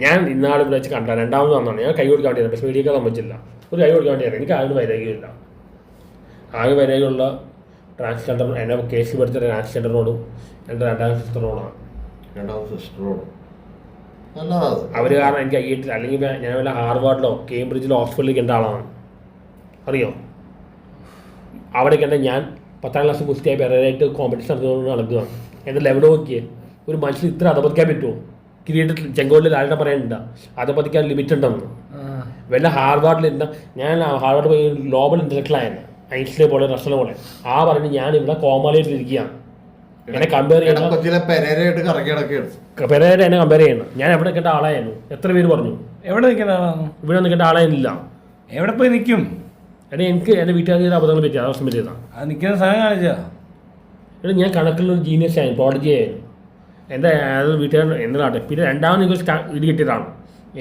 ഞാൻ ഇന്നാൾ ഇവിടെ വെച്ച് കണ്ട 2ാമത് വന്നാണ്. ഞാൻ കൈ കൊടുക്കാൻ വേണ്ടിയാണ്, പക്ഷേ വീഡിയോ സംബന്ധിച്ചില്ല. ഒരു കൈ കൊടുക്കാൻ വേണ്ടിയാണ്. എനിക്ക് ആരും വൈരാഗ്യമില്ല. ആകെ വൈരാഗ്യമുള്ള ട്രാൻസ്ജെൻഡർ എന്നെ കേസ് പഠിച്ച ട്രാൻസ്ജെൻഡറിനോടും എൻ്റെ 2ാം സിസ്റ്ററിനോടാണ്. അവർ കാരണം എനിക്ക് അയ്യിട്ടില്ല. അല്ലെങ്കിൽ ഞാൻ വല്ല ഹാർവാർഡിലോ കേംബ്രിഡ്ജിലോ ഓക്സ്ഫോർഡിലേക്ക് എൻ്റെ ആളാണ്. അറിയോ? അവിടേക്ക് എൻ്റെ ഞാൻ 10ാം ക്ലാസ് കുസ്തിയായി പേരായിട്ട് കോമ്പറ്റീഷൻ നടന്നുകൊണ്ട് നടക്കുകയാണ്. എൻ്റെ ലെവൽ നോക്കിയേ, ഒരു മനുഷ്യന് ഇത്ര അധപതിക്കാൻ പറ്റുമോ? കിരീടത്തിൽ ചെങ്കോലിൽ ആരുടെ പറയാനുണ്ട് അധപതിക്കാൻ ലിമിറ്റ് ഉണ്ടെന്ന്. വല്ല ഹാർവാർഡിൽ എന്താ, ഞാൻ ഹാർവാർഡ് പോയി ഗ്ലോബൽ ഇൻ്റലക്ച്വലായിരുന്നു, ഐൻസ്റ്റൈനെ പോലെ റസൽ പോലെ. പറഞ്ഞ് ഞാൻ ഇവിടെ കോമാളിയായിട്ടിരിക്കുകയാണ്. എന്നെ കമ്പയർ ചെയ്യണം, പെരേര എന്നെ കമ്പയർ ചെയ്യണം. ഞാൻ എവിടെ നിൽക്കേണ്ട ആളായിരുന്നു? എത്ര പേര് പറഞ്ഞു എവിടെ നിൽക്കേണ്ട ആളാണ്? ഇവിടെ നിൽക്കേണ്ട ആളായിരുന്നില്ല. എവിടെ പോയി നിൽക്കും? എടാ എനിക്ക് എൻ്റെ വീട്ടുകാർ അബദ്ധങ്ങൾ പറ്റി അവസ്ഥ പറ്റിയതാണ്. അത് നിൽക്കുന്ന സ്ഥലം കാണിച്ചാ. എടാ ഞാൻ കണക്കിലൊരു ജീനിയസ് ആയിരുന്നു, പ്രോഡജി ആയിരുന്നു. എൻ്റെ വീട്ടുകാർ എന്നതാട്ടെ. പിന്നെ 2ാമത് എനിക്ക് ഇത് കിട്ടിയതാണ്.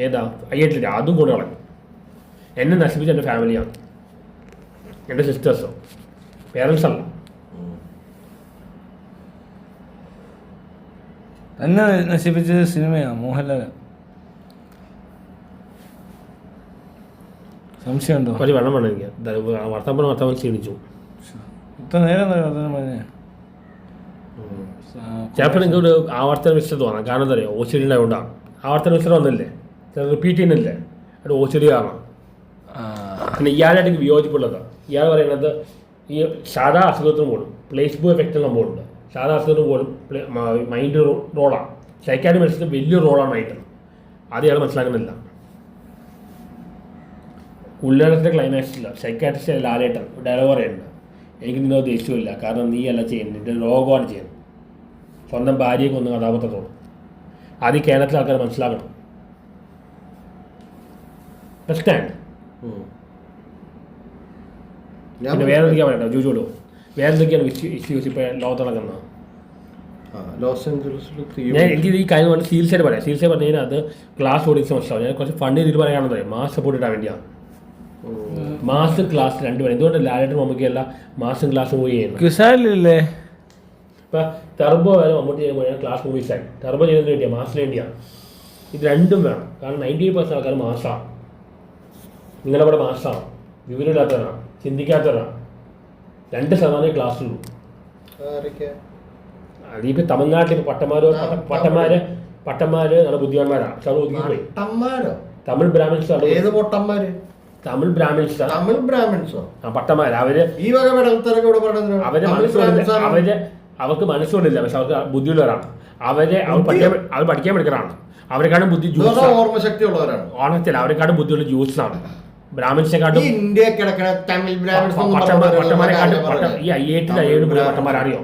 ഏതാ? അയ്യട്ടില്ല. അതും കൊണ്ട് കളഞ്ഞു. എന്നെ നശിപ്പിച്ച എൻ്റെ ഫാമിലിയാണ്, എൻ്റെ സിസ്റ്റേഴ്സോ, പേരൻസ് അല്ല. എന്നെ നശിപ്പിച്ചത് സിനിമയാണ്, മോഹൻലാൽ. സംശയമുണ്ടോ? കുറച്ച് വെള്ളം വേണം എനിക്ക്. വർത്തമാനം ക്ഷീണിച്ചു. ഇത്ര നേരം പറഞ്ഞേ. ചിലപ്പോൾ നിങ്ങൾക്ക് ഒരു ആവർത്തന മിസ്റ്റർ തോന്നാം. കാരണം എന്താ പറയുക, ഓച്ചിടി ഉണ്ടായതുകൊണ്ടാണ്. ആവർത്തന മിസ്റ്റർ വന്നില്ലേ, റിപ്പീറ്റ് ചെയ്യുന്നില്ലേ, അത് ഓച്ചിടി കാരണം. പിന്നെ ഇയാളായിട്ട് എനിക്ക് വിയോജിപ്പുള്ളത്. ഇയാൾ പറയുന്നത് ഈ സാധാ അസുഖത്തിന് പോലും പ്ലേസ്ബോ എഫക്റ്റ് സംഭവമുണ്ട്. സാധാ അസുഖത്തിന് പോലും മൈൻഡ് റോളാണ്. സൈക്കാട്രി മെഡിസിന് വലിയൊരു റോളാണ് മൈൻഡ്. അത് ഇയാൾ മനസ്സിലാക്കുന്നില്ല. ഉള്ളടത്തിന്റെ ക്ലൈമാക്സില്ല സൈക്കാട്രിസ്റ്റ് ലാലേട്ടൻ ഡയലോഗ് പറയുന്നുണ്ട്, എനിക്ക് നിന്നോ ദേഷ്യമില്ല, കാരണം നീ അല്ല ചെയ്യുന്നത്, നിന്റെ രോഗമാണ് ചെയ്യുന്നത്. സ്വന്തം ഭാര്യയെ കൊന്ന കഥാപാത്രത്തോട്. അത് ഈ കേരളത്തിലെ ആൾക്കാർ മനസ്സിലാക്കണം. സ്റ്റാൻഡ്. പിന്നെ വേറെ എന്തൊക്കെയാണ് പറയണ്ടോ? ജൂജോടോ വേറെ എന്തൊക്കെയാണ് ഇഷ്യൂസ് ഇപ്പോൾ ലോകത്ത് നടക്കുന്നത്? ഞാൻ എനിക്ക് ഈ കാര്യം കൊണ്ട് സീരിയസായിട്ട് പറയാം. സീരിയസായി പറഞ്ഞു കഴിഞ്ഞാൽ അത് ക്ലാസ് ഓഡിയൻസ് മനസ്സിലാവും. ഞാൻ കുറച്ച് ഫണ്ട് രീതിയിൽ പറയാണെന്ന് പറയും. മാസ് സപ്പോർട്ട് ഇടാൻ വേണ്ടിയാണ്. മാസ് ക്ലാസ് 2 പേര്. എന്തുകൊണ്ട് ലാലേട്ടൻ മമ്മൂക്കയല്ല മാസും ക്ലാസ് മൂവി ചെയ്യുന്നത്? ഇപ്പം ടർബോ വരെ മമ്മൂട്ടി ചെയ്യുമ്പോൾ ക്ലാസ് മൂവീസായി. ടർബോ ചെയ്യുന്നതിന് വേണ്ടിയാണ്, മാസിന് വേണ്ടിയാണ്. ഇത് രണ്ടും വേണം. കാരണം 98% ആൾക്കാർ മാസമാണ്. നിങ്ങളവിടെ മാസമാണ്, വിവരമില്ലാത്തവരാണ്, ചിന്തിക്കാത്തവരാണ്. 2% ക്ലാസ്സുള്ളൂ. അതിപ്പോൾ തമിഴ്നാട്ടിൽ പട്ടന്മാര് നല്ല ബുദ്ധിമാന്മാരാണ്. പക്ഷെ അത് ഒതുങ്ങിപ്പോയി. തമിഴ് ബ്രാഹ്മിൻസ് പട്ടന്മാർ അവർക്ക് മനസ്സുകൊണ്ടില്ല, പക്ഷെ അവർക്ക് ബുദ്ധിയുള്ളവരാണ്. അവർ പഠിക്കാൻ എടുക്കുന്നതാണ്. അവരെക്കാളും ബുദ്ധി ഓർമ്മശക്തിയുള്ളവരാണ്. ഓണത്തിൽ അവരെക്കാളും ബുദ്ധിയുള്ള ജ്യൂസാണ്. ബ്രാഹ്മിൻസിനെക്കാട്ടും പട്ടന്മാരെക്കാട്ടും ഈ IIT പട്ടന്മാർ അറിയോ?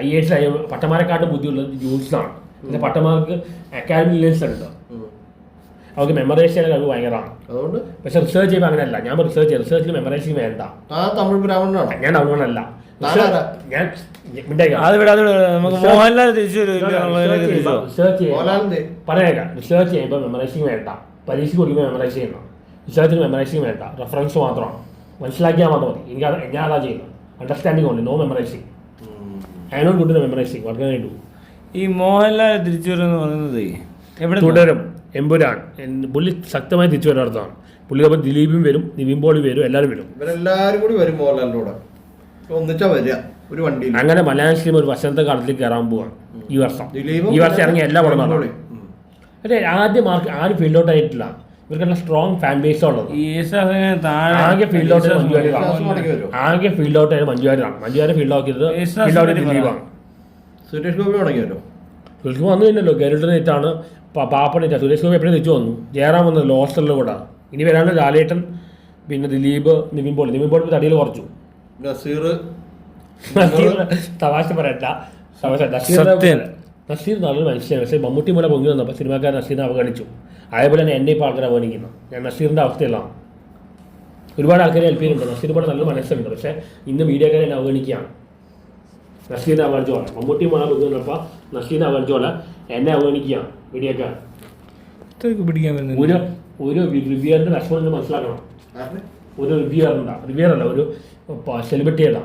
IIT പട്ടന്മാരെക്കാട്ടും ബുദ്ധിയുള്ള ജ്യൂസാണ്. പിന്നെ പട്ടന്മാർക്ക് അക്കാഡമിക് ലെൻസ് ഉണ്ട്. അവർക്ക് മെമ്മറൈസ് ചെയ്യാൻ കഴിവ് ഭയങ്കരമാണ്. അതുകൊണ്ട് പക്ഷെ റിസർച്ച് ചെയ്യുമ്പോൾ അങ്ങനെയല്ല. ഞാൻ റിസർച്ചിൽ മെമ്മറൈസിങ് വേണ്ട. തമിഴ് ബ്രാഹ്മണനാണ് ഞാൻ. തമിഴ്നാടല്ല. ഞാൻ പറയാം. റിസർച്ച് ചെയ്യുമ്പോൾ മെമ്മറൈസിങ് വേണ്ട. പരീക്ഷയ്ക്ക് കൊടുക്കുമ്പോൾ മെമ്മറൈസ് ചെയ്യണം. റിസർച്ചിന് മെമ്മറൈസിങ് വേണ്ട. റെഫറൻസ് മാത്രമാണ്. മനസ്സിലാക്കിയാൽ മാത്രം മതി. ഞാൻ അതാ ചെയ്യുന്നത്. അണ്ടർസ്റ്റാൻഡിങ് ഉണ്ട്, no memorising. I not good memorising. What can I do? ഈ മോഹൻലാൽ തിരിച്ചു വരുമെന്ന് പറയുന്നത് എവിടെ തുടരും? എമ്പുരാൻ. പുള്ളി ശക്തമായി തിരിച്ചു വരുന്നതാണ്. പുള്ളിക്കൊപ്പം ദിലീപും വരും, നിവിൻ പോളി വരും, എല്ലാവരും വരും. ഇവരെല്ലാവരും കൂടി വരും മോഹൻലാലിൻ്റെ കൂടെ ഒന്നിച്ചാ വരിക ഒരു വണ്ടി. അങ്ങനെ മലയാള സിനിമ ഒരു വസന്ത കാലത്തേക്ക് കയറാൻ പോവാണ് ഈ വർഷം. ഈ വർഷം ഇറങ്ങിയ എല്ലാ പടങ്ങളും. പക്ഷേ ആദ്യം ആരും ഫീൽഡ് ഔട്ട് ആയിട്ടില്ല. ഇവർക്കെല്ലാം സ്ട്രോങ് ഫാൻ ബേസ് ഉള്ളത്. ആകെ ഫീൽഡ് ഔട്ട് ആയത് മഞ്ജുവാരാണ്. മഞ്ജുവാരെ ഫീൽഡ് ഔട്ട് ദിലീപാണ്. സുരേഷ് ഗോപി തുടങ്ങിയല്ലോ. സുരേഷ് ഗോപി വന്നു കഴിഞ്ഞല്ലോ. ഗരുഡനായിട്ടാണ് പാപ്പണിട്ടാണ്. സുരേഷ് ഗോപി എപ്പോഴും തിരിച്ചു വന്നു. ജയറാം വന്നല്ലോ ഹോസ്റ്റലിൽ കൂടെ. ഇനി വരാണ്ട് ലാലേട്ടൻ, പിന്നെ ദിലീപ്, നിവിൻ പോളി തടിയിൽ കുറച്ചു. തമാശ പറയണ്ട. നസീർ നല്ലൊരു മനുഷ്യനാണ്. പക്ഷേ മമ്മൂട്ടി മൂലം പൊങ്ങി വന്നപ്പോൾ സിനിമാക്കാരൻ നസീറിനെ അവഗണിച്ചു. അതേപോലെ തന്നെ എന്നെ ഇപ്പോൾ ആൾക്കാർ അവഗണിക്കുന്നു. ഞാൻ നസീറിൻ്റെ അവസ്ഥയിലാണ്. ഒരുപാട് ആൾക്കാരെ ഹെൽപ്പ് ചെയ്യുന്നുണ്ട്. നസീർ ഇവിടെ നല്ല മനസ്സുണ്ട്, പക്ഷേ ഇന്ന് മീഡിയക്കാരെ എന്നെ അവഗണിക്കുകയാണ്. നസീറിനെ അവഗണിച്ചോളെ മമ്മൂട്ടി മഴ ബുദ്ധിമുട്ടപ്പോൾ നസീറിനെ അവഗണിച്ചോളെ എന്നെ അവഗണിക്കുകയാണ് മീഡിയക്കാർ. പിടിക്കാൻ ഒരു റിവ്യൂറിൻ്റെ വിഷമം മനസ്സിലാക്കണം. ഒരു റിവ്യൂറല്ല, ഒരു സെലിബ്രിറ്റിയല്ല.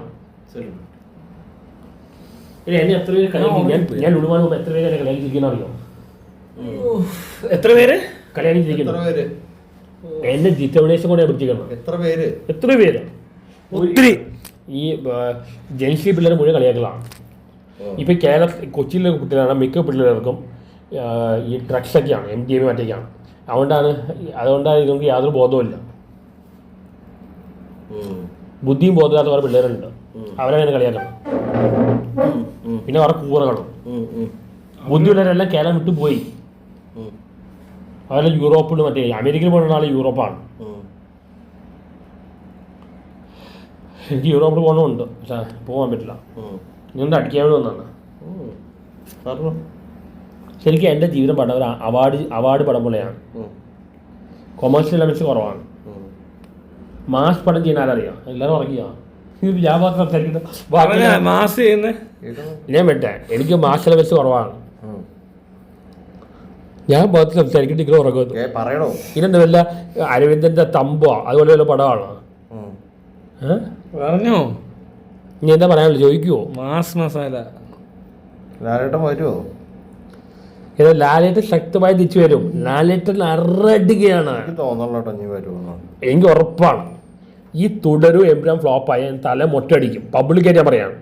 എന്നെ എത്ര പേര് കളിയാക്കി, ഞാൻ ഉടുവാൻ മുമ്പ് എത്ര പേര് എന്നെ കളിയാക്കിയിരിക്കുന്ന അറിയോ? എത്ര പേര് കളിയാക്കിയിരിക്കുന്നു? എന്നെ ഡിറ്റർമിനേഷൻ കൊണ്ട് പിടിച്ചിരിക്കണം. എത്ര പേര്? ഒത്തിരി. ഈ ജെൻസി പിള്ളേർ മുഴുവൻ കളിയാക്കലാണ്. ഇപ്പം കൊച്ചിയിലെ കുട്ടികളാണ് മിക്ക പിള്ളേർക്കും ഈ ഡ്രഗ്സൊക്കെയാണ്, MDMA മറ്റൊക്കെയാണ്. അതുകൊണ്ടാണ് ഇതൊന്നും യാതൊരു ബോധവുമില്ല. ബുദ്ധിയും ബോധമില്ലാത്ത കുറേ പിള്ളേരുണ്ട്, അവരങ്ങനെ കളിയാക്കണം. പിന്നെ അവരുടെ കൂറകളും ബുദ്ധിയുള്ളവരെല്ലാം കേരളം വിട്ടു പോയി. അവരെല്ലാം യൂറോപ്പിലും മറ്റേ അമേരിക്കയിൽ പോകുന്ന ആൾ യൂറോപ്പാണ്. എനിക്ക് യൂറോപ്പിൽ പോകണമുണ്ട്, പക്ഷേ പോകാൻ പറ്റില്ല. ഇങ്ങനത്തെ അടിക്കാൻ വേണ്ടി വന്നതാണ്. ശരിക്കും എൻ്റെ ജീവിതം പടം ഒരു അവാർഡ് പടം പോലെയാണ്. കൊമേഴ്ഷ്യൽ എലമെൻറ്റ്സ് കുറവാണ്. മാസ് പടം ചെയ്യാൻ ആരറിയാം? എല്ലാവരും ഉറങ്ങിയാ. ഞാൻ മാത്രം സംസാരിക്കുന്നത് ഞാൻ പറ്റേ, എനിക്ക് മാസ് എലമെൻറ്റ്സ് കുറവാണ്. ഞാൻ മാത്രം സംസാരിക്കുന്നത് നിങ്ങൾ ഉറങ്ങുന്നു. ഇതെന്താ വല്ല അരവിന്ദൻ്റെ തമ്പോ അതുപോലെ വല്ല പടമാണ്? പറഞ്ഞോ, ഇനി എന്താ പറയാനുള്ളൂ? ചോദിക്കുവോ? മാസ് മസാല വരുമോ? ഇത് ലാലേട്ടൻ ശക്തമായി തിരിച്ചു വരും. ലാലേട്ടൻ അറടുകയാണ്, എനിക്ക് ഉറപ്പാണ്. ഈ തുടരും എംബ്രാം ഫ്ലോപ്പായ തല മൊട്ടടിക്കും. പബ്ലിക്കായിട്ട് ഞാൻ പറയാണ്,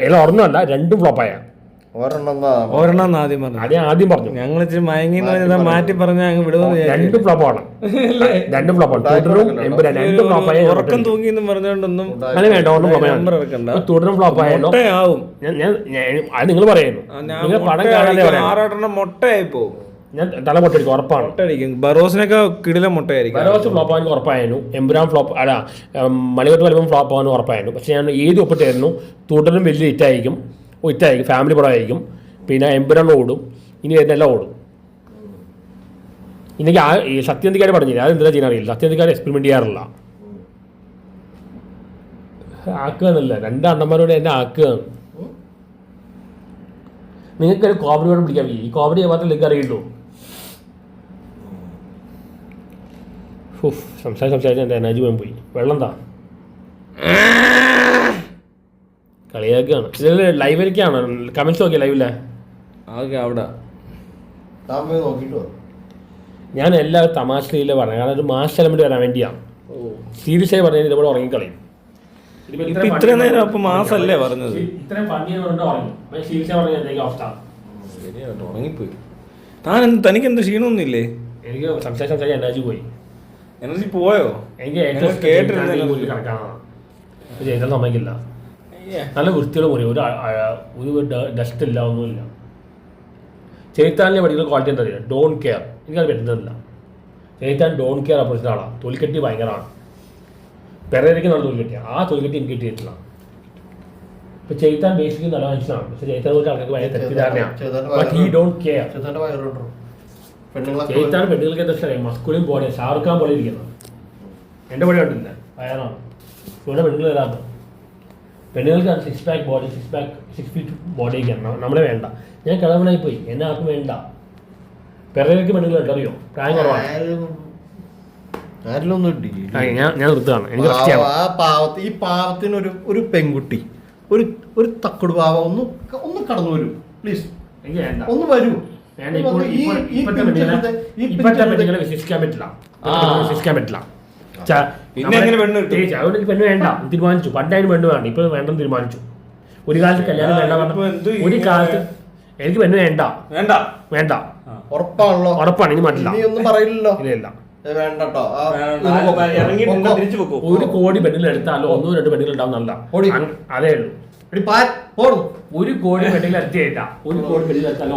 എല്ലാം ഒരെണ്ണമല്ല, രണ്ടും ഫ്ലോപ്പായ. ഒരെണ്ണം ആദ്യം പറഞ്ഞു. ഞങ്ങൾ ഇച്ചിരി മയങ്ങി മാറ്റി പറഞ്ഞ രണ്ടും ഫ്ലോപ്പാണ്. രണ്ടും ഫ്ലോപ്പാണ്. തുടരും എംബ്രാം രണ്ടും ഫ്ലോപ്പായ. ഉറക്കം തൂങ്ങിയെന്നും പറഞ്ഞോണ്ടൊന്നും അങ്ങനെ വേണ്ട, ഒന്നും തുടരും ഫ്ലോപ്പായാലോ അത് നിങ്ങൾ പറയുന്നു. നിങ്ങൾ പടം കാണാതെ ആറാട്ടെണ്ണം മൊട്ടയായി പോകും. ഞാൻ തല മൊട്ടടിക്കും, ഉറപ്പാണ്. ബറോസിനൊക്കെ കിടില മൊട്ടയായിരിക്കും. ബറോസ് ഫ്ലോപ്പ് ആവാൻ ഉറപ്പായിരുന്നു. എംബ്രാം ഫ്ലോപ്പ് അല്ല, മണികെട്ട് വലുപ്പം ഫ്ലോപ്പ് ആവാൻ ഉറപ്പായിരുന്നു. പക്ഷേ ഞാൻ ഏത് ഒപ്പിട്ടായിരുന്നു, തുടരും വലിയ ഹിറ്റായിരിക്കും, ഫാമിലി പടമായിരിക്കും. പിന്നെ എംബ്രാം ഓടും, ഇനി വരുന്നെല്ലാം ഓടും. എനിക്ക് ഈ സത്യന്തിക്കാരെ പറഞ്ഞില്ല, അത് എന്താ ചെയ്യാൻ അറിയില്ല. സത്യന്തിക്കാരെ എക്സ്പെരിമെൻറ്റ് ചെയ്യാറില്ല. ആക്കുകയെന്നല്ല, രണ്ടണ്ണന്മാരോട് എന്നെ ആക്കുകയാണ്. നിങ്ങൾക്കൊരു കോമഡിയോട് പിടിക്കാൻ ഈ കോമഡി മാത്രമേ നിങ്ങൾക്ക് അറിയുള്ളൂ. സംസാരിച്ച് എൻ്റെ എനർജി പോയി. വെള്ളം താ കളിയാക്കുകയാണ്. ഇതിൽ ലൈവിലേക്കാണ് കമൻസ് നോക്കിയാൽ ലൈവില്ലേ അവിടെ ഞാൻ എല്ലാ തമാശയിലെ പറഞ്ഞു. കാരണം ഒരു മാസ് എലമെന്റ് വരാൻ വേണ്ടിയാണ്. സീരിയസ് ആയി പറഞ്ഞാൽ ഇതേപോലെ ഉറങ്ങിക്കളയും. ഇത്ര നേരം അപ്പൊ മാസല്ലേ പറഞ്ഞത്? ഇത്രയും പണിയെന്ന് പറഞ്ഞിട്ട് ഉറങ്ങി. സീരിയസ് ആയി പറഞ്ഞാൽ എന്തെങ്കിലും അവസ്ഥ ഉറങ്ങിപ്പോയി. തനിക്ക് എന്താ ക്ഷീണമൊന്നുമില്ലേ? എനിക്ക് സംസാരിച്ച് എനർജി പോയി. എനർജി പോയോ? എനിക്ക് ഏറ്റവും കണക്കാണ്. ചെയ്താൽ സമ്മതിക്കില്ല. നല്ല വൃത്തിയുടെ മുറി, ഒരു ഡസ്റ്റ് ഇല്ല, ഒന്നുമില്ല. ചെയ്ത്താനിലെ പഠിക്കുന്ന ക്വാളിറ്റി എന്താ അറിയാം? Don't care. എനിക്കത് പറ്റുന്നില്ല. ചെയ്ത്താൻ ഡോൺ കെയർ അപ്പോഴത്തെ ആളാണ്. തൊലിക്കെട്ടി ഭയങ്കരമാണ്. പെരേരയ്ക്ക് നല്ല തൊലിക്കെട്ടിയാണ്. ആ തൊലിക്കെട്ടി എനിക്ക് കിട്ടിയിട്ടില്ല. ഇപ്പൊ ചെയ്ത്താൻ ബേസിക്കലി നല്ല മനുഷ്യനാണ്, പക്ഷെ ചെയ്ത്താൻ കുറച്ച് ആൾക്കാർക്ക് ഭയങ്കര തെറ്റിദ്ധാരണയാണ്. But he don't care. ചെയ്ത്താൻ പെണ്ണുങ്ങൾക്ക് എന്താ അറിയാം? മസ്കുലിൻ ബോഡി, ഷാറുഖ് ഖാൻ പോലെ ഇരിക്കുന്നത്. എൻ്റെ ബോഡി കണ്ടില്ല, വയറാണ്. ഇവിടെ പെണ്ണുങ്ങൾ വരാത്ത പെണ്ണുങ്ങൾക്ക് 6 പാക്ക് ബോഡി, 6 ഫീറ്റ് ബോഡിയൊക്കെയാണ്. നമ്മളെ വേണ്ട. ഞാൻ കിളവനായി പോയി, എന്നെ ആർക്കും വേണ്ട. പെരേരയ്ക്ക് പെണ്ണുങ്ങൾ ഉണ്ടറിയോ? പ്രായം കുറവാണ്. ഞാൻ നിർത്തുകയാണ്. എനിക്ക് ഈ പാവത്തിന് ഒരു പെൺകുട്ടി, ഒരു തക്കട് പാവ ഒന്ന് കടന്നു വരൂ പ്ലീസ്. എനിക്ക് വേണ്ട, ഒന്ന് വരൂ. ഇപ്പോഴത്തെ പെണ്ണുങ്ങളെ വിശ്വസിക്കാൻ പറ്റില്ല. പെണ്ണ് വേണ്ട തീരുമാനിച്ചു. പണ്ടായാലും പെണ്ണ് വേണ്ട, ഇപ്പൊ വേണ്ടെന്ന് തീരുമാനിച്ചു. ഒരു കാലത്ത് കല്യാണം വേണ്ട, ഒരു കാലത്ത് എനിക്ക് പെണ്ണ് വേണ്ട വേണ്ട ഉറപ്പാണ്. ഇനി മാറ്റില്ല, ഇല്ല. ഒരു കോടി പെണ്ണുകൾ എടുത്താലോ 1-2 പെണ്ണുകൾ ഉണ്ടാവും. നല്ല അതേ ഉള്ളൂ. ഒരു കോടി പെണ്ണുകൾ എത്തിയില്ല. ഒരു കോടി പെണ്ണുകൾ എടുത്താലോ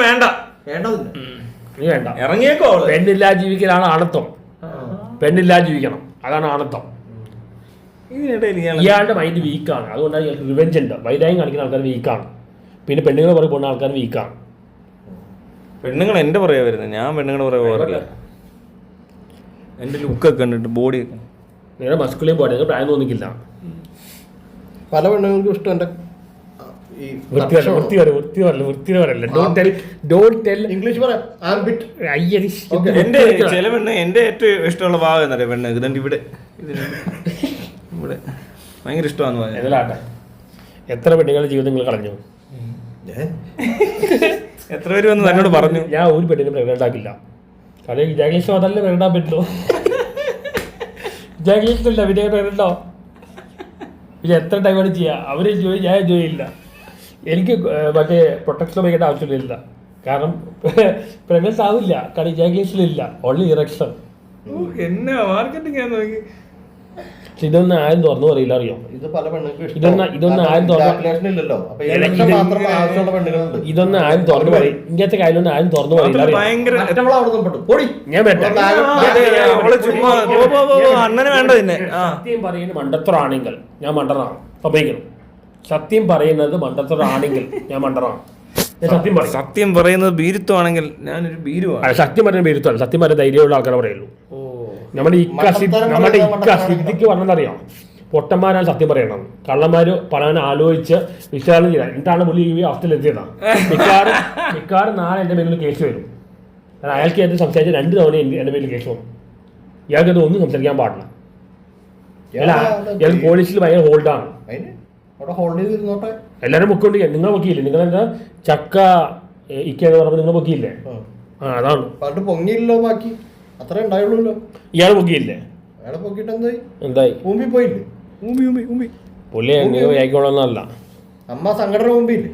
വേണ്ട. ഇറങ്ങിയേക്കോ. പെണ്ണില്ലാ ജീവിക്കലാണ് ആണത്വം. പെണ്ണില്ലാ ജീവിക്കണം, അതാണ് ആണത്വം. ഇയാളുടെ മൈൻഡ് വീക്കാണ്. അതുകൊണ്ടാണ് ഇയാൾക്ക് റിവെഞ്ച് ഉണ്ട്. വൈരാഗ്യം കാണിക്കുന്ന ആൾക്കാർ വീക്കാണ്. പിന്നെ പെണ്ണുങ്ങൾ പുറകെ പോകുന്ന ആൾക്കാർ വീക്കാണ്. പെണ്ണുങ്ങൾ എൻ്റെ പുറകെ വരുന്നത്, ഞാൻ പെണ്ണുങ്ങളുടെ പുറകെ പോകാറില്ല. എൻ്റെ ലുക്കൊക്കെ കണ്ടിട്ട് ബോഡിയൊക്കെ നിങ്ങളുടെ മസ്കുലിയും ബോഡി നിങ്ങൾ പ്രായം തോന്നിക്കില്ല. പല പെണ്ണുങ്ങൾക്കും ഇഷ്ടം എൻ്റെ ഈ വൃത്തി പറയല്ല. ഡോണ്ട് ടെൽ ഇംഗ്ലീഷ് പറയാം. എൻ്റെ ചില പെണ്ണ് എൻ്റെ ഏറ്റവും ഇഷ്ടമുള്ള ഭാഗം എന്താ പറയുക, പെണ്ണ് ഇതുണ്ട് ഇവിടെ ഇവിടെ ഭയങ്കര ഇഷ്ടമാണെന്ന് പറയാം. ഇതിലാട്ടെ എത്ര പെണ്ണുങ്ങളുടെ ജീവിതം നിങ്ങൾ കളഞ്ഞു? എത്ര പേര് വന്ന് എന്നോട് പറഞ്ഞു ഞാൻ ഒരു പെണ്ണിനെ പ്രഗ്നൻ്റ് ആക്കില്ല. കാരണം ജാഗ്ലീഷ് അതല്ലേ പ്രഗ്നൻ്റ് പറ്റുള്ളൂ. ജാഗ്ലീഷ് ഇല്ല പിന്നെ പ്രഗ്നൻ്റോ? പിന്നെ എത്ര ടൈമാണ് ചെയ്യുക? അവര് ജോലി, ഞാൻ ജോലിയില്ല. എനിക്ക് മറ്റേ പ്രൊട്ടക്ഷൻ വയ്ക്കേണ്ട ആവശ്യമില്ല. കാരണം പ്രഗ്നൻസ് ആവില്ല. കാരണം ജാഗ്ലീഷിലില്ല, ഓൺലി ഇറക്ഷൻ. എന്നാ മാർക്കറ്റിംഗ് ആണെന്ന് നോക്കി. ഇതൊന്നും ആരും തുറന്നു പറയില്ല, അറിയോ? ഇതൊന്നും ആരും ഇതൊന്നും ആരും തുറന്നു പറയും. ഇങ്ങനത്തെ കാര്യമൊന്നും ആരും തുറന്നു പറയില്ല. സത്യം പറയുന്നത് മണ്ടത്തറാണെങ്കിൽ ഞാൻ മണ്ടനാണ്, സമ്മതിക്കണം. സത്യം പറയുന്നത് മണ്ടത്തറാണെങ്കിൽ ഞാൻ മണ്ടനാണ്. സത്യം പറയുന്നത് ഭീരുത്വമാണെങ്കിൽ ഞാനൊരു ഭീരുവാണ്. സത്യം പറയുന്നത് ഭീരുത്വമാണ്. സത്യം പറയുന്ന ധൈര്യമുള്ള ആൾക്കാരെ പറയുള്ളൂ. നമ്മുടെ ഇക്ക സിദ്ധിക്ക് പറഞ്ഞതറിയാം, പൊട്ടന്മാരാണ് സത്യം പറയണം, കള്ളന്മാര് പറയാൻ ആലോചിച്ച് വിശകലനം ചെയ്താൽ. എന്നിട്ടാണ് പുള്ളി ഈ അവസ്ഥയിലെത്തിയതാണ്. മിക്കവാറും നാളെ എൻ്റെ പേരിൽ കേസ് വരും. കാരണം അയാൾക്ക് അത് സംസാരിച്ച 2 തവണ എൻ്റെ പേരിൽ കേസ് വന്നു. ഇയാൾക്ക് അത് ഒന്നും സംസാരിക്കാൻ പാടില്ല. ഇയാൾ പോലീസിൽ ഭയങ്കര ഹോൾഡാണ്. എല്ലാവരും ബുക്കുണ്ട്. നിങ്ങൾ ബുക്കിയില്ലേ? നിങ്ങൾ എന്താ ചക്ക ഇക്കെന്ന് പറഞ്ഞപ്പോൾ നിങ്ങൾ ബുക്കിയില്ലേ? അതാണ് പൊങ്ങിയില്ലോ. ബാക്കി അത്രേ ഉണ്ടായുള്ളൂ. ഇയാൾ ബുക്കിയില്ലേ? എന്തായി? പുള്ളി ആയിക്കോളൊന്നല്ല. അമ്മ സംഘടന മുമ്പില്ലേ?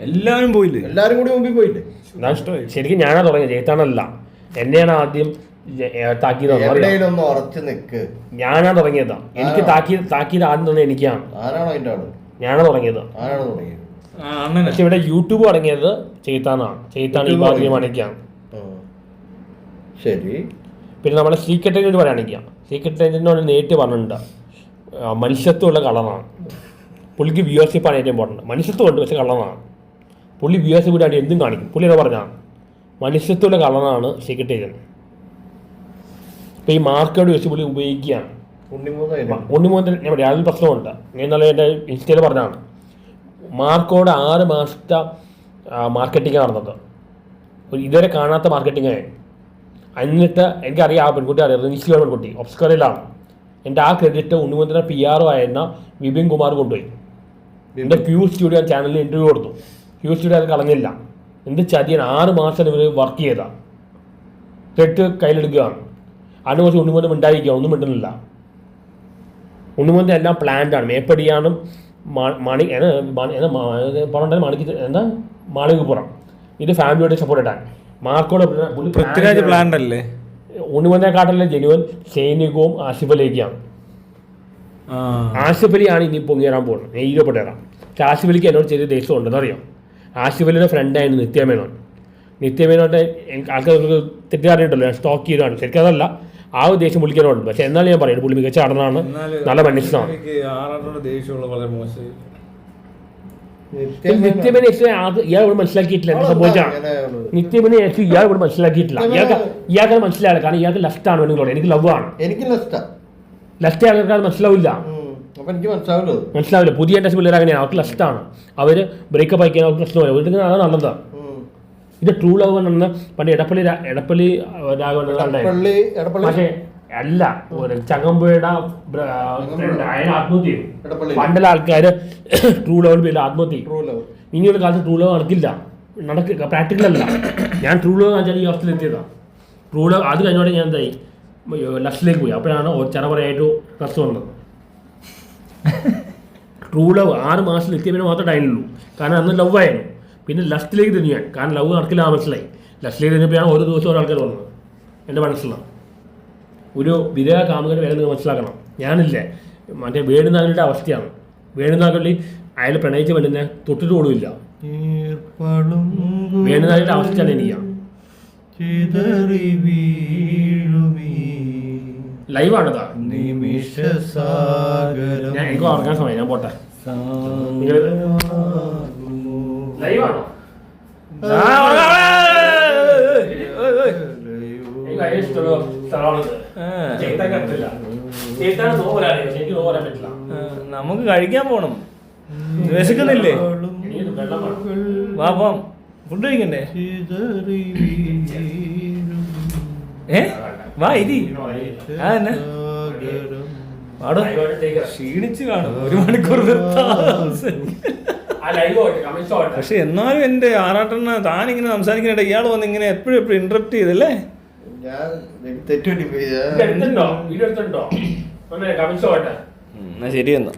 എല്ലാവരും പോയില്ലേ? എല്ലാരും കൂടി മുമ്പിൽ പോയില്ലേ? ശരിക്കും ഞാനാ തുടങ്ങിയത്, ജയിത്താണല്ല. എന്നെയാണ് ആദ്യം താക്കീത്. ഞാനാ തുടങ്ങിയതാ. എനിക്ക് താക്കീത് ആദ്യം തന്നെ എനിക്കാണ്. ഞാനാ തുടങ്ങിയത്. പക്ഷെ ഇവിടെ യൂട്യൂബ് തുടങ്ങിയത് ചെയ്ത്താനാണ്. ചെയ്ത്താണ് ഈ ഭാഗ്യം കാണിക്കാം. ശരി. പിന്നെ നമ്മളെ സീക്രട്ട് ഏജന്റ് പറയുകയാണെങ്കിൽ സീക്രട്ട് ഏജന്റിനോട് നേരിട്ട് പറഞ്ഞിട്ടുണ്ട്, മനുഷ്യത്വമുള്ള കളറാണ് പുള്ളിക്ക്. വ്യൂവർഷിപ്പാണ് ഏറ്റവും ഇമ്പോർട്ടൻറ്റ്. മനുഷ്യത്വമുണ്ട്, പക്ഷെ കളറാണ് പുള്ളി. വ്യൂവർഷിപ്പ് കൂടി എന്തും കാണിക്കും. പുള്ളി എന്താ പറഞ്ഞാൽ മനുഷ്യത്വമുള്ള കളറാണ് സീക്രട്ട് ഏജന്റ്. ഇപ്പം ഈ മാർക്കോട് വെച്ച് പുള്ളി ഉപയോഗിക്കുകയാണ്. ഉണ്ണിമൂന്നൻ ഞാൻ പറയാം, അതിൽ പ്രശ്നമുണ്ട്. എന്നാലും എൻ്റെ ഇൻസ്റ്റയിൽ പറഞ്ഞതാണ്, മാർക്കോട് 6 മാസത്തെ മാർക്കറ്റിംഗ് നടന്നത്. ഇതുവരെ കാണാത്ത മാർക്കറ്റിംഗ് ആയി. എന്നിട്ട് എനിക്കറിയാം ആ പെൺകുട്ടി അറിയാം, റിൻസിയുള്ള പെൺകുട്ടി ഒബ്സ്കറിലാണ്. എൻ്റെ ആ ക്രെഡിറ്റ് ഉണ്ണിമൂന്നൻ്റെ PR ആയിരുന്ന വിപിൻ കുമാർ കൊണ്ടുപോയി. എൻ്റെ ക്യൂ സ്റ്റുഡിയോ ചാനലിൽ ഇൻ്റർവ്യൂ കൊടുത്തു. ക്യൂ സ്റ്റുഡിയോ അത് കളഞ്ഞില്ല. എന്ത് ചതിയാണ്. 6 മാസം ഇവർ വർക്ക് ചെയ്താണ്. ക്രെഡിറ്റ് കയ്യിലെടുക്കുകയാണ്. അതിന് കുറച്ച് ഉണ്ണിമൂന്നൻ മിണ്ടായിരിക്കുക, ഒന്നും മിണ്ടുന്നില്ല. ഉണ്ണിമൂന്നൻ എല്ലാം പ്ലാൻഡാണ്. മേപ്പടിയാണ് മാളികപ്പുറം. ഇത് ഫാമിലിയോട് സപ്പോർട്ട് ഇട്ടാൻ മാർക്കോട് പൃഥ്വിരാജ് പ്ലാൻഡ് അല്ലേ? ഉണ്ണിമൂന്നനെക്കാട്ടല്ലേ ജനുവൻ സൈനികവും ആസിഫ് അലിയൊക്കെയാണ്. ആസിഫ് അലിയാണ് ഇനി പൊങ്ങിയേറാൻ പോകുന്നത്. ഞാൻ ഈരോപ്പെട്ടേറാം. പക്ഷെ ആസിഫ് അലിക്ക് എന്നോട് ചെറിയ ദേഷ്യം ഉണ്ടെന്ന് അറിയാം. ആസിഫ് അലിയുടെ ഫ്രണ്ടായിരുന്നു നിത്യമേനോൻ. നിത്യമേനോൻ്റെ ആൾക്കാർക്ക് തെറ്റിദ്ധാരണയുണ്ടല്ലോ, ഞാൻ സ്റ്റോക്ക് ചെയ്തതാണ്. ശരിക്കും അതല്ല, ആ ഒരു ദേഷ്യം പുള്ളിക്കാനുണ്ട്. പക്ഷെ എന്നാലും ഞാൻ പറയുന്നത് പുള്ളി മികച്ച നടനാണ്, നല്ല മനുഷ്യനാണ്. നിത്യമനെ ഇയാൾ ഇവിടെ മനസ്സിലാക്കിയിട്ടില്ല എന്ത് സംഭവിച്ചാണ്. നിത്യമനെ ഇയാൾ ഇവിടെ മനസ്സിലാക്കിയിട്ടില്ല. ഇയാൾക്ക് മനസ്സിലാവില്ല. കാരണം ഇയാൾക്ക് ലെഫ്റ്റാണ് പെണ്ണുങ്ങളോട്. എനിക്ക് ലവ് ആണ്. ലെഫ്റ്റ് ആൾക്കാർക്ക് അത് മനസ്സിലാവില്ല. പുതിയ എൻ്റെ പിള്ളേർ അങ്ങനെയാണ്. അവർക്ക് ലെഫ്റ്റാണ്. അവർ ബ്രേക്കപ്പ് ആക്കിയാൽ അവർക്ക് പ്രശ്നമില്ല. വീട്ടിൽ അതാണ് നല്ലത്. ഇത് ട്രൂ ലവ് എന്ന് പണ്ട് എടപ്പള്ളി രാഘവൻ പക്ഷേ അല്ല, ചങ്ങമ്പുഴയുടെ ആത്മഹത്യ ചെയ്തു. പണ്ടുള്ള ആൾക്കാര് ട്രൂ ലവിൽ പേര് ആത്മഹത്യ ചെയ്യും. ഇനിയൊരു കാലത്ത് ട്രൂ ലവ് നടക്കില്ല, പ്രാക്ടിക്കൽ അല്ല. ഞാൻ ട്രൂ ലവ് കാണിച്ചാൽ ഈ അവസ്ഥയിൽ എത്തിയതാണ്. ട്രൂ ലവ് അത് കഴിഞ്ഞോടെ ഞാൻ എന്തായി ലക്ഷിലേക്ക് പോയി. അപ്പോഴാണ് ചെറപറയായിട്ട് ഡ്രസ് വന്നത്. ട്രൂ ലവ് 6 മാസം എത്തിയതിന് മാത്രമേ ടൈമുള്ളൂ. കാരണം അന്ന് ലവ് ആയിരുന്നു. പിന്നെ ലസ്റ്റിലേക്ക് തിരിഞ്ഞു ഞാൻ. കാരണം ലവ് നടക്കില്ല മനസ്സിലായി. ലസ്റ്റിലേക്ക് തിരിഞ്ഞപ്പോഴാണ് ഓരോ ദിവസം ഓരോ ആൾക്കാർ വന്നത്. എൻ്റെ മനസ്സിലാണ് ഒരു വിരഹ കാമുകൻ്റെ വില നിങ്ങൾ മനസ്സിലാക്കണം. ഞാനില്ലേ മറ്റേ വേണുനാഗലിൻ്റെ അവസ്ഥയാണ്. വേണുനാഗലി അയാൾ പ്രണയിച്ച് പെണ്ണിനെ തൊട്ടിട്ട് പോലുമില്ല. വേണുനാഗലിൻ്റെ അവസ്ഥയാണ് എനിക്കാണ്. ലൈവാണിതാ. ഞാൻ എനിക്ക് ഓർക്കാൻ സമയം, ഞാൻ പോട്ടെ. ലൈവാണോ? എനിക്ക് സ്ഥലമാണിത്. ചെയ്താൻ പറ്റില്ല. ചെയ്താണ് നോ വരാനേ, പക്ഷെ എനിക്ക് നോ വരാൻ പറ്റില്ല. നമുക്ക് കഴിക്കാൻ പോണം. വിശക്കുന്നില്ലേ? എനിക്ക് വെള്ളം വേണം. വാ പോം. ഫുഡ് കഴിക്കണ്ടേ? വാ ഇരി. ആ എന്നാ പാടോ? ക്ഷീണിച്ച് കാണും. 1 മണിക്കൂർ പക്ഷെ എന്നാലും എന്റെ ആറാട്ടെണ്ണ താനിങ്ങനെ സംസാരിക്കുന്നിട ഇയാൾ വന്ന് ഇങ്ങനെ എപ്പോഴും ഇന്ററപ്റ്റ് ചെയ്തല്ലേ? ഞാൻ തെറ്റുപറ്റി പോയി. എടുത്തുണ്ടോ? വീഡിയോ എടുത്തുണ്ടോ? കമന്റ്സ് പോട്ടെ. എന്നാ ശരി എന്നാ.